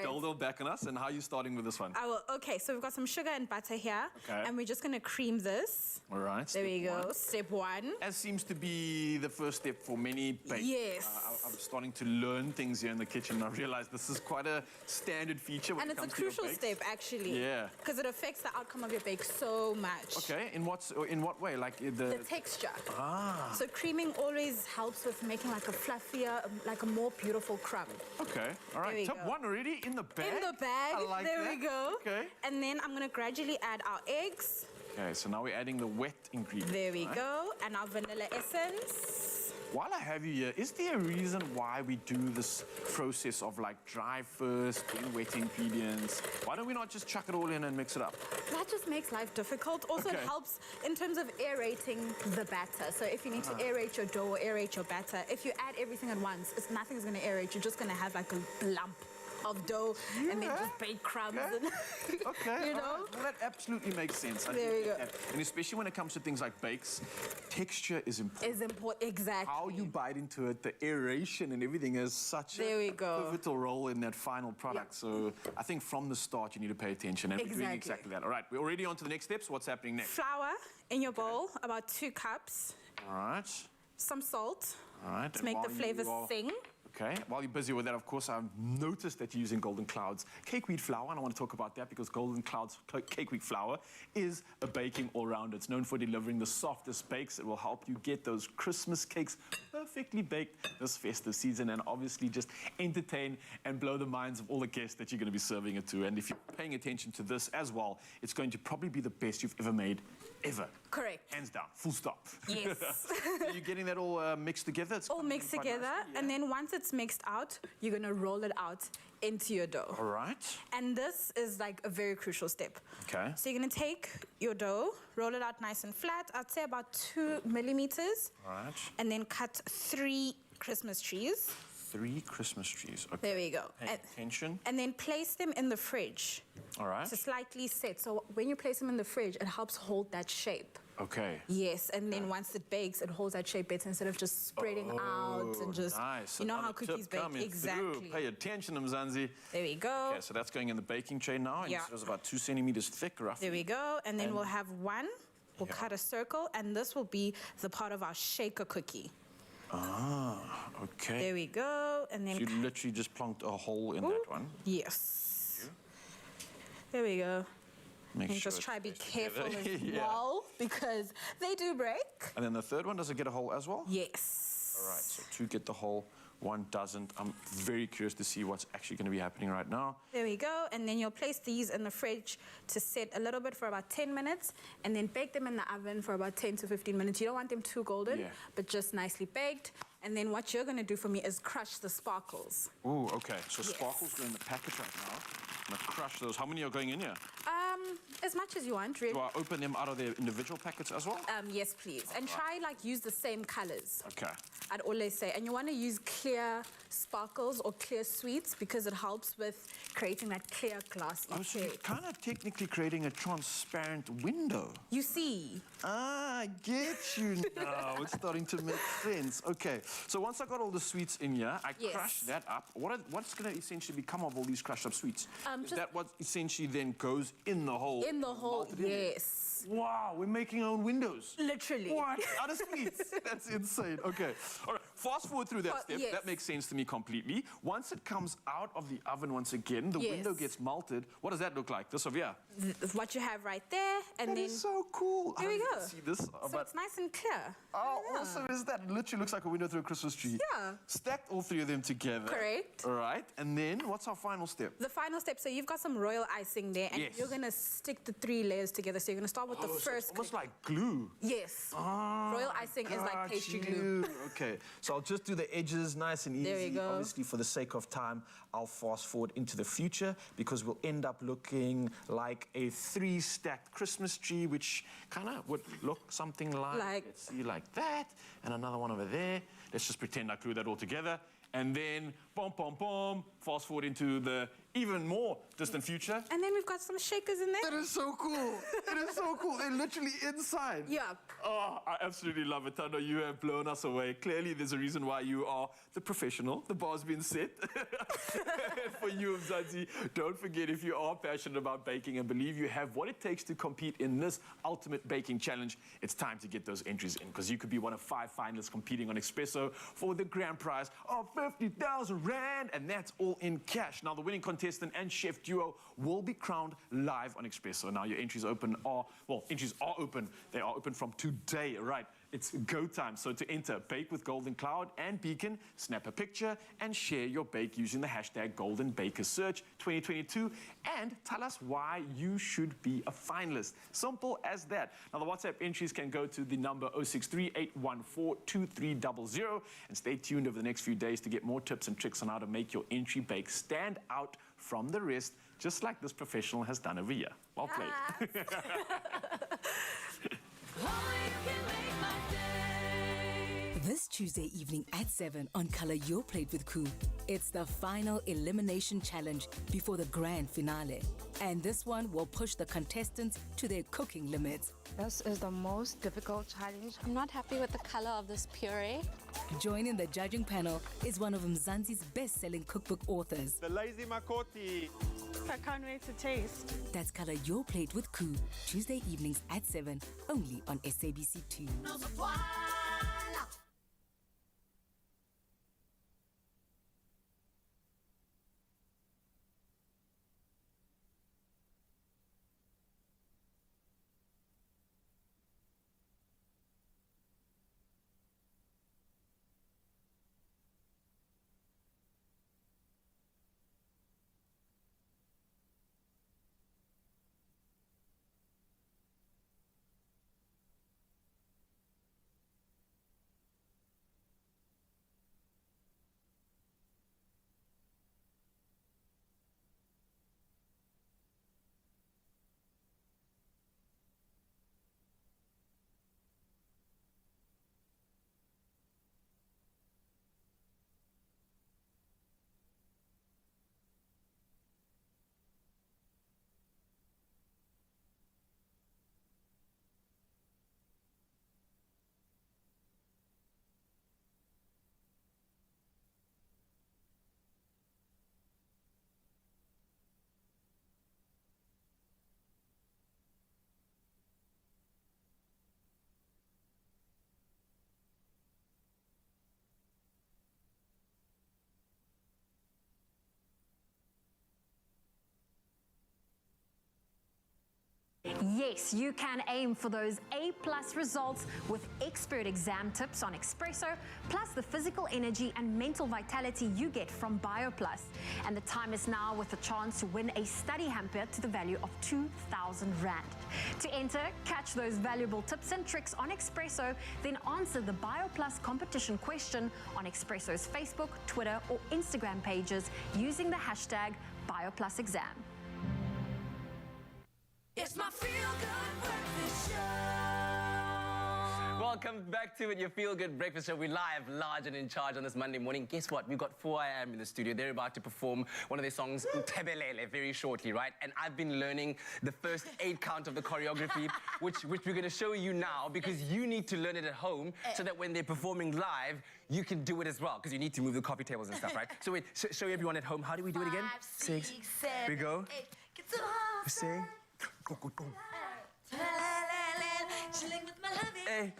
Don't back on us. And how are you starting with this one? I will. Okay, so we've got some sugar and butter here. Okay. And we're just going to cream this. All right. There we go. Step 1. As seems to be the first step for many bakers. Yes. I'm starting to learn things here in the kitchen. I realize this is quite a standard feature when it comes to your bakes. And it's a crucial step, actually. Yeah. Because it affects the outcome of your bake so much. Okay. In what way? Like the texture. Ah. So creaming always helps with making like a fluffier, like a more beautiful crumb. Okay. All right. Top 1 already in the bag. In the bag. I like there that. we go. Okay. And then I'm going to gradually add our eggs. Okay, so now we're adding the wet ingredients. There we go. And our vanilla essence. While I have you here, is there a reason why we do this process of like dry first, then wet ingredients? Why don't we not just chuck it all in and mix it up? That just makes life difficult. Also, it helps in terms of aerating the batter. So if you need to aerate your dough or aerate your batter, if you add everything at once, nothing's going to aerate. You're just going to have like a lump of dough and then just bake crumbs. And Okay. you know? Well, that absolutely makes sense. There we go. And especially when it comes to things like bakes, texture is important. Is important, exactly. How you bite into it, the aeration and everything is such a pivotal role in that final product. So I think from the start you need to pay attention and we're doing exactly that. All right, we're already on to the next steps. What's happening next? Flour in your bowl, about 2 cups. All right. Some salt. All right. To make the flavors sing. Okay, while you're busy with that, of course, I've noticed that you're using Golden Cloud's cake wheat flour, and I want to talk about that because Golden Cloud's cake wheat flour is a baking all-rounder. It's known for delivering the softest bakes. It will help you get those Christmas cakes perfectly baked this festive season and obviously just entertain and blow the minds of all the guests that you're going to be serving it to. And if you're paying attention to this as well, it's going to probably be the best you've ever made, ever. Correct. Hands down, full stop. Yes. So you're getting that all mixed together? It's all mixed together, and then once it's mixed out, you're going to roll it out into your dough. All right. And this is like a very crucial step. Okay. So you're going to take your dough, roll it out nice and flat, I'd say about 2 millimeters. All right. And then cut 3 Christmas trees. 3 Christmas trees. Okay. There we go. Attention. And then place them in the fridge. All right. To slightly set. So when you place them in the fridge, it helps hold that shape. Okay. Yes, and then once it bakes, it holds that shape better instead of just spreading out and just, nice. you know how cookies bake? Exactly. Through. Pay attention, Mzansi. There we go. Okay, so that's going in the baking tray now. And Yeah. it was about 2 centimeters thick, roughly. There we go. And then we'll have one. We'll cut a circle, and this will be the part of our shaker cookie. Ah, okay. There we go. And then So you literally just plonked a hole in that one. Yes. There we go. Make and sure just try to be it's careful together. as Yeah. well because they do break. And then the third one, does it get a hole as well? Yes. All right, so 2 get the hole, 1 doesn't. I'm very curious to see what's actually going to be happening right now. There we go. And then you'll place these in the fridge to set a little bit for about 10 minutes and then bake them in the oven for about 10 to 15 minutes. You don't want them too golden, but just nicely baked. And then what you're going to do for me is crush the sparkles. Ooh, okay. So sparkles go in the packet right now. I'm going to crush those. How many are going in here? As much as you want, really. Do I open them out of their individual packets as well? Yes, please. And try like use the same colors. Okay. I'd always say. And you want to use clear sparkles or clear sweets because it helps with creating that clear glass Oh, so you're kind of technically creating a transparent window. You see. Ah, I get you now. It's starting to make sense. Okay, so once I got all the sweets in here, I crush that up. What's going to essentially become of all these crushed up sweets? Is that what essentially then goes in the hole? In the hole, yes. Wow, we're making our own windows. Literally. What? Out of sweets? That's insane. Okay. All right, fast forward through that step. Yes. That makes sense to me completely. Once it comes out of the oven once again, the window gets melted. What does that look like? This over here? What you have right there, and that then... is so cool. There we go. See this? So it's nice and clear. Oh, awesome is that? It literally looks like a window through a Christmas tree. Yeah. Stacked all three of them together. Correct. All right, and then what's our final step? The final step, so you've got some royal icing there, and you're going to stick the 3 layers together. So you're going to start with the first... Almost like glue. Yes. Ah, royal icing is like pastry glue. Okay, so I'll just do the edges nice and easy. There you go. Obviously, for the sake of time, I'll fast forward into the future because we'll end up looking like a 3-stacked Christmas tree, which kind of would look something like, let's see, like that, and another one over there. Let's just pretend I glued that all together. And then, boom, boom, boom, fast forward into the even more distant future. And then we've got some shakers in there. That is so cool. It is so cool. They're literally inside. Yeah. Oh, I absolutely love it, Tando. You have blown us away. Clearly, there's a reason why you are the professional. The bar's been set. And for you, Mzansi, don't forget, if you are passionate about baking and believe you have what it takes to compete in this ultimate baking challenge, it's time to get those entries in because you could be one of 5 finalists competing on Expresso for the grand prize of 50,000 Rand, and that's all in cash. Now, the winning contestant and chef duo will be crowned live on Expresso. Now, your entries entries are open. They are open from today, right? It's go time. So to enter, Bake with Golden Cloud and Beacon, snap a picture and share your bake using the hashtag Golden Baker Search 2022 and tell us why you should be a finalist. Simple as that. Now, the WhatsApp entries can go to the number 063-814-2300 and stay tuned over the next few days to get more tips and tricks on how to make your entry bake stand out from the rest, just like this professional has done over here. Well played. This Tuesday evening at 7 on Color Your Plate with Koo. It's the final elimination challenge before the grand finale. And this one will push the contestants to their cooking limits. This is the most difficult challenge. I'm not happy with the color of this puree. Joining the judging panel is one of Mzansi's best-selling cookbook authors. The Lazy Makoti. I can't wait to taste. That's Color Your Plate with Koo. Tuesday evenings at 7, only on SABC2. Yes, you can aim for those A+ results with expert exam tips on Expresso, plus the physical energy and mental vitality you get from BioPlus. And the time is now with a chance to win a study hamper to the value of 2,000 Rand. To enter, catch those valuable tips and tricks on Expresso, then answer the BioPlus competition question on Expresso's Facebook, Twitter, or Instagram pages using the hashtag BioPlusExam. It's my feel-good breakfast show. Welcome back to it, your feel-good breakfast show. We're live, large and in charge on this Monday morning. Guess what? We've got 4am in the studio. They're about to perform one of their songs, Tebelele, very shortly, right? And I've been learning the first 8 count of the choreography, which we're going to show you now, because you need to learn it at home so that when they're performing live, you can do it as well, because you need to move the coffee tables and stuff, right? So wait, show everyone at home. How do we do it again? 6, 7, we go. 8, say. Go, go, go. Chilling with my lovey. Hey.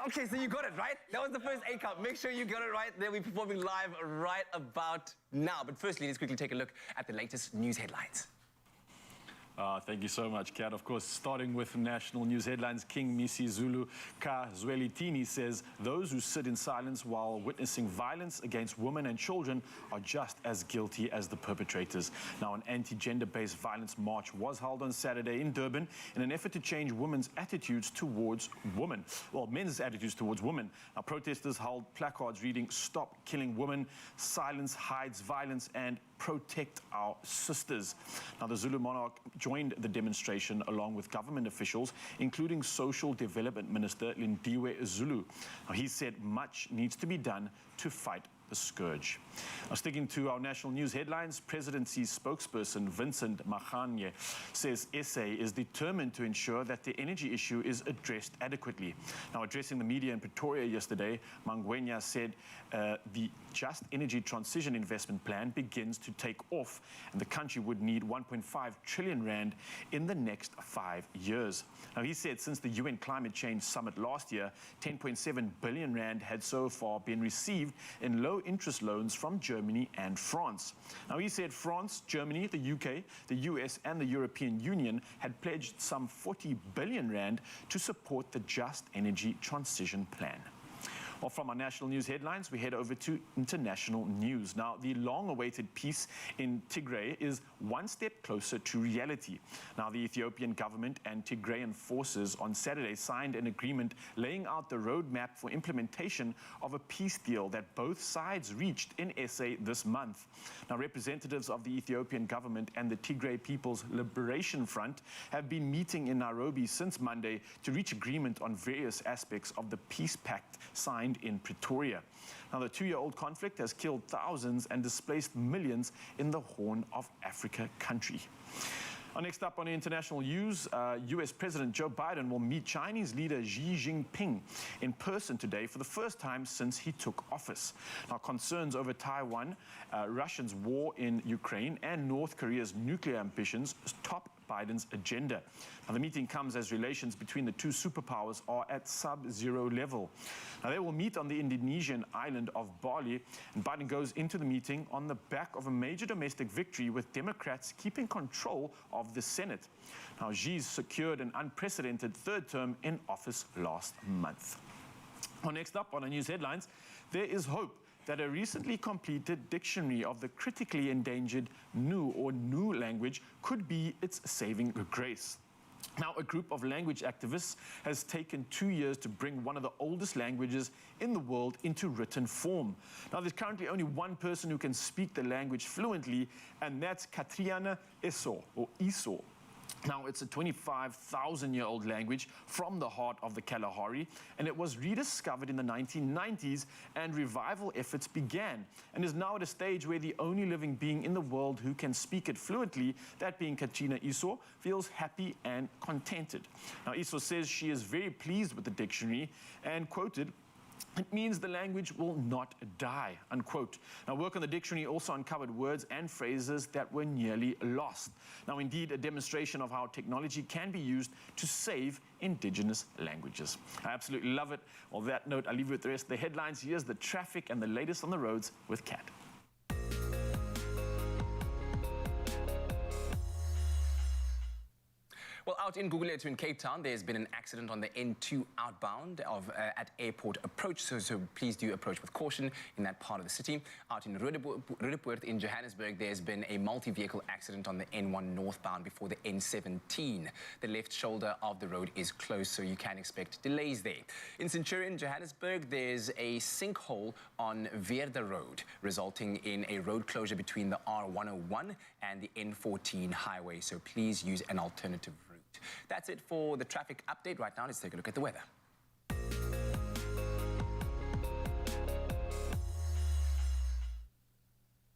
Okay, so you got it, right? That was the first 8 count. Make sure you got it right. They'll be performing live right about now. But firstly, let's quickly take a look at the latest news headlines. Thank you so much, Kat. Of course, starting with national news headlines, King Misizulu Kazwelithini says those who sit in silence while witnessing violence against women and children are just as guilty as the perpetrators. Now, an anti-gender-based violence march was held on Saturday in Durban in an effort to change women's attitudes towards women. Well, men's attitudes towards women. Now, protesters held placards reading, "Stop killing women, silence hides violence," and "Protect our sisters." Now, the Zulu monarch joined the demonstration along with government officials, including Social Development Minister Lindiwe Zulu. Now, he said much needs to be done to fight the scourge. Now, sticking to our national news headlines, Presidency's spokesperson Vincent Maganye says SA is determined to ensure that the energy issue is addressed adequately. Now, addressing the media in Pretoria yesterday, Mangwenya said the Just Energy Transition Investment Plan begins to take off, and the country would need 1.5 trillion rand in the next 5 years. Now, he said since the UN Climate Change Summit last year, 10.7 billion rand had so far been received in low-interest loans from Germany and France. Now, he said France, Germany, the UK, the US, and the European Union had pledged some 40 billion rand to support the Just Energy Transition Plan. Well, from our national news headlines, we head over to international news. Now, the long-awaited peace in Tigray is one step closer to reality. Now, the Ethiopian government and Tigrayan forces on Saturday signed an agreement laying out the roadmap for implementation of a peace deal that both sides reached in SA this month. Now, representatives of the Ethiopian government and the Tigray People's Liberation Front have been meeting in Nairobi since Monday to reach agreement on various aspects of the peace pact signed in Pretoria. Now, the 2-year-old conflict has killed thousands and displaced millions in the Horn of Africa country. Next up on the international news, US President Joe Biden will meet Chinese leader Xi Jinping in person today for the first time since he took office. Now, concerns over Taiwan, Russia's war in Ukraine, and North Korea's nuclear ambitions top Biden's agenda. Now, the meeting comes as relations between the two superpowers are at sub-zero level. Now, they will meet on the Indonesian island of Bali, and Biden goes into the meeting on the back of a major domestic victory, with Democrats keeping control of the Senate. Now, Xi's secured an unprecedented 3rd term in office last month. Well, next up on our news headlines, there is hope that a recently completed dictionary of the critically endangered Nu language could be its saving grace. Now, a group of language activists has taken 2 years to bring one of the oldest languages in the world into written form. Now, there's currently only one person who can speak the language fluently, and that's Katriana Eso. Now, it's a 25,000-year-old language from the heart of the Kalahari, and it was rediscovered in the 1990s, and revival efforts began, and is now at a stage where the only living being in the world who can speak it fluently, that being Katrina Iso, feels happy and contented. Now, Iso says she is very pleased with the dictionary, and quoted, "It means the language will not die," unquote. Now, work on the dictionary also uncovered words and phrases that were nearly lost. Now, indeed, a demonstration of how technology can be used to save indigenous languages. I absolutely love it. On that note, I'll leave you with the rest of the headlines. Here's the traffic and the latest on the roads with Kat. Well, out in Gugulethu in Cape Town, there's been an accident on the N2 outbound at airport approach, so please do approach with caution in that part of the city. Out in Rudderpoort in Johannesburg, there's been a multi-vehicle accident on the N1 northbound before the N17. The left shoulder of the road is closed, so you can expect delays there. In Centurion, Johannesburg, there's a sinkhole on Veerder Road, resulting in a road closure between the R101 and the N14 highway, so please use an alternative route. That's it for the traffic update. Right now, let's take a look at the weather.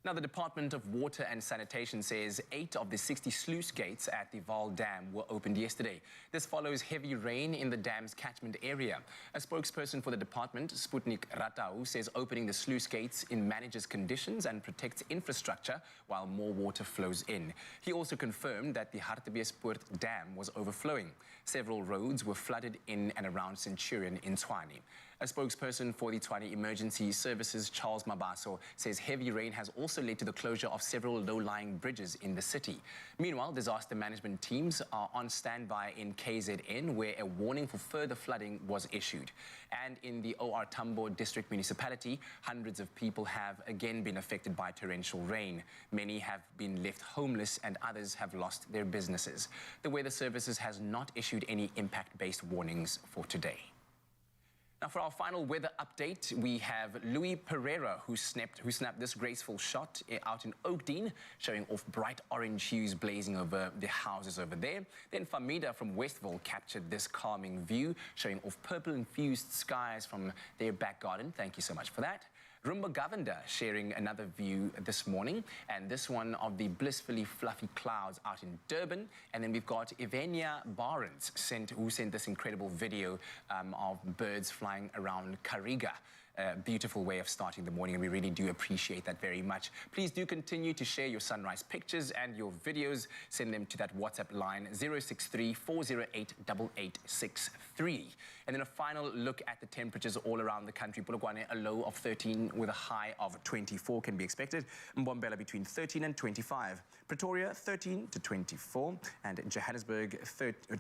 Now, the Department of Water and Sanitation says 8 of the 60 sluice gates at the Vaal Dam were opened yesterday. This follows heavy rain in the dam's catchment area. A spokesperson for the department, Sputnik Ratau, says opening the sluice gates manages conditions and protects infrastructure while more water flows in. He also confirmed that the Hartbeespoort Dam was overflowing. Several roads were flooded in and around Centurion in Tshwane. A spokesperson for the Tshwane Emergency Services, Charles Mabaso, says heavy rain has also led to the closure of several low-lying bridges in the city. Meanwhile, disaster management teams are on standby in KZN, where a warning for further flooding was issued. And in the OR Tambo District Municipality, hundreds of people have again been affected by torrential rain. Many have been left homeless and others have lost their businesses. The Weather Services has not issued any impact-based warnings for today. Now, for our final weather update, we have Louis Pereira, who snapped this graceful shot out in Oakdene, showing off bright orange hues blazing over the houses over there. Then Famida from Westville captured this calming view, showing off purple-infused skies from their back garden. Thank you so much for that. Rumba Govender sharing another view this morning, and this one of the blissfully fluffy clouds out in Durban. And then we've got Ivania Barnes, who sent this incredible video of birds flying around Kariga. A beautiful way of starting the morning, and we really do appreciate that very much. Please do continue to share your sunrise pictures and your videos. Send them to that WhatsApp line 063-408-8863. And then a final look at the temperatures all around the country. Polokwane, a low of 13 with a high of 24 can be expected. Mbombela between 13 and 25. Pretoria 13 to 24, and Johannesburg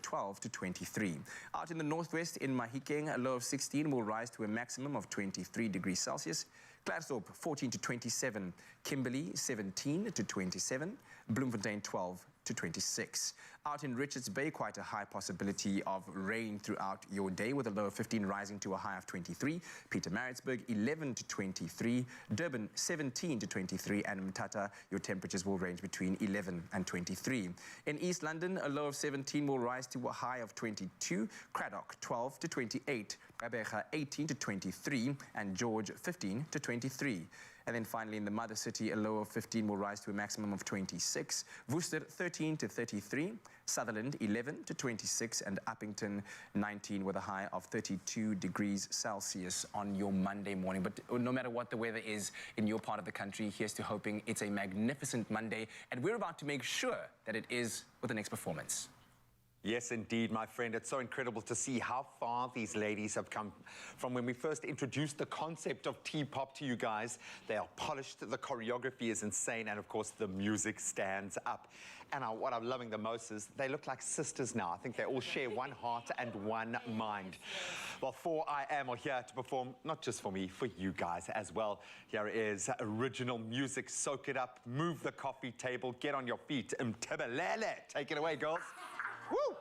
12 to 23. Out in the northwest in Mahikeng, a low of 16 will rise to a maximum of 23 degrees Celsius. Klerksdorp 14 to 27, Kimberley 17 to 27, Bloemfontein 12 to 26. Out in Richards Bay, quite a high possibility of rain throughout your day, with a low of 15 rising to a high of 23. Pietermaritzburg 11 to 23, Durban 17 to 23, and Mthatha, your temperatures will range between 11 and 23. In East London, a low of 17 will rise to a high of 22, Craddock 12 to 28, Gqeberha 18 to 23, and George 15 to 23. And then finally in the mother city, a low of 15 will rise to a maximum of 26. Worcester 13 to 33, Sutherland 11 to 26, and Uppington 19 with a high of 32 degrees Celsius on your Monday morning. But no matter what the weather is in your part of the country, here's to hoping it's a magnificent Monday, and we're about to make sure that it is with the next performance. Yes, indeed, my friend. It's so incredible to see how far these ladies have come from when we first introduced the concept of T-pop to you guys. They are polished, the choreography is insane, and of course, the music stands up. And what I'm loving the most is they look like sisters now. I think they all share one heart and one mind. Well, 4IAM are here to perform, not just for me, for you guys as well. Here is original music. Soak it up, move the coffee table, get on your feet. Mtebelele. Take it away, girls. Woo!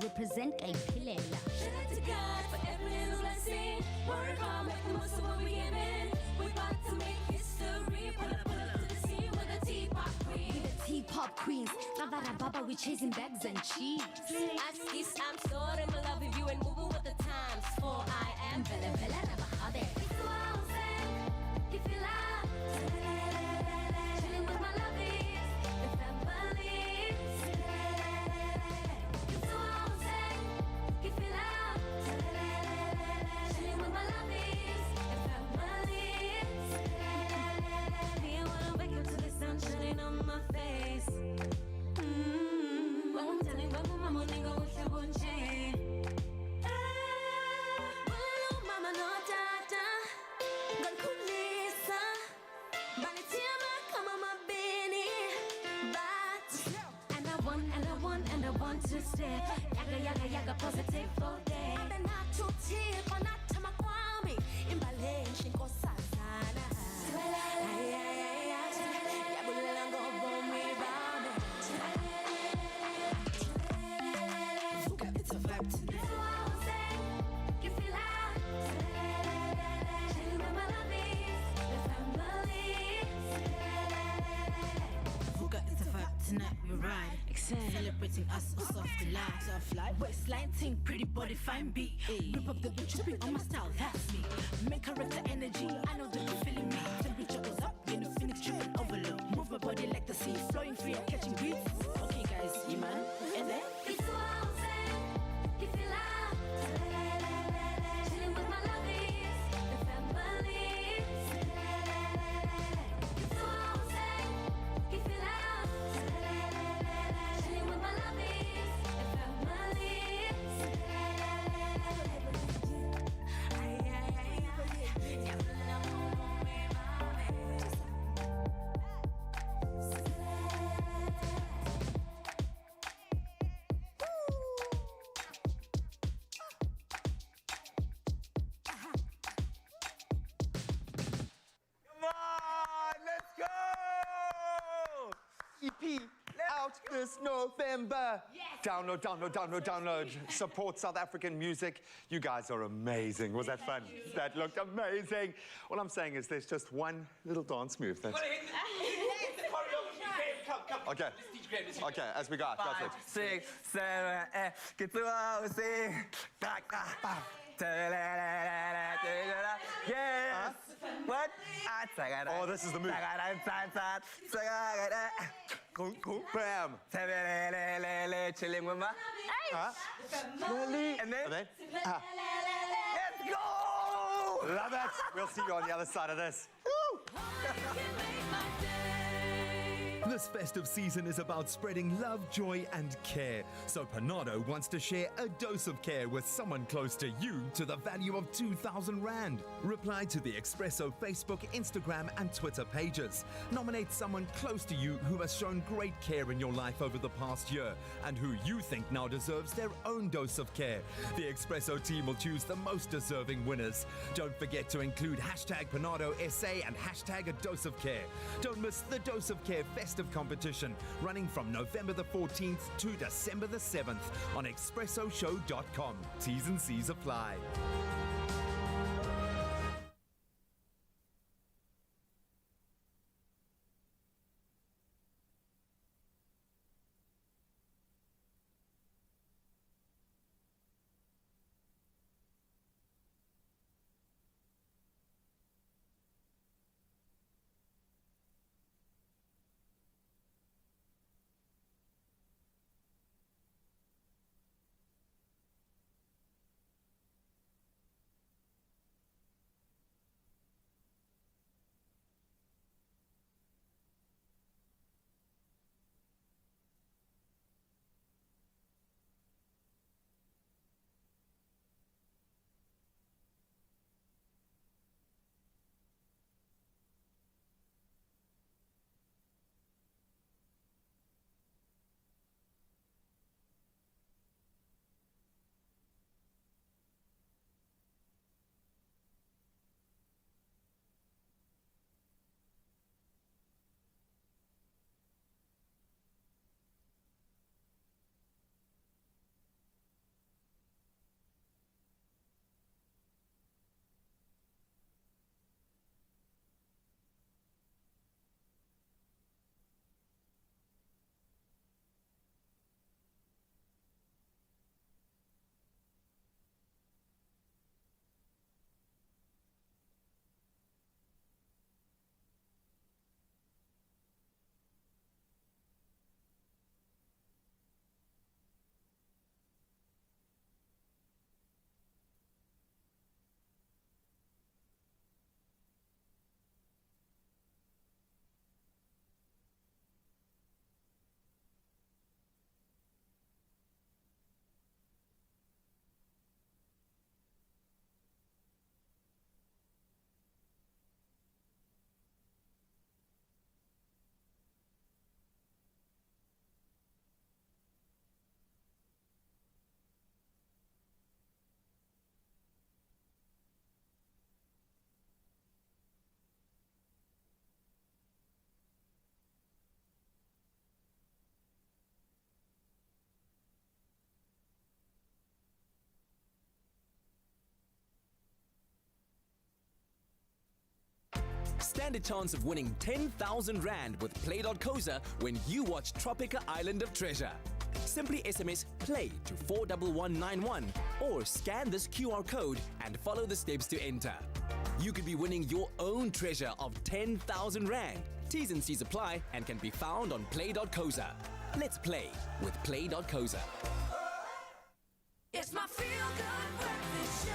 Represent a pilela. Shout out to God for every little blessing. Work hard, make the most of what we given. We about to make history. Pull up to the scene with the T-pop queen. The T-pop queens. Ravara Baba, we chasing bags and cheese. Askis, I'm storing my love of you and moving with the times. 4IAM, Vela Vela Rabahade. It's what I'm saying. If you like, chilling with my lovies, the family. want to stay. Yaga, yaga, yaga, positive all day. I've been hot to tea, but not to my kwami. In Balay, she goes Sazana. Yabulango, bombi, bami. It's a vibe tonight. You feel like chilling with my lovies, the family. Fuga, it's a vibe tonight. We ride, celebrating us, a soft life. Waistline ting, pretty body, fine beat. Rip up the bitch, spit on my style, that's me. Main character energy, I know that you're feeling me. Temperature goes up, you know, Phoenix tripping overload. Move my body like the sea, flowing free and catching beats. Okay, guys, you man, and then it's so you feel like chilling with my lovies, the family. It's so you feel like chilling with my lovies, the family. EP out this November. Yes. Download, download, download, download. Support South African music. You guys are amazing. Was that fun? That looked amazing. All I'm saying is there's just one little dance move. That's... Okay. Okay, as we got. That's it. 5, 6, 7, 8. Get through all sing. Yes. What? Oh, this is the move. Bam. Chilling with my. Hey. And then. Let's go! Love it. We'll see you on the other side of this. This festive season is about spreading love, joy, and care. So Panado wants to share a dose of care with someone close to you to the value of 2,000 Rand. Reply to the Expresso Facebook, Instagram, and Twitter pages. Nominate someone close to you who has shown great care in your life over the past year and who you think now deserves their own dose of care. The Expresso team will choose the most deserving winners. Don't forget to include hashtag Panado SA and hashtag a dose of care. Don't miss the Dose of Care festive competition running from November the 14th to December the 7th on expressoshow.com. T's and C's apply. Stand a chance of winning 10,000 Rand with Play.coza when you watch Tropica Island of Treasure. Simply SMS PLAY to 41191 or scan this QR code and follow the steps to enter. You could be winning your own treasure of 10,000 Rand. T's and C's apply and can be found on Play.coza. Let's play with Play.coza. It's my feel-good breakfast show.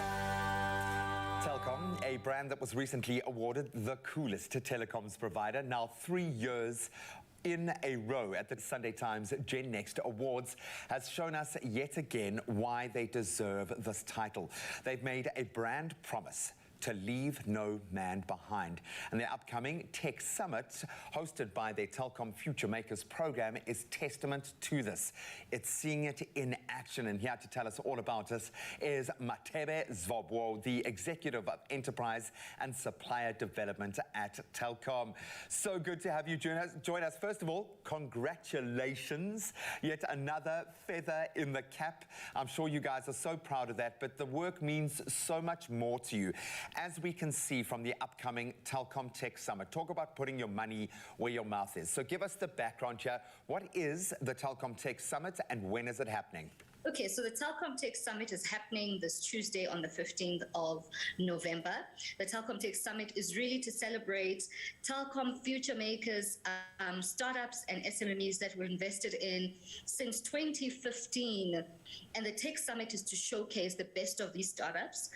Telkom, a brand that was recently awarded the coolest telecoms provider, now 3 years in a row at the Sunday Times Gen Next Awards, has shown us yet again why they deserve this title. They've made a brand promise to leave no man behind. And their upcoming Tech Summit, hosted by their Telkom Future Makers program, is testament to this. It's seeing it in action. And here to tell us all about this is Matebe Zvobwo, the Executive of Enterprise and Supplier Development at Telkom. So good to have you join us. First of all, congratulations. Yet another feather in the cap. I'm sure you guys are so proud of that, but the work means so much more to you. As we can see from the upcoming Telkom Tech Summit, talk about putting your money where your mouth is. So give us the background here. What is the Telkom Tech Summit and when is it happening? Okay, so the Telkom Tech Summit is happening this Tuesday on the 15th of November. The Telkom Tech Summit is really to celebrate Telkom Future Makers, startups and SMEs that were invested in since 2015. And the Tech Summit is to showcase the best of these startups,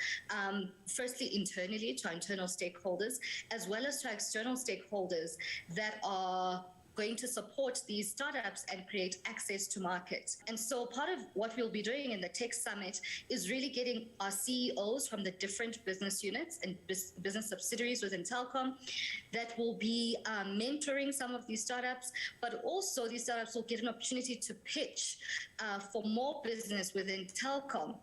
firstly internally to our internal stakeholders, as well as to our external stakeholders that are going to support these startups and create access to market. And so part of what we'll be doing in the Tech Summit is really getting our CEOs from the different business units and business subsidiaries within Telkom that will be mentoring some of these startups, but also these startups will get an opportunity to pitch for more business within Telkom.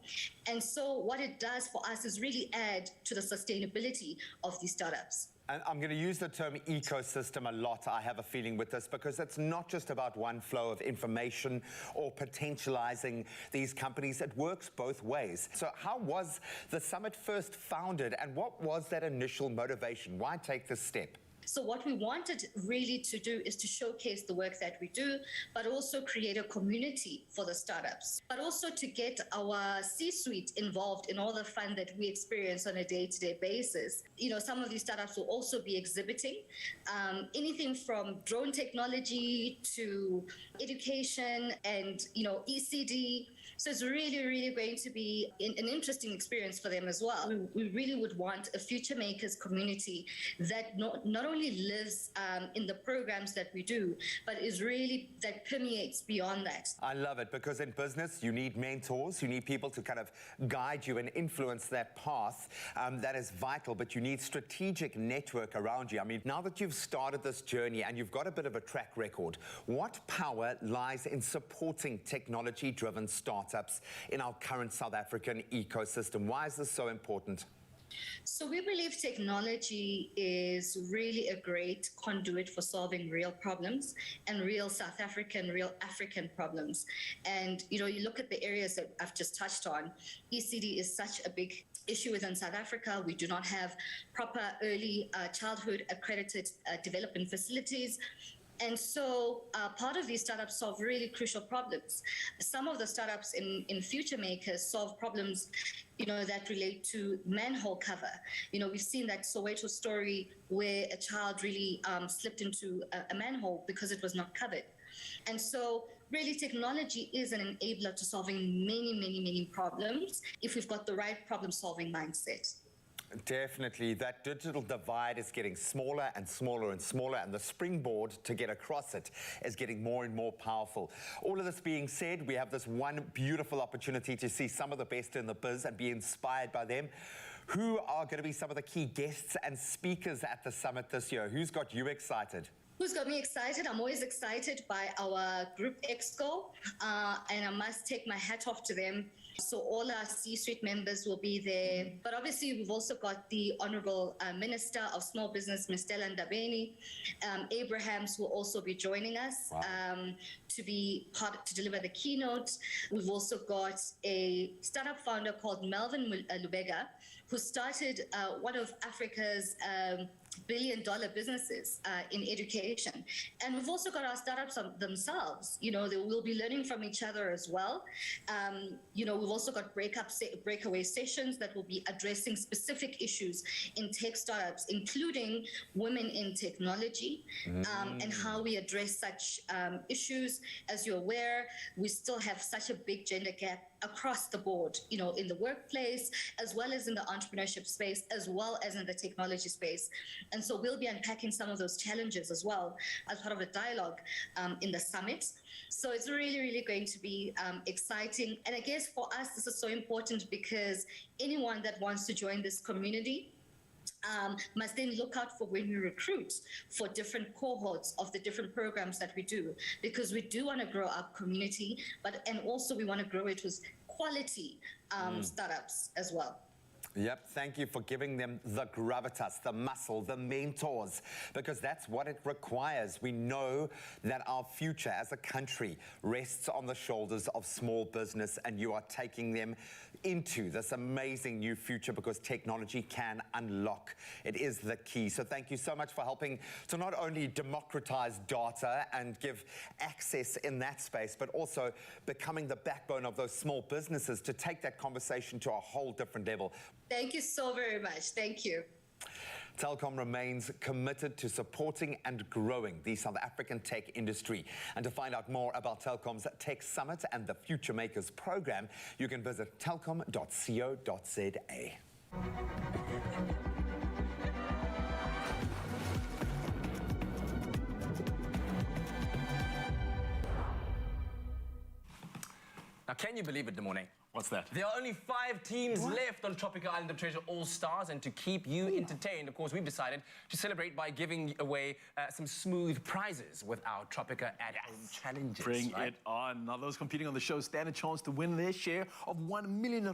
And so what it does for us is really add to the sustainability of these startups. And I'm going to use the term ecosystem a lot, I have a feeling, with this, because it's not just about one flow of information or potentializing these companies. It works both ways. So how was the summit first founded, and what was that initial motivation? Why take this step? So what we wanted really to do is to showcase the work that we do, but also create a community for the startups, but also to get our C-suite involved in all the fun that we experience on a day-to-day basis. You know, some of these startups will also be exhibiting anything from drone technology to education and, you know, ECD. So it's really, really going to be an interesting experience for them as well. We really would want a Future Makers community that not only lives in the programs that we do, but is really, that permeates beyond that. I love it, because in business, you need mentors, you need people to kind of guide you and influence that path. That is vital, but you need strategic network around you. I mean, now that you've started this journey and you've got a bit of a track record, what power lies in supporting technology-driven startups in our current South African ecosystem? Why is this so important? So we believe technology is really a great conduit for solving real problems and real South African, real African problems. And, you know, you look at the areas that I've just touched on, ECD is such a big issue within South Africa. We do not have proper early childhood accredited development facilities. And so part of these startups solve really crucial problems. Some of the startups in Future Makers solve problems, you know, that relate to manhole cover. You know, we've seen that Soweto story where a child really slipped into a manhole because it was not covered. And so really technology is an enabler to solving many, many, many problems if we've got the right problem-solving mindset. Definitely. That digital divide is getting smaller and smaller and smaller, and the springboard to get across it is getting more and more powerful. All of this being said, we have this one beautiful opportunity to see some of the best in the biz and be inspired by them. Who are going to be some of the key guests and speakers at the summit this year? Who's got you excited? Who's got me excited? I'm always excited by our Group Exco, and I must take my hat off to them. So all our C-suite members will be there. But obviously, we've also got the Honourable Minister of Small Business, Ms. Stella Ndabeni. Abrahams will also be joining us to be part to deliver the keynote. We've also got a startup founder called Melvin Lubega, who started one of Africa's billion-dollar businesses in education. And we've also got our startups themselves. You know, they will be learning from each other as well. You know, we've also got breakaway sessions that will be addressing specific issues in tech startups, including women in technology, and how we address such issues. As you're aware, we still have such a big gender gap across the board, you know, in the workplace, as well as in the entrepreneurship space, as well as in the technology space. And so we'll be unpacking some of those challenges as well as part of the dialogue in the summit. So it's really, really going to be exciting. And I guess for us, this is so important because anyone that wants to join this community must then look out for when we recruit for different cohorts of the different programs that we do, because we do want to grow our community, and also we want to grow it with quality startups as well. Yep, thank you for giving them the gravitas, the muscle, the mentors, because that's what it requires. We know that our future as a country rests on the shoulders of small business, and you are taking them into this amazing new future because technology can unlock. It is the key. So thank you so much for helping to not only democratize data and give access in that space, but also becoming the backbone of those small businesses to take that conversation to a whole different level. Thank you so very much. Thank you. Telkom remains committed to supporting and growing the South African tech industry. And to find out more about Telkom's Tech Summit and the Future Makers program, you can visit telkom.co.za. Now, can you believe it, Demone? What's that? There are only 5 teams left on Tropical Island of Treasure All-Stars, and to keep you entertained, of course, we've decided to celebrate by giving away some smooth prizes with our Tropica at-home challenges. Bring it on. Now, those competing on the show stand a chance to win their share of R1 million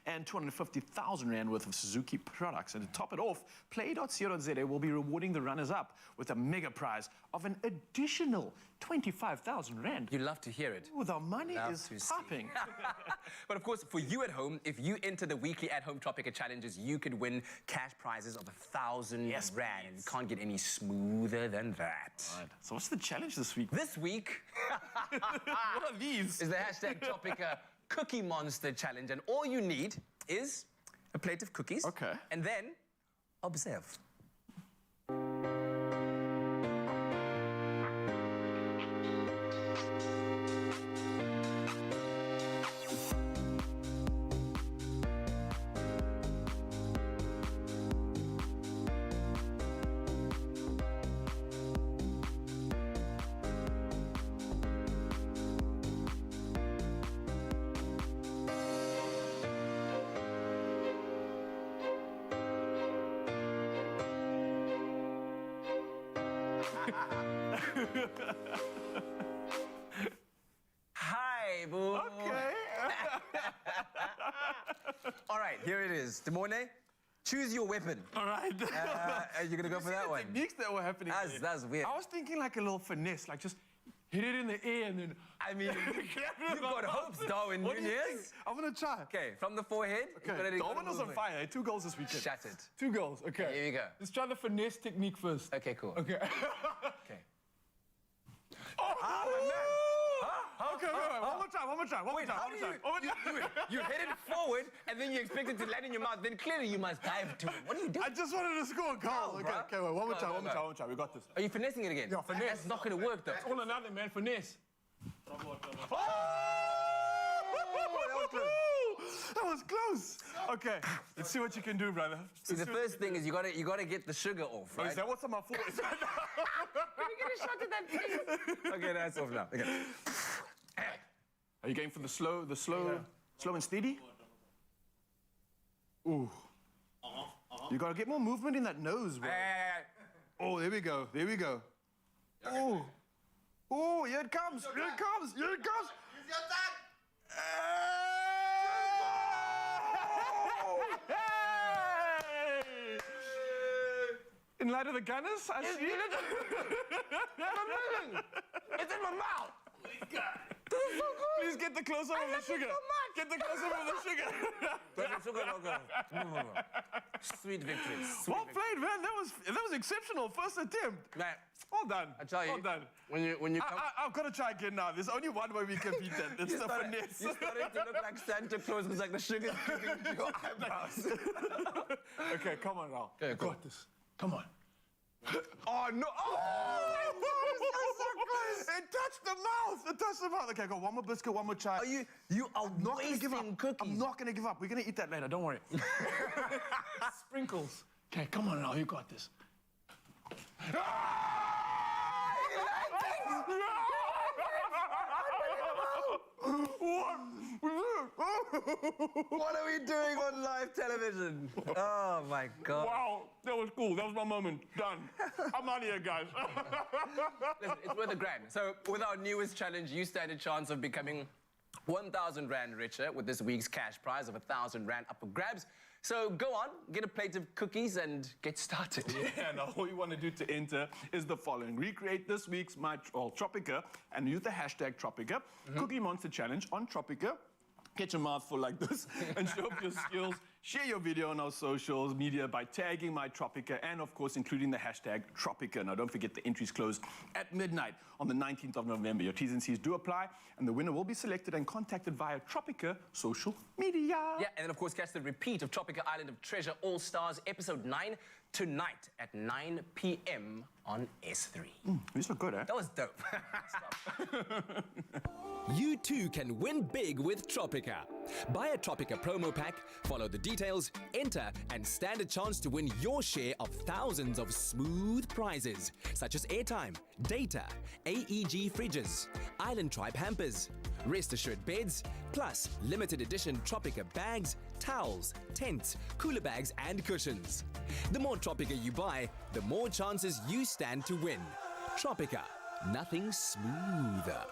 and 250,000 Rand worth of Suzuki products. And to top it off, play.co.za will be rewarding the runners-up with a mega prize of an additional 25,000 Rand. You love to hear it. Ooh, the money is popping. But of course, for you at home, if you enter the weekly at-home Tropica challenges, you could win cash prizes of 1,000 Rand. You can't get any smoother than that. Right. So what's the challenge this week? This week, what are these? Is the hashtag Tropica Cookie Monster Challenge. And all you need is a plate of cookies. Okay. And then observe. Hi, boo. Okay. All right, here it is. Demone, choose your weapon. All right. Are you gonna go for that one? Techniques that were happening. That's weird. I was thinking like a little finesse, like just hit it in the air and then. I mean, you've got hopes, Darwin Nunez. I'm gonna try. Okay, from the forehead. Okay. Darwin was on fire. 2 goals this weekend. Shattered. 2 goals. Okay. Here you go. Let's try the finesse technique first. Okay, cool. Okay. Okay. Oh, my man. Okay, wait. One more time. You hit it forward, and then you expect it to land in your mouth. Then clearly you must dive to it. What are you doing? I just wanted to score a goal. Okay, wait. One more time. We got this. Are you finessing it again? Yeah, finesse. That's not going to work, though. It's all or nothing, man. Finesse. That was close. Okay, let's see what you can do, brother. See, the first thing is you gotta get the sugar off, right? Oh, is that what's on my floor? Can we get a shot at that, please? Okay, that's off now. Okay. Are you going for the slow and steady? Ooh. You gotta get more movement in that nose, bro. Oh, there we go. Oh. Oh, here it comes. Here it comes. Use your tongue. In light of the gunners, I see it. It's in my mouth. This guy. This is so good. Please get the close-up of the sugar. So much. Get the close-up of the sugar. Sweet victories. Well played, man. That was exceptional. First attempt. Man, well done. I tell you, well done. When you come, I've got to try again now. There's only one way we can beat that. It's the finesse. You're starting to look like Santa Claus because like the sugar's creeping into your eyebrows. Okay, come on now. Okay, cool. Got this. Come on. Oh no! Oh my God! So close. It touched the mouth. It touched the mouth. Okay, go. One more biscuit, one more chai. You are not gonna give up. wasting cookies. I'm not gonna give up. We're gonna eat that later. Don't worry. Sprinkles. Okay, come on now. You got this. What are we doing on live television? Oh my God. Wow, that was cool. That was my moment. Done. I'm out of here, guys. Listen, it's worth a grand. So with our newest challenge, you stand a chance of becoming 1,000 Rand richer with this week's cash prize of 1,000 Rand up for grabs. So go on, get a plate of cookies and get started. Yeah, now all you want to do to enter is the following. Recreate this week's Tropica and use the hashtag Tropica. Cookie Monster Challenge on Tropica. Get your mouthful like this and show off your skills. Share your video on our social media by tagging My Tropica and, of course, including the hashtag Tropica. Now, don't forget the entries close at midnight on the 19th of November. Your T's and C's do apply, and the winner will be selected and contacted via Tropica social media. Yeah, and then, of course, catch the repeat of Tropica Island of Treasure All-Stars Episode 9 tonight at 9 p.m. on S3. These look good, eh? That was dope. You too can win big with Tropica. Buy a Tropica promo pack, follow the details, enter, and stand a chance to win your share of thousands of smooth prizes, such as airtime, data, AEG fridges, Island Tribe hampers, Rest Assured beds, plus limited edition Tropica bags, towels, tents, cooler bags, and cushions. The more Tropica you buy, the more chances you stand to win. Tropica, nothing smoother.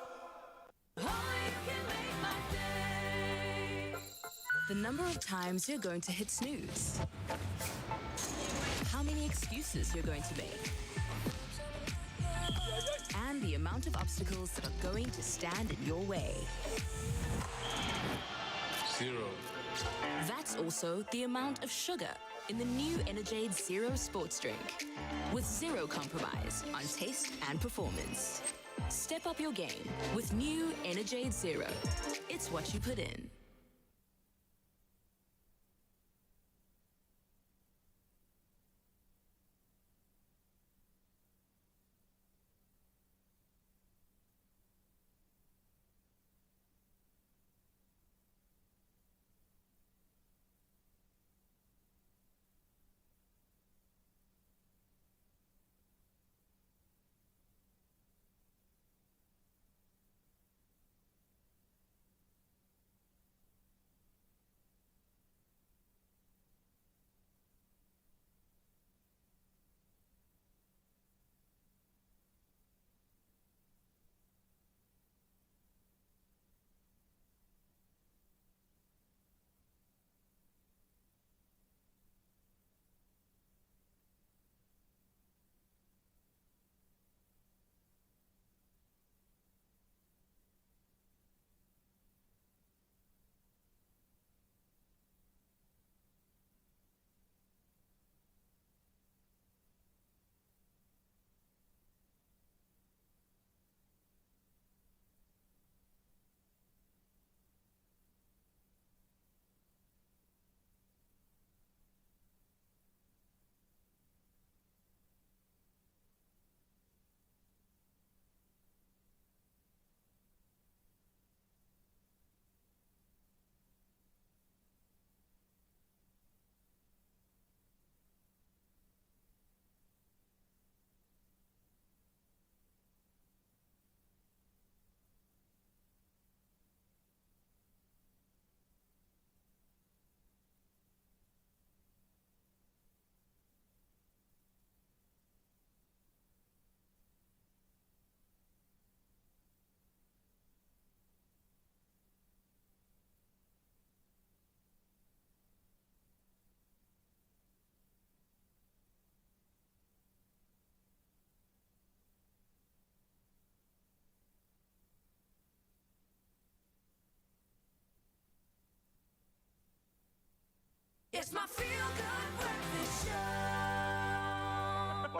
The number of times you're going to hit snooze. How many excuses you're going to make. And the amount of obstacles that are going to stand in your way. 0. That's also the amount of sugar in the new Energade Zero sports drink. With zero compromise on taste and performance. Step up your game with new Energade Zero. It's what you put in.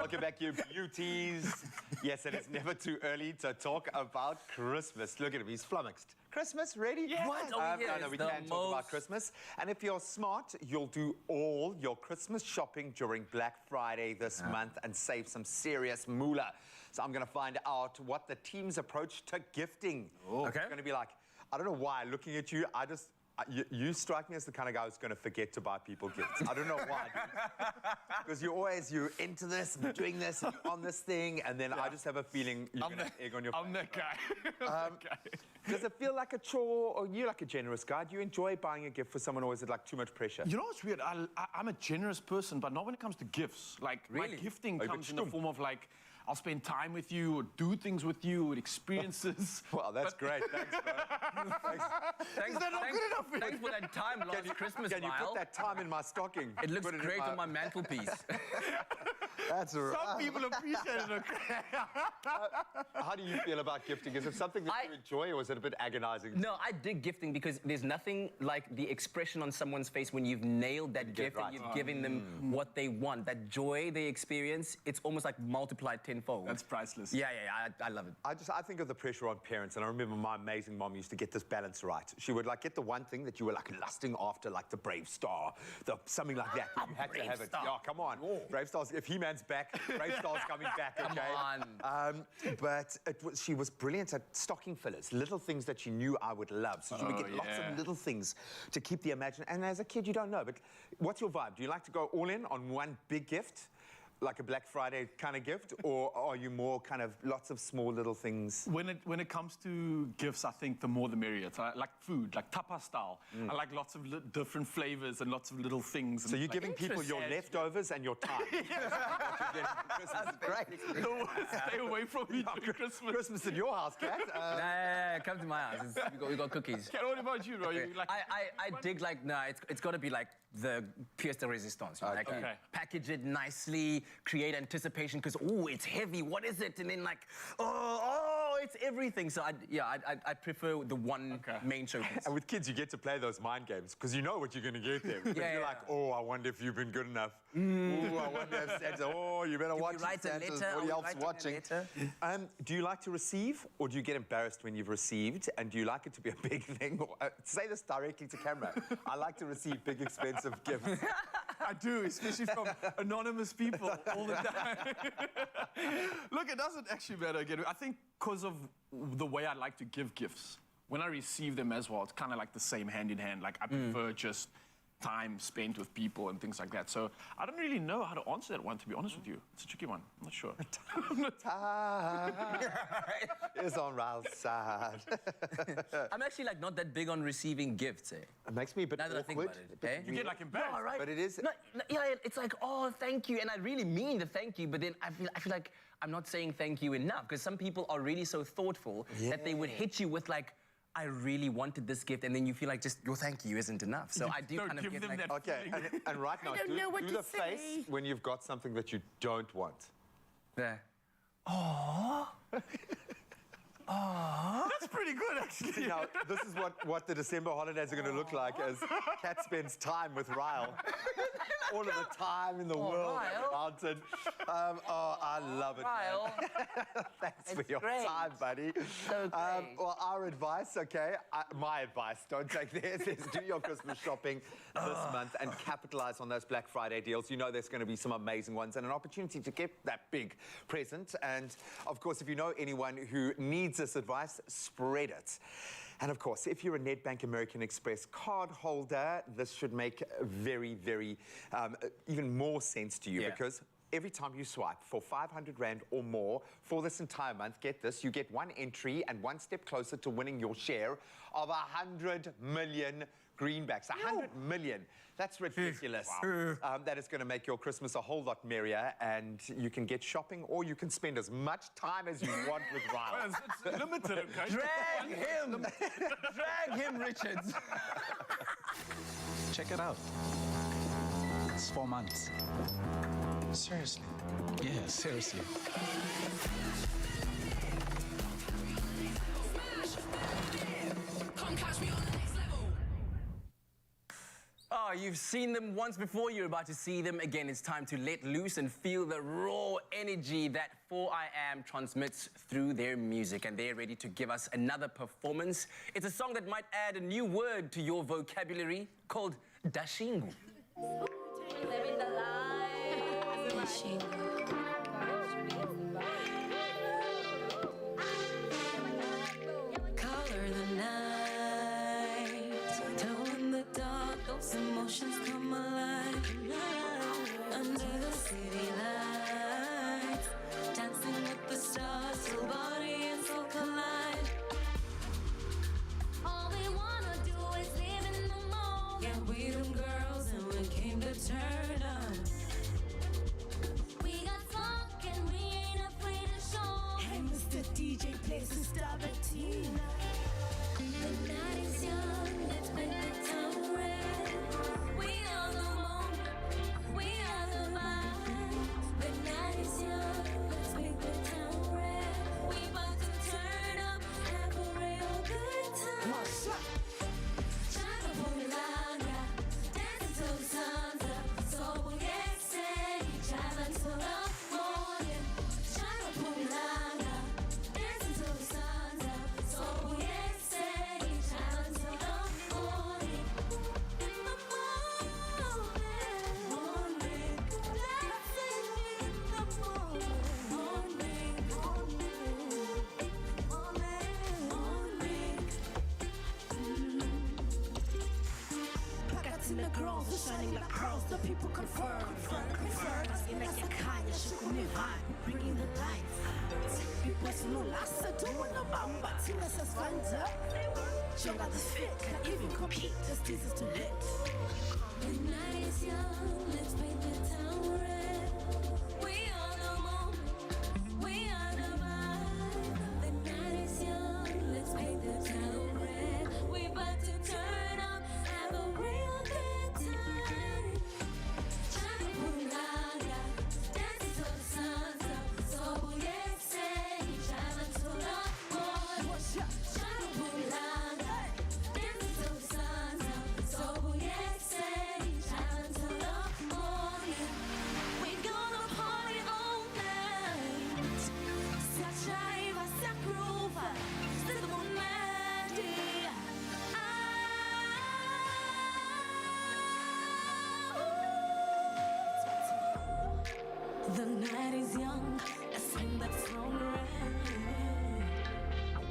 Welcome back, you beauties. Yes, and it's never too early to talk about Christmas. Look at him, he's flummoxed. Christmas, ready? Yeah. What? No, we can talk about Christmas. And if you're smart, you'll do all your Christmas shopping during Black Friday this month and save some serious moolah. So I'm going to find out what the team's approach to gifting. Okay. It's going to be like, I don't know why, looking at you, you strike me as the kind of guy who's going to forget to buy people gifts. I don't know why, because you're into this, and doing this, and you're on this thing, and then I just have a feeling you're going to egg on your face. I'm that guy. Does it feel like a chore, or you like a generous guy? Do you enjoy buying a gift for someone, or is it like too much pressure? You know what's weird? I'm a generous person, but not when it comes to gifts. Like, my gifting comes in the form of, like, I'll spend time with you, or do things with you, or experiences. Wow, that's great. Thanks, bro. Is that not good enough for you? Thanks for that time last Christmas, Can you put that time in my stocking? It looks great on my mantelpiece. That's right. Some people appreciate it. How do you feel about gifting? Is it something that you enjoy, or is it a bit agonizing? No, I dig gifting because there's nothing like the expression on someone's face when you've nailed that gift and you've given them what they want. That joy they experience, it's almost like multiplied tenfold. That's priceless. Yeah, I love it. I think of the pressure on parents, and I remember my amazing mom used to get this balance right. She would like get the one thing that you were like lusting after, like the Brave Star, something like that. You had to have it. Yeah, come on. Brave Star's, if He-Man's back, Brave Star's coming back, okay? Come on. But she was brilliant at stocking fillers, little things that she knew I would love. So she would get lots of little things to keep the imagination. And as a kid, you don't know, but what's your vibe? Do you like to go all in on one big gift? Like a Black Friday kind of gift, or are you more kind of lots of small little things? When it comes to gifts, I think the more the merrier. So I like food, like tapas style. I like lots of different flavors and lots of little things. So you're giving people your leftovers and your time. That's great. Stay away from me during Christmas. Christmas in your house, Kat. Nah, come to my house. We got cookies. Kat, what about you, bro? You like I dig like, it's got to be like the pièce de résistance. You know? Like, package it nicely, create anticipation, because, it's heavy, what is it? And then like, it's everything. So I prefer the one main showpiece. And with kids, you get to play those mind games, because you know what you're going to get them. You're like, I wonder if you've been good enough. Ooh, I wonder if Santa, you better watch Santa's, what else watching. Do you like to receive, or do you get embarrassed when you've received? And do you like it to be a big thing? Say this directly to camera. I like to receive big, expensive gifts. I do, especially from anonymous people all the time. Look, it doesn't actually matter again. I think because of the way I like to give gifts, when I receive them as well, it's kind of like the same hand in hand. Like, I prefer just time spent with people and things like that. So I don't really know how to answer that one, to be honest with you. It's a tricky one. I'm not sure. Time is on Rail's side. I'm actually like not that big on receiving gifts. It makes me a bit now that I think about it. You get like embarrassed. No, right? But it is. No, it's like, thank you, and I really mean the thank you. But then I feel like I'm not saying thank you enough, because some people are really so thoughtful that they would hit you with like, I really wanted this gift, and then you feel like just your thank you isn't enough. So I do kind of get like... Okay, and right now, do the face when you've got something that you don't want. There. That's pretty good, actually. Now, this is what the December holidays are going to look like as Kat spends time with Ryle. All of the time in the world at the mountain. I love it, Ryle. Thanks for your time, buddy. So great. Well, our advice, my advice, don't take theirs, is do your Christmas shopping this month and capitalize on those Black Friday deals. You know there's going to be some amazing ones and an opportunity to get that big present. And, of course, if you know anyone who needs this advice, spread it. And of course, if you're a Nedbank American Express card holder, this should make very, very, even more sense to you, because every time you swipe for 500 Rand or more for this entire month, get this, you get one entry and one step closer to winning your share of 100 million greenbacks. 100 million. That's ridiculous. Wow. That is going to make your Christmas a whole lot merrier, and you can get shopping, or you can spend as much time as you want with Ryle. It's limited, okay? Drag him! Drag him, Richards! Check it out. It's 4 months. Seriously. Yeah, seriously. Oh, you've seen them once before, you're about to see them again. It's time to let loose and feel the raw energy that 4IAM transmits through their music. And they're ready to give us another performance. It's a song that might add a new word to your vocabulary called Dashingu. Living the life. Color the night, glow in the dark, those emotions come alive. Under the city lights, dancing with the stars, till body and soul collide. All we wanna do is live in the moment. Yeah, we them girls and we came to turn up. We got funk and we ain't afraid to show. Hey, Mr. DJ, play some Star Bettina. The night is young, let's make the town red. We are the moment, we are the vibe. The night is young, let's make the town red. We about to turn up, Have a real good time. Chaka Pumilanga, dancing till the sun's up. So we get set, drive until the morning. Chaka Pumilanga, dancing till the sun's up. So we get set, drive until the morning. In the morning, dancing in the Pockets in the girls are shining like pearls. The people confirm. Asking like your kind, shook me vibe, bringing the light. People no last, doing a bamba, till us as fans up. Jonga the fit, can even compete. This is too lit. The night is young, let's paint the town red. We are the moment, we are the vibe. The night is young, let's paint the town red. We about to turn up, Have a real good time. Chaka Pumilanga, dancing till the sun's up. So we get set, drive until the morning. Chaka Pumilanga, dancing till the sun's up. So we get set, drive until the morning. We gonna party all night. Satsaiva, sakruva, sikumandi. The night is young, let's swing that song red.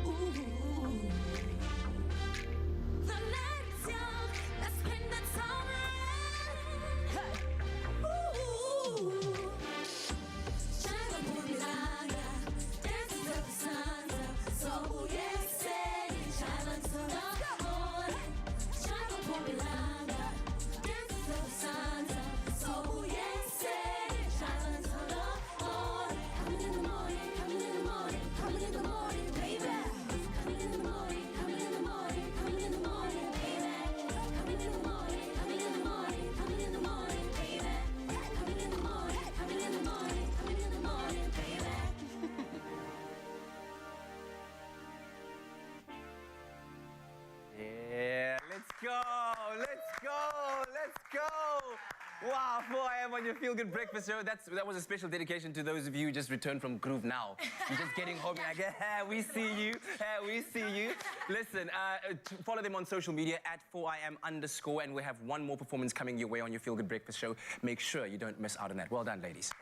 Ooh. The night is young, let's paint the town red. Ooh. Chaka Pumilanga, dancing till the sun's up. So we get set, drive until the morning. Chaka Pumilanga, dancing till the sun's up. So we get set, drive until the morning. Coming in the morning, coming in the morning, coming in the morning, baby. Coming in the morning, coming in the morning, coming in the morning, baby. Coming in the morning, coming in the morning, coming in the morning, baby. Coming in the morning, coming in the morning, coming in the morning, baby. Yeah, let's go, let's go, let's go. Wow, 4IAM on your Feel Good Breakfast show. That was a special dedication to those of you who just returned from Groove Now. You're just getting home and like, we see you, we see you. Listen, follow them on social media at 4IAM_, and we have one more performance coming your way on your Feel Good Breakfast show. Make sure you don't miss out on that. Well done, ladies.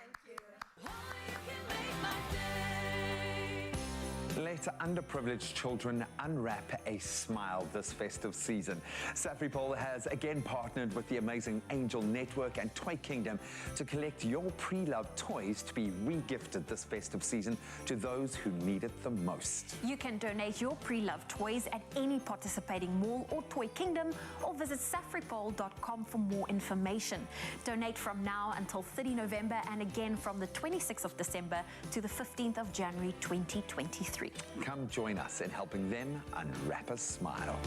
Let underprivileged children unwrap a smile this festive season. Safripol has again partnered with the amazing Angel Network and Toy Kingdom to collect your pre-loved toys to be re-gifted this festive season to those who need it the most. You can donate your pre-loved toys at any participating mall or Toy Kingdom, or visit safripol.com for more information. Donate from now until 30 November and again from the 26th of December to the 15th of January 2023. Come join us in helping them unwrap a smile.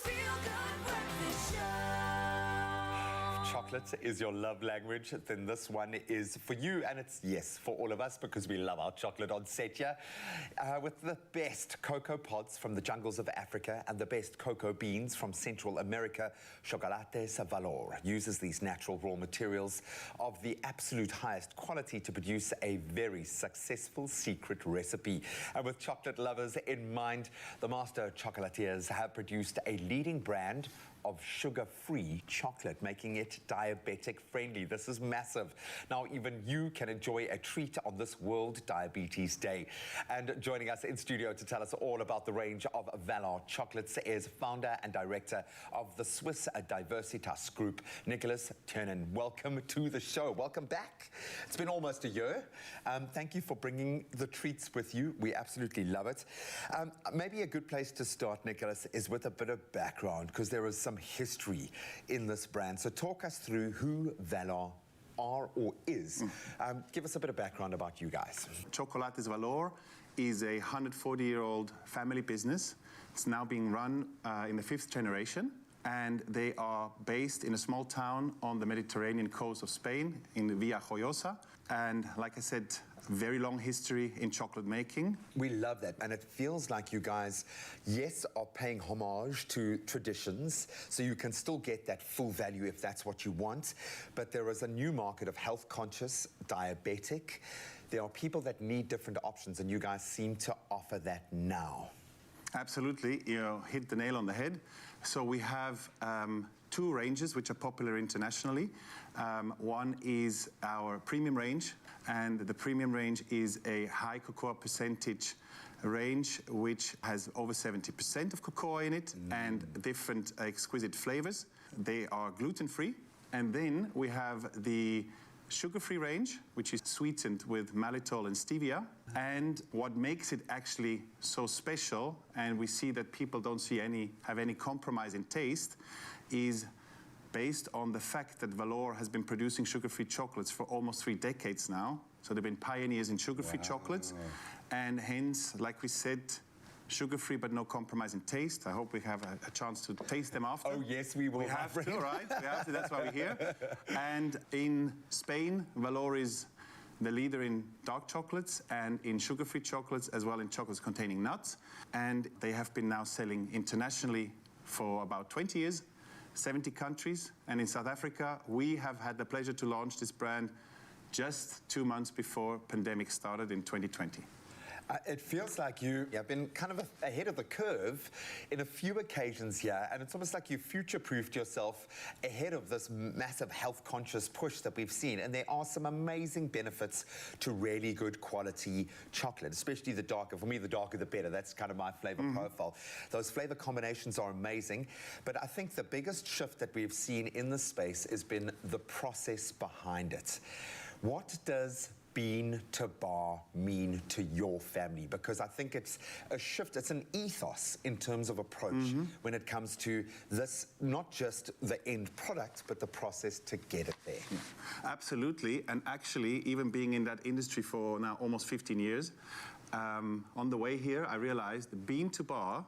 Feel Good Breakfast Show. Chocolate is your love language, then this one is for you, and it's, yes, for all of us, because we love our chocolate on set here. With the best cocoa pods from the jungles of Africa and the best cocoa beans from Central America, Chocolates Valor uses these natural raw materials of the absolute highest quality to produce a very successful secret recipe. And with chocolate lovers in mind, the master chocolatiers have produced a leading brand of sugar-free chocolate, making it diabetic-friendly. This is massive. Now, even you can enjoy a treat on this World Diabetes Day. And joining us in studio to tell us all about the range of Valor chocolates is founder and director of the Swiss Diversitas Group, Nicholas Turnen. Welcome to the show. Welcome back. It's been almost a year. Thank you for bringing the treats with you. We absolutely love it. Maybe a good place to start, Nicholas, is with a bit of background, because there is some history in this brand. So talk us through who Valor are or is. Give us a bit of background about you guys. Chocolates Valor is a 140-year-old family business. It's now being run in the 5th generation, and they are based in a small town on the Mediterranean coast of Spain in Villajoyosa. And like I said, very long history in chocolate making. We love that, and it feels like you guys, yes, are paying homage to traditions, so you can still get that full value if that's what you want, but there is a new market of health-conscious, diabetic. There are people that need different options, and you guys seem to offer that now. Absolutely, you hit the nail on the head. So we have two ranges which are popular internationally. One is our premium range, and the premium range is a high cocoa percentage range which has over 70% of cocoa in it and different exquisite flavors. They are gluten-free. And then we have the sugar-free range, which is sweetened with malitol and stevia. And what makes it actually so special, and we see that people don't have any compromise in taste, is based on the fact that Valor has been producing sugar-free chocolates for almost 3 decades now. So they've been pioneers in sugar-free chocolates. And hence, like we said, sugar-free but no compromise in taste. I hope we have a chance to taste them after. Oh, yes, we will. We have to, right? We have to, that's why we're here. And in Spain, Valor is the leader in dark chocolates and in sugar-free chocolates, as well in chocolates containing nuts. And they have been now selling internationally for about 20 years. 70 countries, and in South Africa, we have had the pleasure to launch this brand just 2 months before pandemic started in 2020. It feels like you have been kind of ahead of the curve in a few occasions here, and it's almost like you future-proofed yourself ahead of this massive health-conscious push that we've seen. And there are some amazing benefits to really good quality chocolate, especially the darker. For me, the darker the better. That's kind of my flavor profile. Those flavor combinations are amazing, but I think the biggest shift that we've seen in the space has been the process behind it. What does bean to bar mean to your family? Because I think it's a shift, it's an ethos in terms of approach when it comes to this, not just the end product, but the process to get it there. Absolutely, and actually, even being in that industry for now almost 15 years, on the way here, I realized bean to bar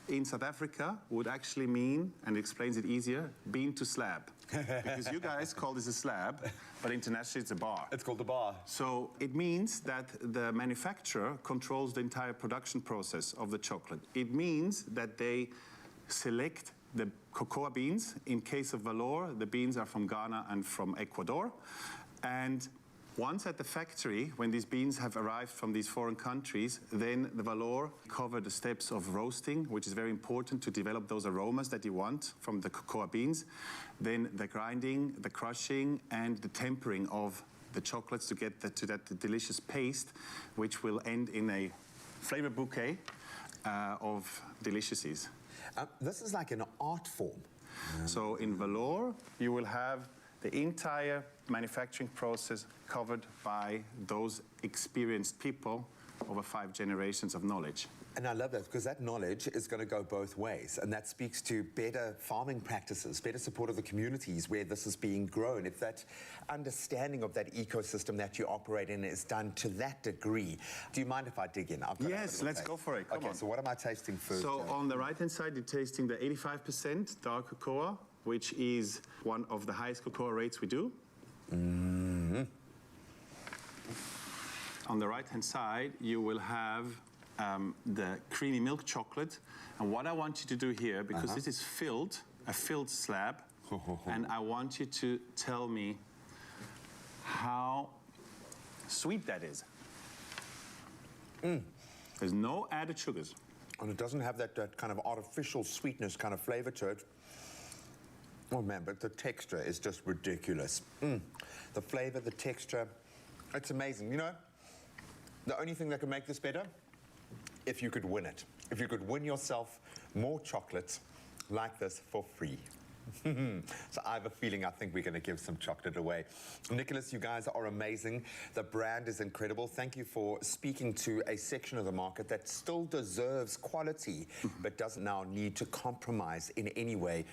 in South Africa would actually mean, and it explains it easier, bean to slab. Because you guys call this a slab, but internationally it's a bar. It's called a bar. So it means that the manufacturer controls the entire production process of the chocolate. It means that they select the cocoa beans. In case of Valor, the beans are from Ghana and from Ecuador. And once at the factory, when these beans have arrived from these foreign countries, then the Valor cover the steps of roasting, which is very important to develop those aromas that you want from the cocoa beans. Then the grinding, the crushing, and the tempering of the chocolates to get to that delicious paste, which will end in a flavor bouquet of deliciousies. This is like an art form. So in Valor, you will have the entire manufacturing process covered by those experienced people over 5 generations of knowledge. And I love that because that knowledge is going to go both ways, and that speaks to better farming practices, better support of the communities where this is being grown. If that understanding of that ecosystem that you operate in is done to that degree, do you mind if I dig in? Yes, let's go for it. Come on. So what am I tasting first? So on the right-hand side, you're tasting the 85% dark cocoa, which is one of the highest cocoa rates we do. Mm-hmm. On the right-hand side, you will have the creamy milk chocolate. And what I want you to do here, because this is filled, a filled slab, and I want you to tell me how sweet that is. There's no added sugars. And it doesn't have that kind of artificial sweetness kind of flavor to it. Oh man, but the texture is just ridiculous. The flavor, the texture, it's amazing. You know, the only thing that could make this better, if you could win it. If you could win yourself more chocolates like this for free. So I have a feeling I think we're going to give some chocolate away. Nicholas, you guys are amazing. The brand is incredible. Thank you for speaking to a section of the market that still deserves quality, but doesn't now need to compromise in any way.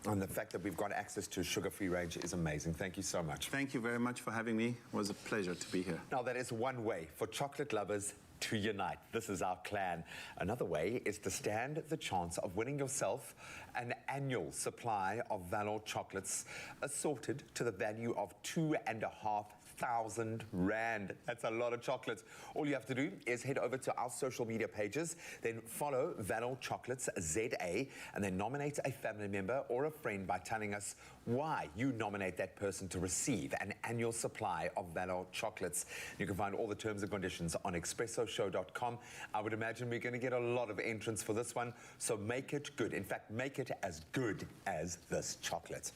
And the fact that we've got access to a sugar-free range is amazing. Thank you so much. Thank you very much for having me. It was a pleasure to be here. Now, that is one way for chocolate lovers to unite. This is our clan. Another way is to stand the chance of winning yourself an annual supply of Valor chocolates assorted to the value of 2,500 Rand. That's a lot of chocolates. All you have to do is head over to our social media pages, then follow Valor Chocolates ZA, and then nominate a family member or a friend by telling us why you nominate that person to receive an annual supply of Valor chocolates. You can find all the terms and conditions on expressoshow.com. I would imagine we're going to get a lot of entrants for this one, so make it good. In fact, make it as good as this chocolate.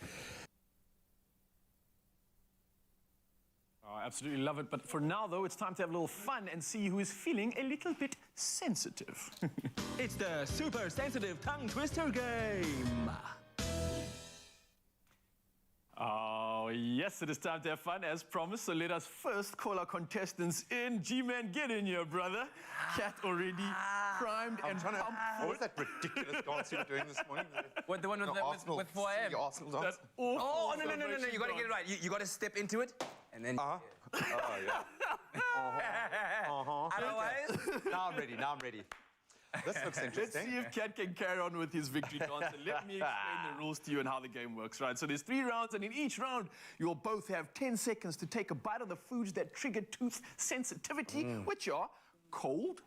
Oh, I absolutely love it. But for now, though, it's time to have a little fun and see who is feeling a little bit sensitive. It's the super sensitive tongue twister game. Oh, yes, it is time to have fun, as promised. So let us first call our contestants in. G-Man, get in here, brother. Cat already primed and pumped. What was that ridiculous dance you were doing this morning? What, the one with, with 4am? The Arsenal dance? Oh, no, you got to get it right. You got to step into it, and then... Oh, yeah. Otherwise... Now I'm ready. This looks interesting. Let's see if Cat can carry on with his victory dance. And let me explain the rules to you and how the game works, right? So there's 3 rounds, and in each round, you will both have 10 seconds to take a bite of the foods that trigger tooth sensitivity, which are cold,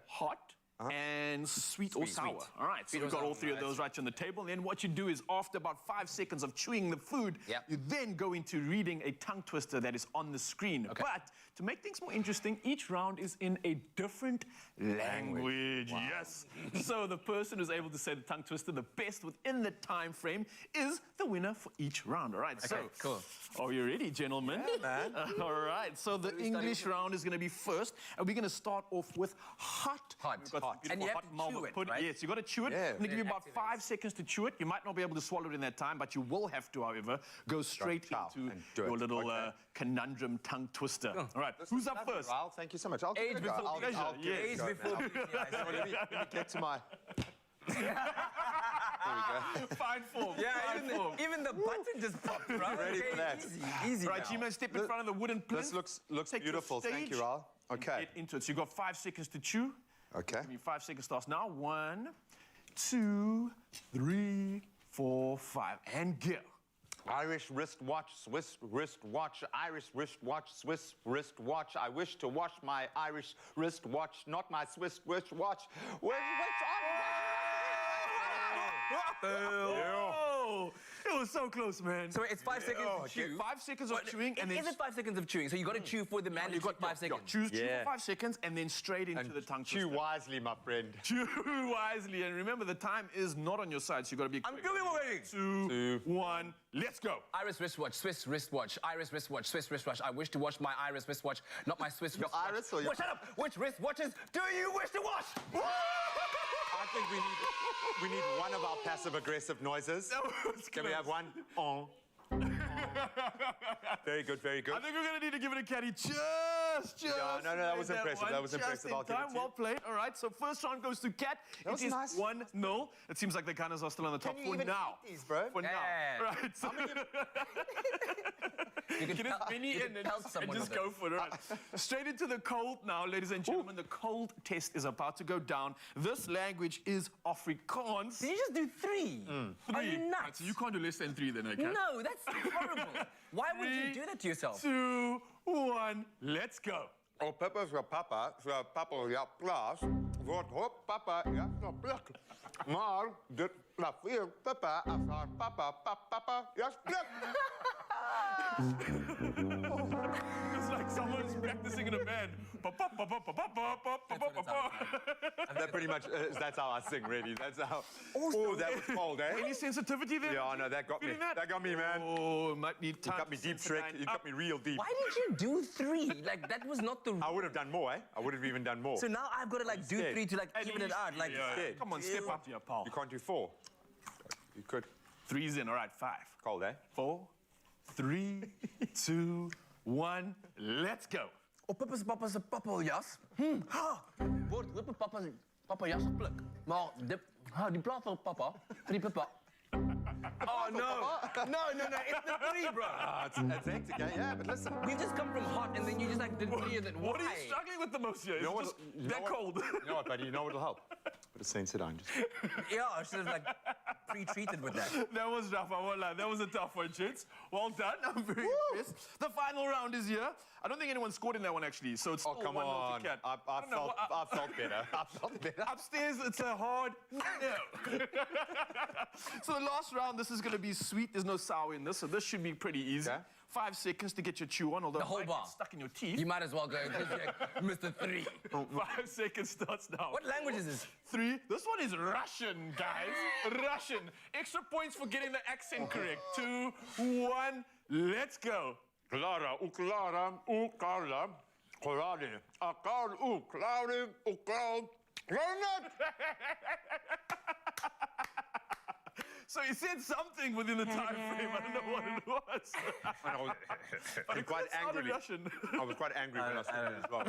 hot, and sweet or sour. All right, so we've got all 3 of those right on the table. And then what you do is, after about 5 seconds of chewing the food, you then go into reading a tongue twister that is on the screen. But to make things more interesting, each round is in a different language. Wow. Yes. So the person who's able to say the tongue twister the best within the time frame is the winner for each round. All right, so cool. Are you ready, gentlemen? Yeah, man. All right, so the English round is going to be first, and we're going to start off with hot. And you have to chew it, right? Yes, you got to chew it. I'm going to give you about 5 seconds to chew it. You might not be able to swallow it in that time, but you will have to, however, go straight into your little conundrum tongue twister. All right, who's up first? Raul, thank you so much. Age before pleasure. Age before pleasure. Let me get to my... There we go. Fine form. Yeah, even the button just popped, right? Ready for that. Easy. Right, G-Man, step in front of the wooden plinth. This looks beautiful. Thank you, Raul. Okay. Get into it. So you've got 5 seconds to chew. Okay. Give me 5 seconds starts now. 1, 2, 3, 4, 5, and go. Irish wristwatch, Swiss wristwatch, Irish wristwatch, Swiss wristwatch. I wish to wash my Irish wristwatch, not my Swiss wristwatch. Oh, it was so close, man. So it's 5 seconds to chew. 5 seconds of chewing, and then... Is it 5 seconds of chewing? So you got to chew for the man who's got 5 seconds. Chew for 5 seconds, and then straight into the tongue twister. Chew wisely, my friend. Chew wisely, and remember, the time is not on your side, so you got to be quick. I'm doing already. 2, 1, let's go. Irish wristwatch, Swiss wristwatch, Irish wristwatch, Swiss wristwatch. I wish to wash my Irish wristwatch, not my Swiss wristwatch. Your Iris or your... Well, shut up! Which wristwatches do you wish to wash? I think we need one of our passive-aggressive noises. Can we have one? Very good, very good. I think we're going to need to give it a caddy just just Yeah, no, that was made impressive. one That was impressive. just in I'll give it time. to Well you. played. All right, so first round goes to Kat. That was It is nice. 1-0. It seems like the Gunners are still on the top Can for you even now. eat these, bro? For now. Yeah. Right. So You get as many in and just go for it. All right. Straight into the cold now, ladies and gentlemen. The cold test is about to go down. This language is Afrikaans. Did you just do 3? 3. Are you nuts? Right, so you can't do less than 3 then, okay? No, that's horrible. Why would you do that to yourself? 2, 1, let's go. Oh, papa is papa, so papa ja plaas, wordt hop papa ja no pluk. Maar dit laat veel papa als haar papa ja pluk. It's like someone's practicing in a band. That pretty much, that's how I sing, really. That's how. Oh, that was cold, eh? Any sensitivity there? Yeah, no, that got me. That got me, man. Oh, might need time. You got me deep, Shrek. You got me real deep. Why did you do 3? Like, that was not the... I would have done more, eh? I would have even done more. So now I've got to, like, do 3 to, like, even it out. Like, Yeah. Come on, step up here, pal. You can't do 4. You could. 3's in, all right, 5. Cold, eh? 4, 3, 2, 1, let's go. Op papa's jas. Wordt op papa jas gepluk. Maar die plaat van papa, 3 papa. Oh no! No, it's the 3, bro. It's hectic, eh? Yeah, but listen. We've just come from hot and then you just like did 3 and then why? What are you struggling with the most here? You know what? It's just that cold. You know what, buddy? You know what'll help? Put a Sensodyne. Just... Yeah, I should have like pre-treated with that. That was rough, I won't lie. That was a tough one, Chits. Well done. I'm very impressed. The final round is here. I don't think anyone scored in that one, actually. So it's still 1-0 to Kat. I felt better. I felt better. Upstairs, it's a hard no. So the last round, this is going to be sweet. There's no sour in this, so this should be pretty easy. Okay. 5 seconds to get your chew on, although The whole it might bar. get stuck in your teeth. You might as well go Mr. 3. 5 seconds starts now. What language is this? 3. This one is Russian, guys. Russian. Extra points for getting the accent correct. 2, 1, let's go. Clara, Clara, Clara, Corradi, Akar, Claudi, Ukral, So he said something within the time frame. I don't know what it was. But it quite sounded angrily. Russian. I was quite angry when I saw it as well.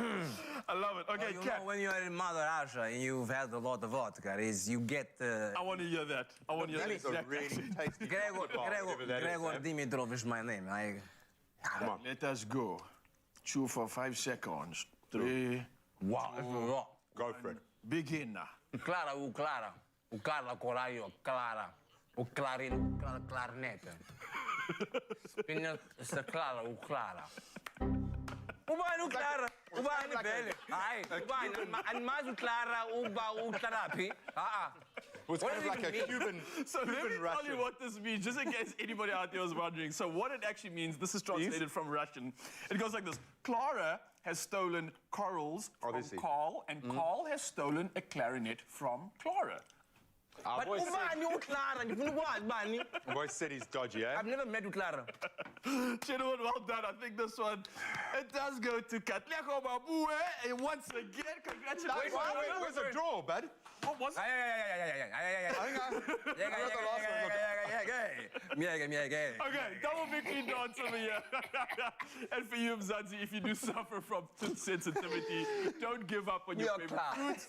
I love it. Okay, Well, Kat. when you're in Mother Russia and you've had a lot of vodka, is you get... I want to hear that. I want to hear That is a that. really tasty Gregor Dimitrov is my name. Come on. Let us go. Chew for 5 seconds. 3. Wow. Go for it. Begin. Clara, Carla, Coraio, Clara, Clarino, Clarinete. Spinner, Clara, Clara. Ubani Clara, Ubani Bele. Ai, Ubani, and mais Clara, Uba, Therapy. It's kind of like a Cuban, So let me tell Russian. you what this means, just in case anybody out there was wondering. So what it actually means, this is translated from Russian. It goes like this. Clara has stolen corals from Carl, and Carl has stolen a clarinet from Clara. But Ubani, Clara, you know what, Ubani? Boy said he's dodgy, eh? I've never met Clara. Gentlemen, well done. I think this one, it does go to Kat. And once again, congratulations. Wait, where's the draw, bud? What was it? Okay, double victory dance over here. And for you, Mzansi, if you do suffer from tooth sensitivity, don't give up on your favorite foods.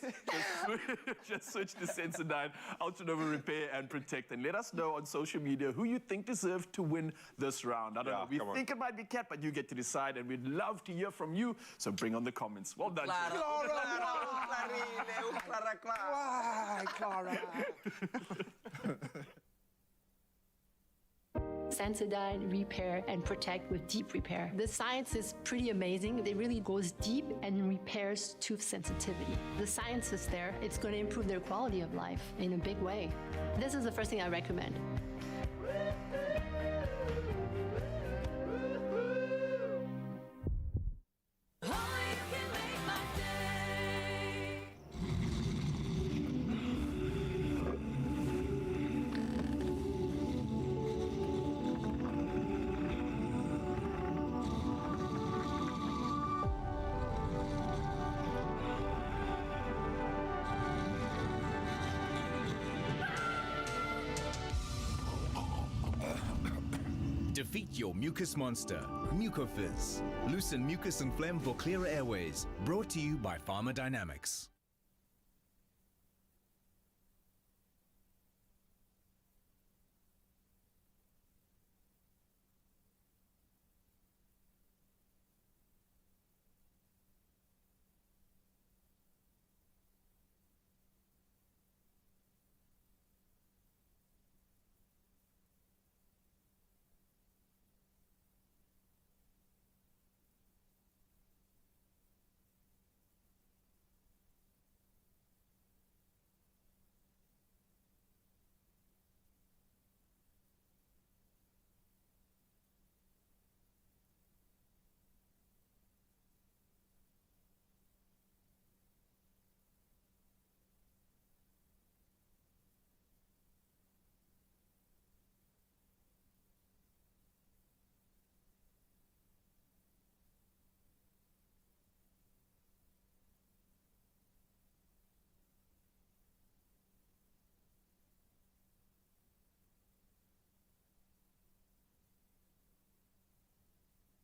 Just switch to Sensodyne, Ultra Nova Repair and Protect. And let us know on social media who you think deserved to win this round. I don't know. We think it might be Kat, but you get to decide. And we'd love to hear from you. So bring on the comments. Well done. Why, Clara? Sensodyne Repair and Protect with Deep Repair. The science is pretty amazing. It really goes deep and repairs tooth sensitivity. The science is there. It's going to improve their quality of life in a big way. This is the first thing I recommend. Defeat your mucus monster Mucofizz. Loosen mucus and phlegm for clearer airways. Brought to you by Pharmadynamics.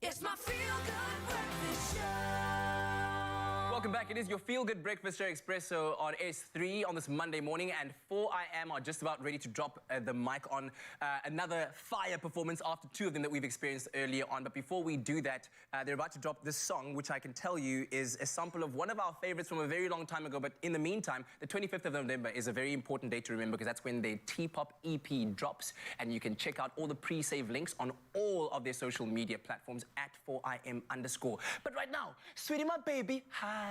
It's my feel-good breakfast show. Welcome back. It is your feel-good breakfast show, Expresso, on S3 on this Monday morning, and 4IM are just about ready to drop the mic on another fire performance after two of them that we've experienced earlier on. But before we do that, they're about to drop this song, which I can tell you is a sample of one of our favorites from a very long time ago. But in the meantime, the 25th of November is a very important date to remember because that's when their T-pop EP drops, and you can check out all the pre-save links on all of their social media platforms at 4IM_. But right now, sweetie, my baby, hi.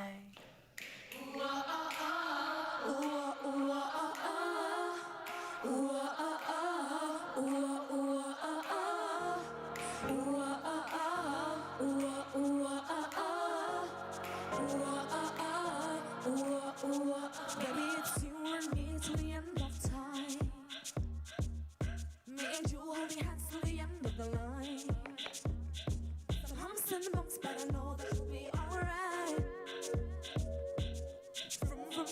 Baby, it's you and me till the end of time. Me and you holding hands till the end of the line. Some humps and bumps, but I know that we'll be alright.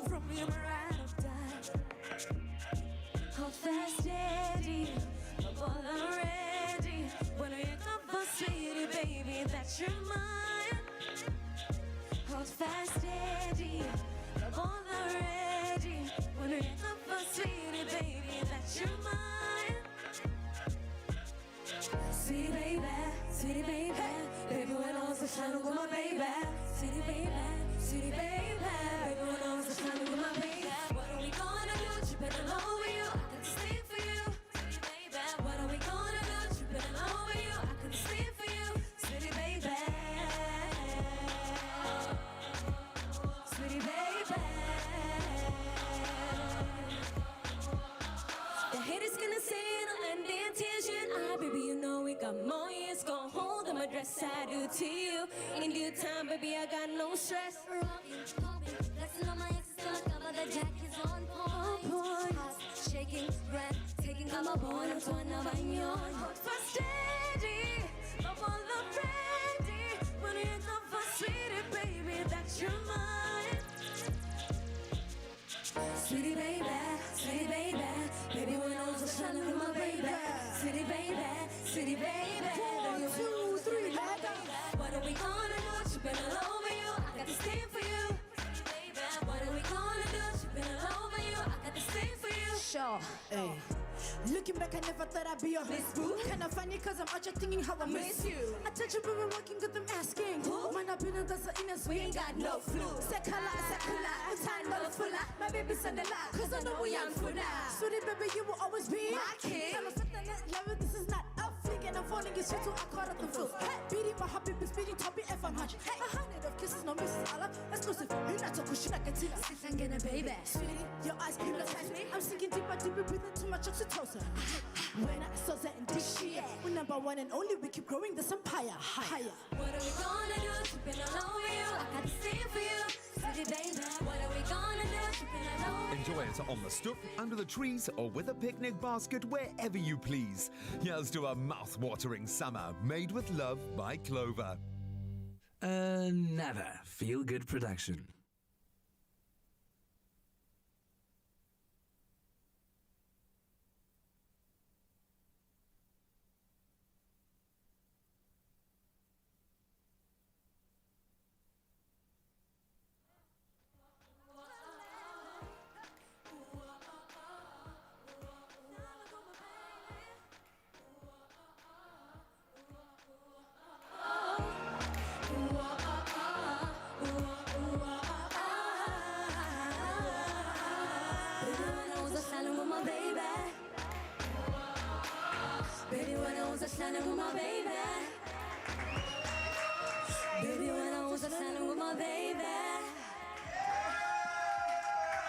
From you, my ride or die. Hold fast, steady, up all already. When we come for sweetie, baby, that you're mine. Hold fast, steady, up all already. When we come for sweetie, baby, that you're mine. Sweetie baby, baby, when all the shine with my baby. Sweetie baby, baby, when all the shine with my baby. What are we gonna do? Tripping all over you, I could stay for you. Sweetie baby, what are we gonna do? Tripping all over you, I could stay for you. Sweetie baby, sweetie baby. The haters gonna say it'll end in tears, you and I, baby, you know we got more years. Go hold on my dress, I do to you. In due time, baby, I got no stress. Rockin', poppin', flexin' on my exes till I cover the jack is on point. Heart shaking, breath taking, I'm a born, I'm torn, I'm on your For steady, up all already. When you come for sweetie, baby, that you're mine. Sweetie baby, baby, when I was shining with my baby. Sweetie baby, baby. 1, 2, 3, let go. What are we gonna do? Tripping all over you, I got to stand for you. Baby, what are we gonna do? Tripping all over you, I got to stand for you. Sure, hey. Looking back, I never thought I'd be your miss boo. Kinda funny, cause I'm out here thinking how I miss you. I tell you, we were working good, them asking. Man, I've been in the inners, we ain't got no flu. Sekala, I'm time, not a fuller. My baby's on the line, cause I know we young for now. Sweetie baby, you will always be my king. I'm a fit that love it, this is not a flick, and I'm falling, it's shit, so I caught up the flu. Hey, beating my heart, baby, speeding, top F, I'm hunching. Hey, 100 of kisses, no misses, all up, exclusive. You're not so cushion, I can tell you. If I'm gonna baby. Sweetie, your eyes hypnotize me. I'm sinking deeper, breathing too much oxytocin. When I saw that in this shit, we're number one and only, we keep growing this empire higher. What are we gonna do? Tripping all over you, I got to stand for you. Sweetie baby, what are we gonna do? Tripping all over you. Enjoy it on the stoop, under the trees, or with a picnic basket, wherever you please. Here's to a mouth-watering summer made with love by Clover. Another feel-good production. was standing with my baby. Baby, when I was standing with my baby.